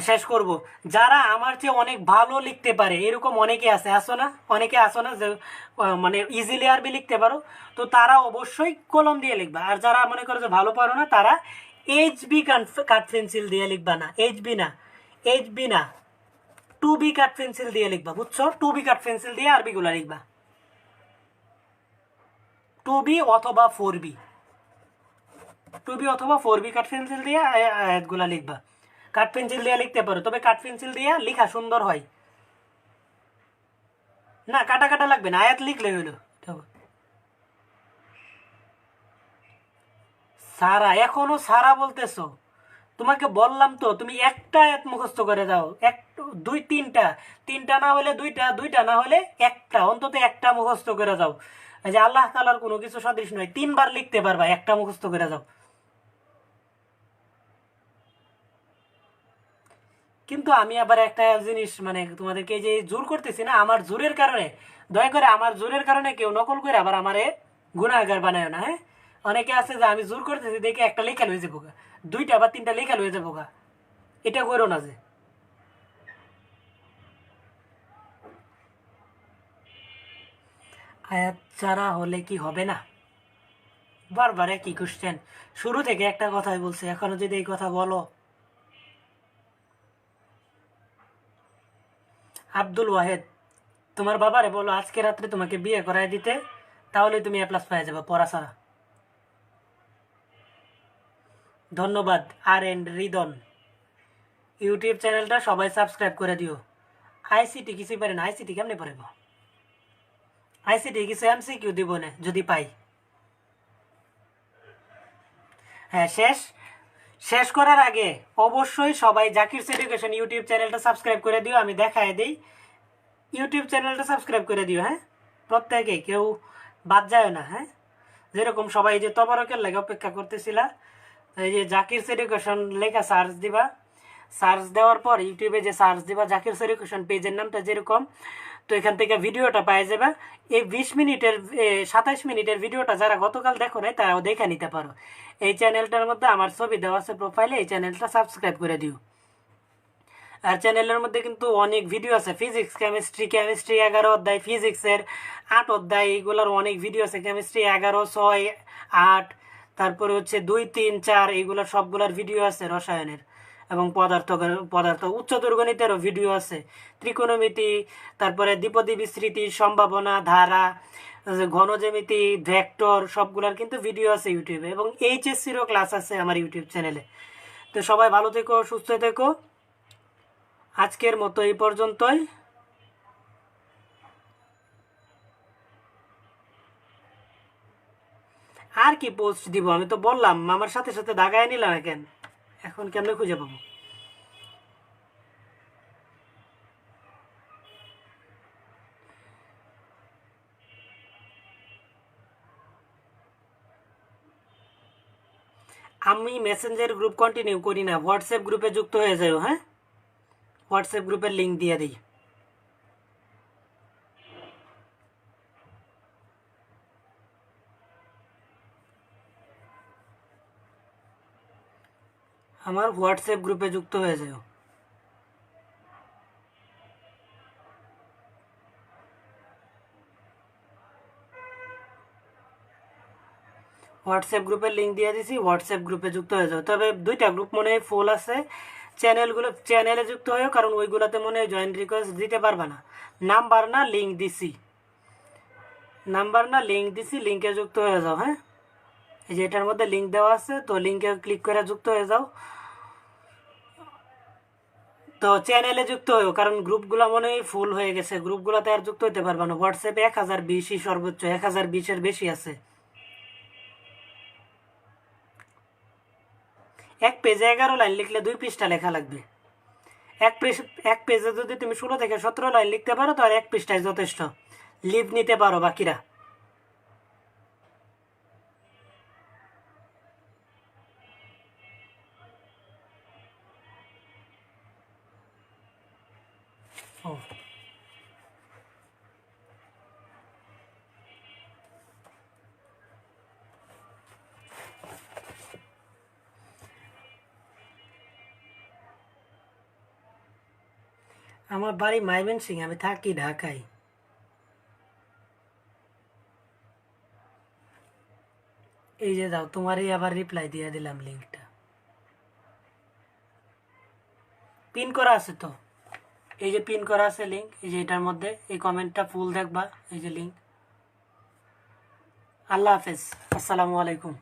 শেষ করব, যারা আমার চেয়ে অনেক ভালো লিখতে পারে এরকম অনেকে আছে, আসো না? অনেকে আসো না যে মানে ইজিলি আরবি লিখতে পারো, তো তারা অবশ্যই কলম দিয়ে লিখবা। আর যারা মনে করো যে ভালো পারো না, তারা এইচবি কাঠ পেন্সিল দিয়ে লিখবা, না এইচবি না 2B কাঠ পেন্সিল দিয়ে লিখবা, বুঝছো? 2B কাঠ পেন্সিল দিয়ে আরবিগুলা লিখবা, 2B অথবা 4B, 2B অথবা 4B কাঠ পেন্সিল দিয়ে আয়াতগুলা লিখবা। কাঠ পেন্সিল দিয়ে লিখতে পারো, তবে কাঠ পেন্সিল দিয়ে লেখা সুন্দর হয় না, কাটা কাটা লাগবে না, আয়াত লিখলে হইলো। সারা, এখনো সারা বলতেছো? তোমাকে বললাম তো তুমি একটা আয়াত মুখস্থ করে দাও, এক দুই তিনটা, তিনটা না হলে দুইটা, দুইটা না হলে একটা, অন্তত একটা মুখস্থ করে দাও। এই যে আল্লাহ তাআলার কোনো কিছু সদৃশ নয়, 3 বার লিখতে পারবা, একটা মুখস্থ করে দাও। কিন্তু আমি আবার একটা জিনিস মানে তোমাদেরকে এই যে জোর করতেছি না, আমার জোরের কারণে, দয়া করে আমার জোরের কারণে কেউ নকল করে আবার আমারে গুনাহগার বানায় না, হ্যাঁ? অনেকে আছে যে আমি জোর করতেছি দেখে একটা লেখা লয়ে যাবো গা, দুইটা বা তিনটা লেখা লয়ে যাবো গা, এটা করো না যে। আয়াত ছাড়া হলে কি হবে না? বারবার একই কোশ্চেন, শুরু থেকে একটা কথাই বলছে, এখনো যদি এই কথা বলো। আব্দুল ওয়াহেদ, তোমার বাবারে বলো আজকে রাত্রে তোমাকে বিয়ে করায় দিতে, তাহলে তুমি A+ পেয়ে যাবে পড়া ছাড়া। ধন্যবাদ RN রিদন, ইউটিউব চ্যানেলটা সবাই সাবস্ক্রাইব করে দিও। আইসিটি কিছুই পারে না, আইসিটি কেমনে পারব? আইসিটি কিছু MCQ দিব না যদি পাই। হ্যাঁ, শেষ শেষ করার আগে অবশ্যই সবাই জাকির এডুকেশন ইউটিউব চ্যানেলটা সাবস্ক্রাইব করে দিও, আমি দেখায় দিই। ইউটিউব চ্যানেলটা সাবস্ক্রাইব করে দিও, হ্যাঁ? প্রত্যেকে, কেউ বাদ যায় না, হ্যাঁ? যেরকম সবাই যে তবরকের লাগে অপেক্ষা করতেছিলা, এই যে জাকির এডুকেশন লেখা সার্চ দিবা, সার্চ দেওয়ার পর ইউটিউবে যে সার্চ দিবা জাকির এডুকেশন পেজের নামটা যেরকম, তো এখান থেকে ভিডিওটা পাই যাবে। এই 20 মিনিটের 27 মিনিটের ভিডিওটা যারা গতকাল দেখো নাই তারাও দেখে নিতে পারো। এই চ্যানেলটার মধ্যে আমার ছবি দেওয়া আছে প্রোফাইলে, এই চ্যানেলটা সাবস্ক্রাইব করে দিও। আর চ্যানেলের মধ্যে কিন্তু অনেক ভিডিও আছে, ফিজিক্স কেমিস্ট্রি, কেমিস্ট্রি 11 অধ্যায়, ফিজিক্সের 8 অধ্যায়, এগুলোর অনেক ভিডিও আছে। কেমিস্ট্রি 11, 6, 8, তারপরে হচ্ছে 2, 3, 4, এইগুলোর সবগুলোর ভিডিও আছে। রসায়নের এবং পদার্থ উচ্চতর গণিতেরও ভিডিও আছে। ত্রিকোণমিতি, তারপরে দ্বিপদী বিস্তৃতি, সম্ভাবনা, ধারা, ঘনজ্যামিতি, ভেক্টর, সবগুলোর কিন্তু ভিডিও আছে ইউটিউবে, এবং HSCরও ক্লাস আছে আমার ইউটিউব চ্যানেলে। তো সবাই ভালো থেকো, সুস্থ থেকো। আজকের মতো এই পর্যন্তই। আর কি পোস্ট দিব? আমি তো বললাম, আমার সাথে সাথে দাগায় নিলাম, এখন কেমনে খুঁজে পাবো? আমি মেসেঞ্জার গ্রুপ কন্টিনিউ করি না, হোয়াটসঅ্যাপ গ্রুপে যুক্ত হয়ে যাও, হ্যাঁ? হোয়াটসঅ্যাপ গ্রুপের লিঙ্ক দিয়ে দিই। আমার হোয়াটসঅ্যাপ গ্রুপে যুক্ত হয়ে যাও। হোয়াটসঅ্যাপ গ্রুপের লিঙ্ক দিয়ে দিছি, হোয়াটসঅ্যাপ গ্রুপে যুক্ত হয়ে যাও। তবে 2টা গ্রুপ মনে হয় ফুল আছে, চ্যানেলে যুক্ত হয়েও, কারণ ওইগুলোতে মনে হয় জয়েন রিকোয়েস্ট দিতে পারবে না। নাম্বার না লিঙ্ক দিছি, লিঙ্কে যুক্ত হয়ে যাও, হ্যাঁ? এই যে এটার মধ্যে লিঙ্ক দেওয়া আছে, তো লিঙ্কে ক্লিক করে যুক্ত হয়ে যাও। তো চ্যানেলে যুক্ত হয়েও, কারণ গ্রুপগুলো মনে হয় ফুল হয়ে গেছে, গ্রুপগুলোতে আর যুক্ত হতে পারবে না। হোয়াটসঅ্যাপে 1020, সর্বোচ্চ 1020-এর বেশি আছে। এক পেজে 11 লাইন লিখলে 2 পৃষ্ঠা লেখা লাগবে। এক পেজে যদি তুমি 16 থেকে 17 লাইন লিখতে পারো, তো আর 1 পৃষ্ঠায় যথেষ্ট। লিভ নিতে পারো বাকিরা। ও, আমার বাড়ি ময়মনসিং, আমি থাকি ঢাকায়। এই যে দাও, তোমারই আবার রিপ্লাই দিয়ে দিলাম, লিঙ্কটা পিন করা আছে তো, এই যে পিন করা আছে লিঙ্ক, এই যে এটার মধ্যে, এই কমেন্টটা ফুল দেখবা, এই যে লিঙ্ক। আল্লাহ হাফেজ, আসসালামু আলাইকুম।